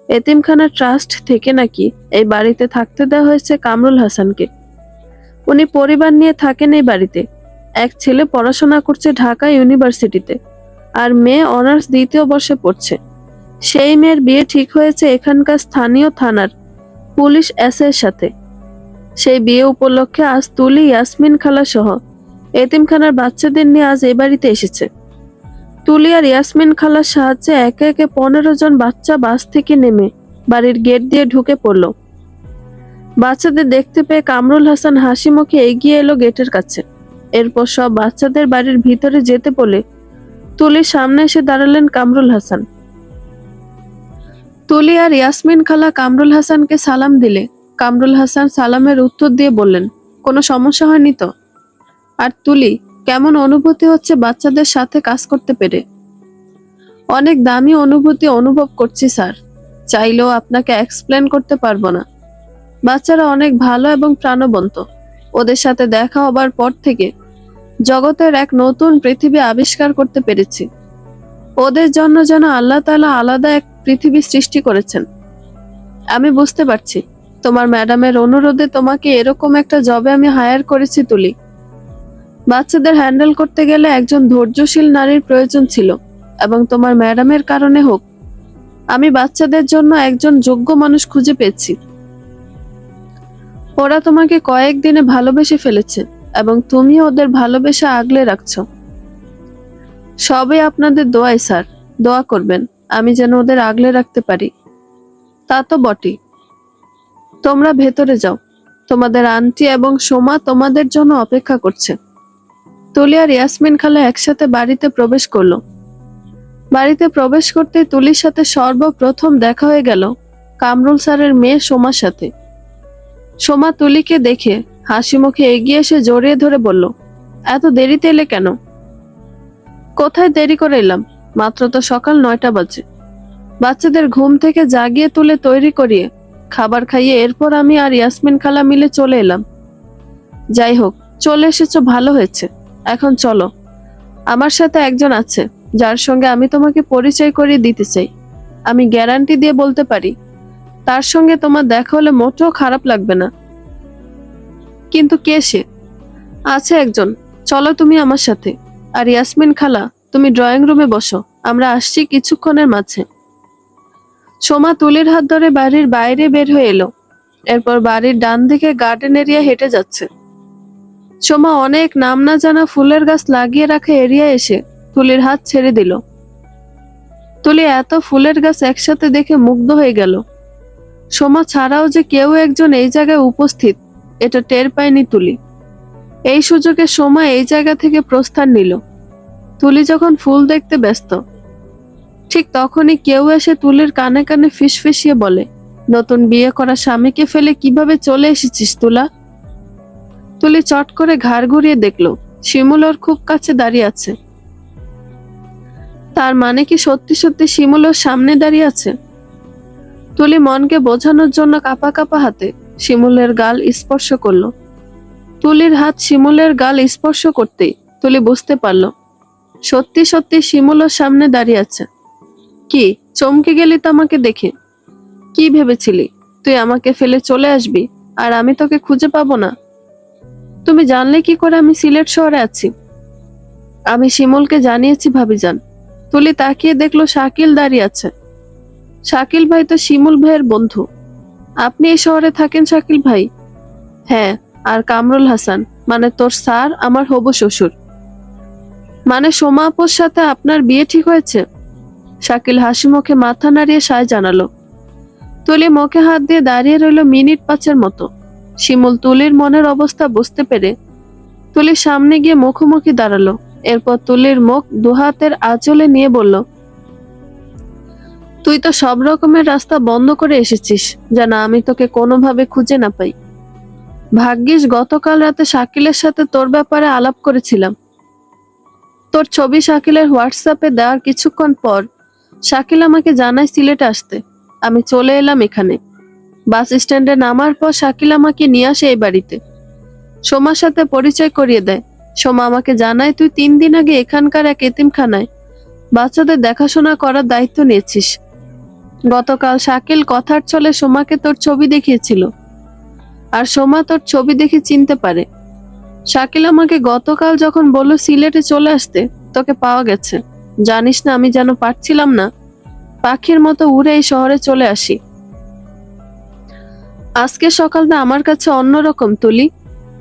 এতিমখানা ট্রাস্ট থেকে নাকি এই বাড়িতে থাকতে দেওয়া হয়েছে কামরুল হাসানকে। উনি পরিবার নিয়ে থাকেন এই বাড়িতে। এক ছেলে পড়াশোনা করছে ঢাকা ইউনিভার্সিটিতে, আর মেয়ে অনার্স দ্বিতীয় বর্ষে পড়ছে। সেই মেয়ের বিয়ে ঠিক হয়েছে এখানকার স্থানীয় থানার পুলিশ এসআইয়ের সাথে। সেই বিয়ে উপলক্ষে আজ তুলি, ইয়াসমিন খালা সহ এতিমখানার বাচ্চাদের নিয়ে আজ এই বাড়িতে এসেছে। তুলি আর ইয়াসমিন খালার সাহায্যে একে একে 15 জন বাচ্চা বাস থেকে নেমে বাড়ির গেট দিয়ে ঢুকে পড়ল। বাচ্চাদের দেখতে পেয়ে কামরুল হাসান হাসি মুখে এগিয়ে এলো গেটের কাছে। এরপর সব বাচ্চাদের বাড়ির ভিতরে যেতে বলে তুলির সামনে এসে দাঁড়ালেন কামরুল হাসান। তুলি আর ইয়াসমিন খালা কামরুল হাসানকে সালাম দিলে কামরুল হাসান সালামের উত্তর দিয়ে বললেন, কোনো সমস্যা হয়নি তো? আর তুলি, কেমন অনুভূতি হচ্ছে বাচ্চাদের সাথে কাজ করতে পেরে? অনেক দামি অনুভূতি অনুভব করছি স্যার, চাইলেও আপনাকে এক্সপ্লেন করতে পারবো না। বাচ্চারা অনেক ভালো এবং প্রাণবন্ত। ওদের সাথে দেখা হবার পর থেকে জগতের এক নতুন পৃথিবী আবিষ্কার করতে পেরেছি। ওদের জন্য যেন আল্লাহ তাআলা আলাদা এক পৃথিবী সৃষ্টি করেছেন। আমি বুঝতে পারছি তোমার ম্যাডামের অনুরোধে তোমাকে এরকম একটা জবে আমি হায়ার করেছি তুলি। বাচ্চাদের হ্যান্ডেল করতে গেলে একজন ধৈর্যশীল নারীর প্রয়োজন ছিল, এবং তোমার ম্যাডামের কারণে হোক আমি বাচ্চাদের জন্য একজন যোগ্য মানুষ খুঁজে পেয়েছি। ওরা তোমাকে কয়েকদিনে ভালোবেসে ফেলেছে এবং তুমি ওদের ভালোবেসে আগলে রাখছো। সবই আপনাদের দোয়াই স্যার, দোয়া করবেন আমি যেন ওদের আগলে রাখতে পারি। তা তো বটেই। তোমরা ভেতরে যাও, তোমাদের আন্টি এবং সোমা তোমাদের জন্য অপেক্ষা করছে। তুলি আর ইয়াসমিন খালা একসাথে বাড়িতে প্রবেশ করলো। বাড়িতে প্রবেশ করতে তুলির সাথে সর্বপ্রথম দেখা হয়ে গেল কামরুল স্যারের মেয়ে সোমার সাথে। সোমা তুলিকে দেখে হাসি মুখে এগিয়ে এসে জড়িয়ে ধরে বলল, এত দেরিতে এলে কেন? কোথায় দেরি করে এলাম, মাত্র তো সকাল 9টা বাজে। বাচ্চাদের ঘুম থেকে জাগিয়ে তুলে তৈরি করিয়ে খাবার খাইয়ে এরপর আমি আর ইয়াসমিন খালা মিলে চলে এলাম। যাই হোক, চলে এসেছো ভালো হয়েছে। এখন চলো, আমার সাথে একজন আছে যার সঙ্গে আমি তোমাকে পরিচয় করিয়ে দিতে চাই। আমি গ্যারান্টি দিয়ে বলতে পারি তার সঙ্গে তোমার দেখা হলে মোটেও খারাপ লাগবে না। কিন্তু কে সে? আছে একজন, চলো তুমি আমার সাথে। আর ইয়াসমিন খালা, তুমি ড্রয়িং রুমে বসো, আমরা আসছি কিছুক্ষণের মাঝে। সোমা তুলির হাত ধরে বাড়ির বাইরে বের হয়ে এলো। এরপর বাড়ির ডান দিকে গার্ডেন এরিয়া হেঁটে যাচ্ছে। সোমা অনেক নাম না জানা ফুলের গাছ লাগিয়ে রাখা এরিয়া এসে তুলির হাত ছেড়ে দিল। তুলি এত ফুলের গাছ একসাথে দেখে মুগ্ধ হয়ে গেল। সোমা ছাড়াও যে কেউ একজন এই জায়গায় উপস্থিত এটা টের পায়নি তুলি। এই সুযোগে সোমা এই জায়গা থেকে প্রস্থান নিল। তুলি যখন ফুল দেখতে ব্যস্ত, ঠিক তখনই কেউ এসে তুলির কানে কানে ফিসফিসিয়ে বলে, নতুন বিয়ে করা স্বামীকে ফেলে কিভাবে চলে এসেছিস তুলা? তুলি চট করে ঘাড় ঘুরিয়ে দেখলো শিমুল ওর খুব কাছে দাঁড়িয়ে আছে। তার মানে কি সত্যি সত্যি শিমুল ওর সামনে দাঁড়িয়ে আছে? তুলি মনকে বোঝানোর জন্য কাঁপা কাঁপা হাতে শিমুলের গাল স্পর্শ করলো। তুলির হাত শিমুলের গাল স্পর্শ করতেই তুলি বুঝতে পারলো সত্যি সত্যি শিমুল ওর সামনে দাঁড়িয়ে আছে। কি চমকে গেলি তো আমাকে দেখে? কি ভেবেছিলি তুই আমাকে ফেলে চলে আসবি আর আমি তোকে খুঁজে পাবো না? তুমি জানলে কি করে আমি সিলেট শহরে আছি? আমি শিমুলকে জানিয়েছি ভাবিজান। তুলি তাকিয়ে দেখলো শাকিল দাঁড়িয়ে আছে। শাকিল ভাই তো শিমুল ভাইয়ের বন্ধু। আপনি এই শহরে থাকেন শাকিল ভাই? হ্যাঁ। আর কামরুল হাসান মানে তোর স্যার আমার হবু শ্বশুর। মানে সোমা আপুর সাথে আপনার বিয়ে ঠিক হয়েছে? শাকিল হাসি মুখে মাথা নাড়িয়ে সায় জানালো। তুলি মুখে হাত দিয়ে দাঁড়িয়ে রইল মিনিট পাঁচের মতো। শিমুল তুলির মনের অবস্থা বুঝতে পেরে তুলির সামনে গিয়ে মুখোমুখি দাঁড়ালো। এরপর তুলির মুখ দুহাতের আঁচলে নিয়ে বলল, তুই তো সব রকমের রাস্তা বন্ধ করে এসেছিস যেন আমি তোকে কোনোভাবে খুঁজে না পাই। ভাগ্যিস গতকাল রাতে শাকিলের সাথে তোর ব্যাপারে আলাপ করেছিলাম। তোর ছবি শাকিলের হোয়াটসঅ্যাপে দেওয়ার কিছুক্ষণ পর শাকিল আমাকে জানায় সিলেটে আসতে। আমি চলে এলাম এখানে। বাস স্ট্যান্ডে নামার পর শাকিল আমাকে নিয়ে আসে এই বাড়িতে। সোমার সাথে পরিচয় করিয়ে দেয়। সোমা আমাকে জানায় তুই 3 দিন আগে এখানকার এক এতিমখানায় বাচ্চাদের দেখাশোনা করার দায়িত্ব নিয়েছিস। গতকাল শাকিল কথার ছলে সোমাকে তোর ছবি দেখিয়েছিল, আর সোমা তোর ছবি দেখে চিনতে পারে। শাকিল আমাকে গতকাল যখন বলল সিলেটে চলে আসতে তোকে পাওয়া গেছে, জানিস না আমি যেন পারছিলাম না পাখির মতো উড়ে এই শহরে চলে আসি। আজকে সকালটা আমার কাছে অন্যরকম তুলি,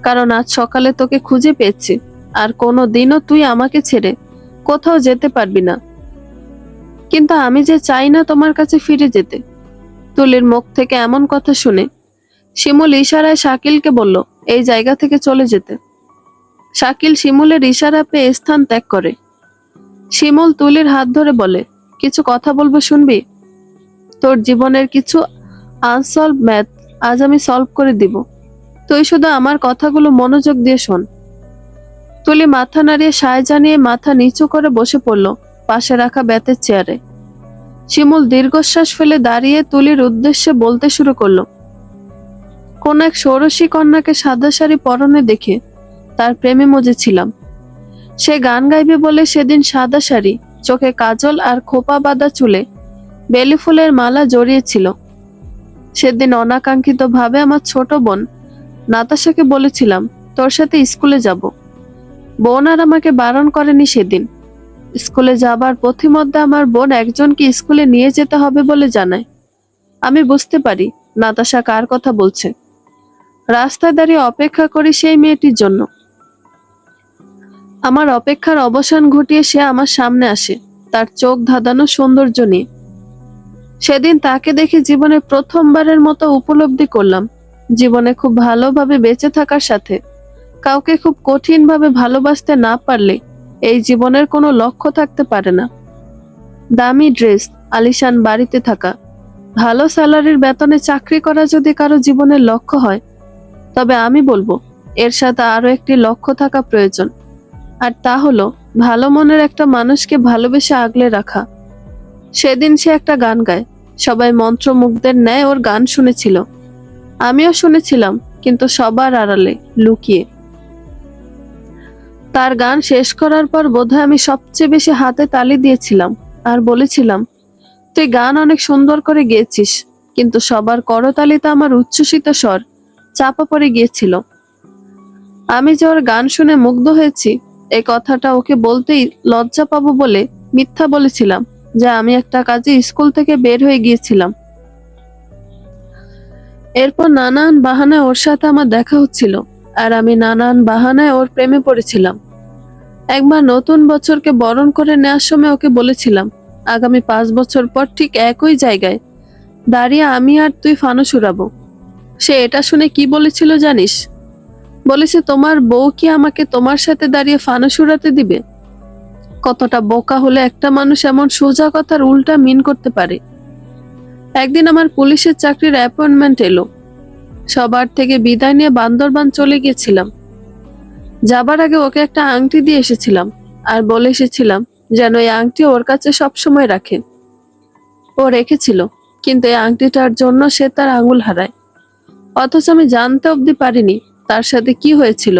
কারণ আজ সকালে তোকে খুঁজে পেয়েছি। আর কোনো দিনও তুই আমাকে ছেড়ে কোথাও যেতে পারবি না। কিন্তু আমি যে চাই না তোমার কাছে ফিরে যেতে। তুলির মুখ থেকে এমন কথা শুনে শিমুল ইশারায় শাকিলকে বলল এই জায়গা থেকে চলে যেতে। শাকিল শিমুলের ইশারা পেয়ে স্থান ত্যাগ করে। শিমুল তুলির হাত ধরে বলে, কিছু কথা বলবো, শুনবি? তোর জীবনের কিছু আনসলভ ম্যাথ আজ আমি সলভ করে দিব। তুই শুধু আমার কথাগুলো মনোযোগ দিয়ে শোন। তুলি মাথা নাড়িয়ে সায় জানিয়ে মাথা নিচু করে বসে পড়ল পাশে রাখা বেতের চেয়ারে। শিমুল দীর্ঘশ্বাস ফেলে দাঁড়িয়ে তুলির উদ্দেশ্যে বলতে শুরু করলো, কোন এক ষোড়শী কন্যাকে সাদা শাড়ি পরনে দেখে তার প্রেমে মজেছিলাম। সে গান গাইবে বলে সেদিন সাদা শাড়ি, চোখে কাজল আর খোপা বাঁধা চুলে বেলি ফুলের মালা জড়িয়েছিল। সেদিন অনাকাঙ্ক্ষিত ভাবে আমার ছোট বোন নাতাশাকে বলেছিলাম তোর সাথে স্কুলে যাব। বোন আর আমাকে বারণ করেনি সেদিন। স্কুলে যাবার পথিমধ্যে আমার বোন একজনকে স্কুলে নিয়ে যেতে হবে বলে জানায়। আমি বুঝতে পারি নাতাশা কার কথা বলছে। রাস্তায় দাঁড়িয়ে অপেক্ষা করি সেই মেয়েটির জন্য। আমার অপেক্ষার অবসান ঘটিয়ে সে আমার সামনে আসে, তার চোখ ধাঁধানো সৌন্দর্য নিয়ে। সেদিন তাকে দেখে জীবনে প্রথমবারের মতো উপলব্ধি করলাম জীবনে খুব ভালোভাবে বেঁচে থাকার সাথে কাউকে খুব কঠিনভাবে ভালোবাসতে না পারলে এই জীবনের কোনো লক্ষ্য থাকতে পারে না। দামি ড্রেস, আলিশান বাড়িতে থাকা, ভালো স্যালারির বেতনে চাকরি করা যদি কারো জীবনের লক্ষ্য হয়, তবে আমি বলবো এর সাথে আরো একটি লক্ষ্য থাকা প্রয়োজন। আর তা হলো ভালো মনের একটা মানুষকে ভালোবেসে আগলে রাখা। সেদিন সে একটা গান গায়, সবাই মন্ত্রমুগ্ধের ন্যায় ওর গান শুনেছিল। আমিও শুনেছিলাম, কিন্তু সবার আড়ালে, লুকিয়ে। তার গান শেষ করার পর বোধহয় আমি সবচেয়ে বেশি হাতে তালি দিয়েছিলাম আর বলেছিলাম, তুই গান অনেক সুন্দর করে গেয়েছিস। কিন্তু সবার করতালিতে আমার উচ্ছ্বসিত স্বর চাপা পড়ে গিয়েছিল। আমি যে ওর গান শুনে মুগ্ধ হয়েছি এই কথাটা ওকে বলতেই লজ্জা পাবো বলে মিথ্যা বলেছিলাম যে আমি একটা কাজে স্কুল থেকে বের হয়ে গিয়েছিলাম। এরপর নানান বাহানায় ওর সাথে আমার দেখা হচ্ছিল, আর আমি নানান বাহানায় ওর প্রেমে পড়েছিলাম। একবার নতুন বছরকে বরণ করে নেওয়ার সময় ওকে বলেছিলাম আগামী 5 বছর পর ঠিক একই জায়গায় দাঁড়িয়ে আমি আর তুই ফানুস উড়াবো। সে এটা শুনে কি বলেছিল জানিস? বলেছে, তোমার বউ কি আমাকে তোমার সাথে দাঁড়িয়ে ফানুস উড়াতে দিবে? কতটা বোকা হলে একটা মানুষ এমন সোজা কথার উল্টা মিন করতে পারে। একদিন আমার পুলিশের চাকরির অ্যাপয়েন্টমেন্ট এলো। সবার থেকে বিদায় নিয়ে বান্দরবান চলে গিয়েছিলাম। যাবার আগে ওকে একটা আংটি দিয়ে এসেছিলাম আর বলে এসেছিলাম যেন এই আংটি ওর কাছে সবসময় রাখে। ও রেখেছিল, কিন্তু এই আংটিটার জন্য সে তার আঙুল হারায়। অথচ আমি জানতে অবধি পারিনি তার সাথে কি হয়েছিল।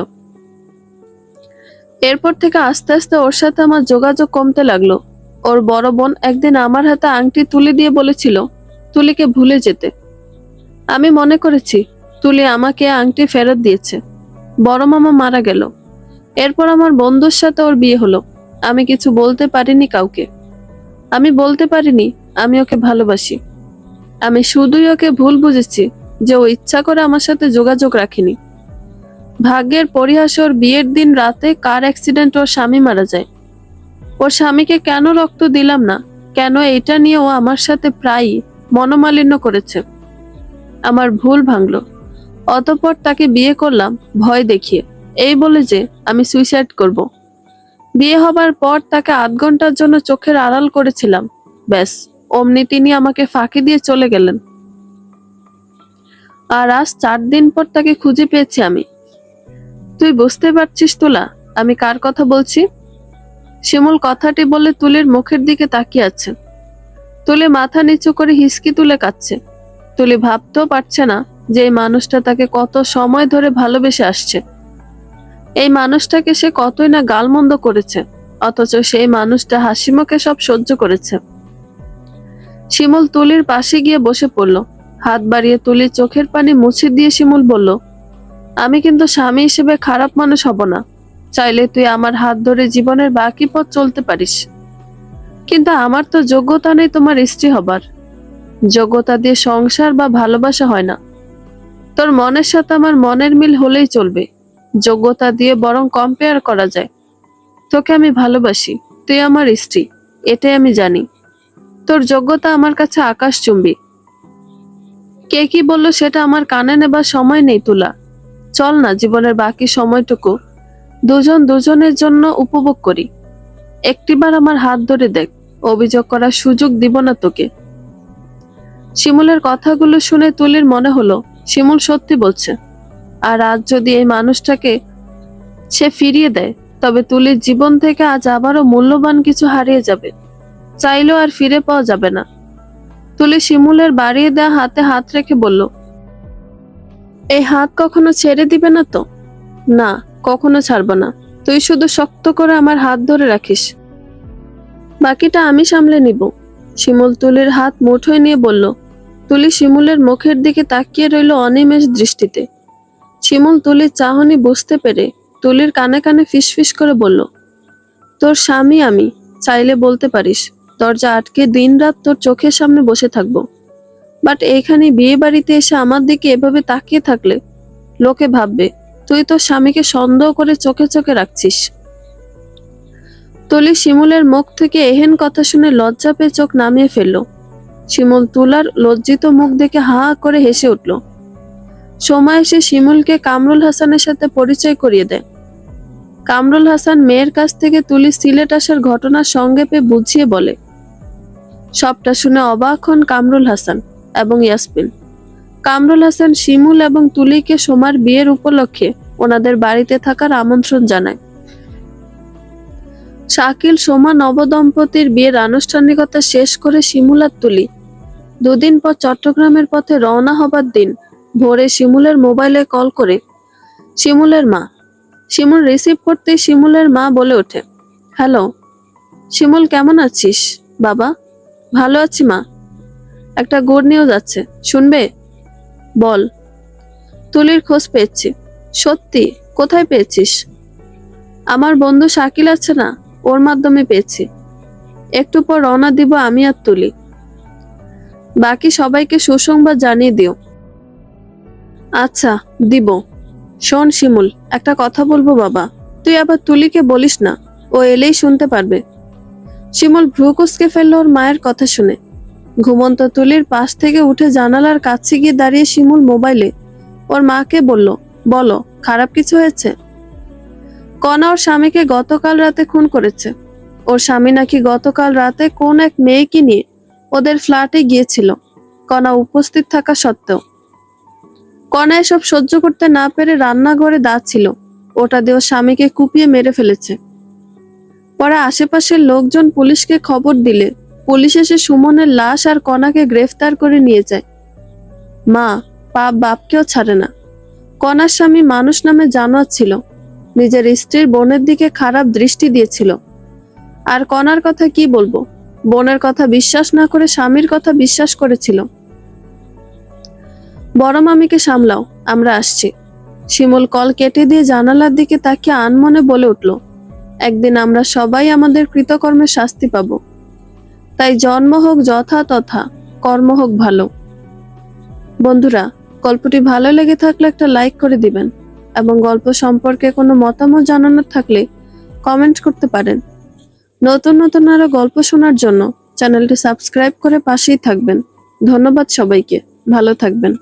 এরপর থেকে আস্তে আস্তে ওর সাথে আমার যোগাযোগ কমতে লাগলো। ওর বড় বোন একদিন আমার হাতে আংটি তুলে দিয়ে বলেছিল তুলিকে ভুলে যেতে। আমি মনে করেছি তুলি আমাকে আংটি ফেরত দিয়েছে। বড় মামা মারা গেল। এরপর আমার বন্ধুর সাথে ওর বিয়ে হলো। আমি কিছু বলতে পারিনি কাউকে। আমি বলতে পারিনি আমি ওকে ভালোবাসি। আমি শুধুই ওকে ভুল বুঝেছি যে ও ইচ্ছা করে আমার সাথে যোগাযোগ রাখেনি। ভাগ্যের পরিহাসে ওর বিয়ের দিন রাতে কার অ্যাক্সিডেন্ট ওর স্বামী মারা যায়। ওর স্বামীকে কেন রক্ত দিলাম না, কেন এটা নিয়ে ও আমার সাথে প্রায়ই মনোমালিন্য করেছে। আমার ভুল ভাঙলো। অতঃপর তাকে বিয়ে করলাম ভয় দেখিয়ে, এই বলে যে আমি সুইসাইড করব। বিয়ে হবার পর তাকে 8 ঘন্টার জন্য চোখের আড়াল করেছিলাম, ব্যাস অমনি তিনি আমাকে ফাঁকি দিয়ে চলে গেলেন। আর আজ 4 দিন পর তাকে খুঁজে পেয়েছি আমি। তুই বুঝতে পারছিস তুলা আমি কার কথা বলছি? শিমুল কথাটি বলে তুলির মুখের দিকে তাকিয়ে আছে। তুলি মাথা নিচু করে হিসকি তুলে কাঁদছে। তুলি ভাবতেও পারছে না যে এই মানুষটা তাকে কত সময় ধরে ভালোবেসে আসছে। এই মানুষটাকে সে কতই না গালমন্দ করেছে, অথচ সেই মানুষটা হাসিমুখে সব সহ্য করেছে। শিমুল তুলির পাশে গিয়ে বসে পড়ল। হাত বাড়িয়ে তুলির চোখের পানি মুছে দিয়ে শিমুল বলল, আমি কিন্তু স্বামী হিসেবে খারাপ মানুষ হব না। চাইলে তুই আমার হাত ধরে জীবনের বাকি পথ চলতে পারিস, কিন্তু আমার তো যোগ্যতা নেই তোমার স্ত্রী হবার। যোগ্যতা দিয়ে সংসার বা ভালোবাসা হয় না। তোর মনের সাথে আমার মনের মিল হলেই চলবে। যোগ্যতা দিয়ে বরং কম্পেয়ার করা যায়। তোকে আমি ভালোবাসি, তুই আমার স্ত্রী, এটাই আমি জানি। তোর যোগ্যতা আমার কাছে আকাশচুম্বী। কে কি বললো সেটা আমার কানে নেবার সময় নেই তুলা। চল না জীবনের বাকি সময়টুকু দুজন দুজনের জন্য উপভোগ করি। একটিবার আমার হাত ধরে দেখ, অভিযোগ করার সুযোগ দিব না তোকে। শিমুলের কথাগুলো শুনে তুলির মনে হলো শিমুল সত্যি বলছে। আর আজ যদি এই মানুষটাকে সে ফিরিয়ে দেয়, তবে তুলির জীবন থেকে আজ আবারও মূল্যবান কিছু হারিয়ে যাবে, চাইলেও আর ফিরে পাওয়া যাবে না। তুলি শিমুলের বাড়িয়ে দেওয়া হাতে হাত রেখে বলল, এই হাত কখনো ছেড়ে দিবে না তো? না, কখনো ছাড়বো না। তুই শুধু শক্ত করে আমার হাত ধরে রাখিস, বাকিটা আমি সামলে নিব। শিমুল তুলির হাত মুঠোয় নিয়ে বলল। তুলি শিমুলের মুখের দিকে তাকিয়ে রইল অনিমেষ দৃষ্টিতে। শিমুল তুলির চাহনি বুঝতে পেরে তুলির কানে কানে ফিসফিস করে বলল, তোর স্বামী আমি, চাইলে বলতে পারিস। দরজা আটকে দিনরাত তোর চোখের সামনে বসে থাকবো। বাট এইখানে বিয়ে বাড়িতে এসে আমার দিকে এভাবে তাকিয়ে থাকলে লোকে ভাববে তুই তোর স্বামীকে সন্দেহ করে চোখে চোখে রাখছিস। তুলি শিমুলের মুখ থেকে এহেন কথা শুনে লজ্জা পেয়ে চোখ নামিয়ে ফেলল। শিমুল তুলার লজ্জিত মুখ দেখে হা করে হেসে উঠল। সময় এসে শিমুলকে কামরুল হাসানের সাথে পরিচয় করিয়ে দেয়। কামরুল হাসান মেয়ের কাছ থেকে তুলি সিলেট আসার ঘটনা সঙ্গে পেয়ে বুঝিয়ে বলে। সবটা শুনে অবাক হন কামরুল হাসান এবং ইয়াসমিন। কামরুল হাসান শিমুল এবং তুলিকে সোমার বিয়ের উপলক্ষে ওনাদের বাড়িতে থাকার আমন্ত্রণ জানায়। শাকিল সোমা নবদম্পতির বিয়ের আনুষ্ঠানিকতা শেষ করে শিমুল আর তুলি 2 দিন পর চট্টগ্রামের পথে রওনা হবার দিন ভোরে শিমুলের মোবাইলে কল করে শিমুলের মা। শিমুল রিসিভ করতেই শিমুলের মা বলে ওঠে, হ্যালো শিমুল, কেমন আছিস? বাবা, ভালো আছি মা। একটা গুড নিউজ আছে, শুনবে? বল। তুলির খোঁজ পেয়েছি। সত্যি? কোথায় পেয়েছিস? আমার বন্ধু শাকিল আছে না, ওর মাধ্যমে পেয়েছি। একটু পর রওনা দিব আমি আর তুলি। বাকি সবাইকে সুসংবাদ জানিয়ে দিও। আচ্ছা, দিব। শোন শিমুল, একটা কথা বলবো বাবা, তুই আবার তুলিকে বলিস না, ও এলেই শুনতে পারবে। শিমুল ভ্রু কুঁচকে ফেলল ওর মায়ের কথা শুনে। ঘুমন্ত তুলির পাশ থেকে উঠে জানালার কাছে গিয়ে দাঁড়িয়ে শিমুল মোবাইলে ওর মাকে বলল, বলো, খারাপ কিছু হয়েছে? কণা ওর স্বামীকে গতকাল রাতে খুন করেছে। ওর স্বামী নাকি গতকাল রাতে কোন এক মেয়েকে নিয়ে ওদের ফ্ল্যাটে গিয়েছিল, কণা উপস্থিত থাকা সত্ত্বেও। কণা এসব সহ্য করতে না পেরে রান্নাঘরে ছিল, ওটা দিয়ে ওর স্বামীকে কুপিয়ে মেরে ফেলেছে। পরে আশেপাশের লোকজন পুলিশকে খবর দিলে পুলিশ এসে সুমনের লাশ আর কণাকে গ্রেফতার করে নিয়ে যায়। মা, পাপ বাপকেও ছাড়ে না। কণার স্বামী মানুষ নামে জানোয়ার ছিল, নিজের স্ত্রীর বোনের দিকে খারাপ দৃষ্টি দিয়েছিল। আর কণার কথা কি বলবো, বোনের কথা বিশ্বাস না করে স্বামীর কথা বিশ্বাস করেছিল। বড় মামিকে সামলাও, আমরা আসছি। শিমুল কল কেটে দিয়ে জানালার দিকে তাকিয়ে আনমনে বলে উঠল, একদিন আমরা সবাই আমাদের কৃতকর্মের শাস্তি পাব। তাই জন্ম হোক যথা তথা, কর্ম হোক ভালো। বন্ধুরা, গল্পটি ভালো লেগে থাকলে একটা লাইক করে দিবেন এবং গল্প সম্পর্কে কোনো মতামত জানানোর থাকলে কমেন্ট করতে পারেন। নতুন নতুন আরো গল্প শোনার জন্য চ্যানেলটি সাবস্ক্রাইব করে পাশেই থাকবেন। ধন্যবাদ সবাইকে, ভালো থাকবেন।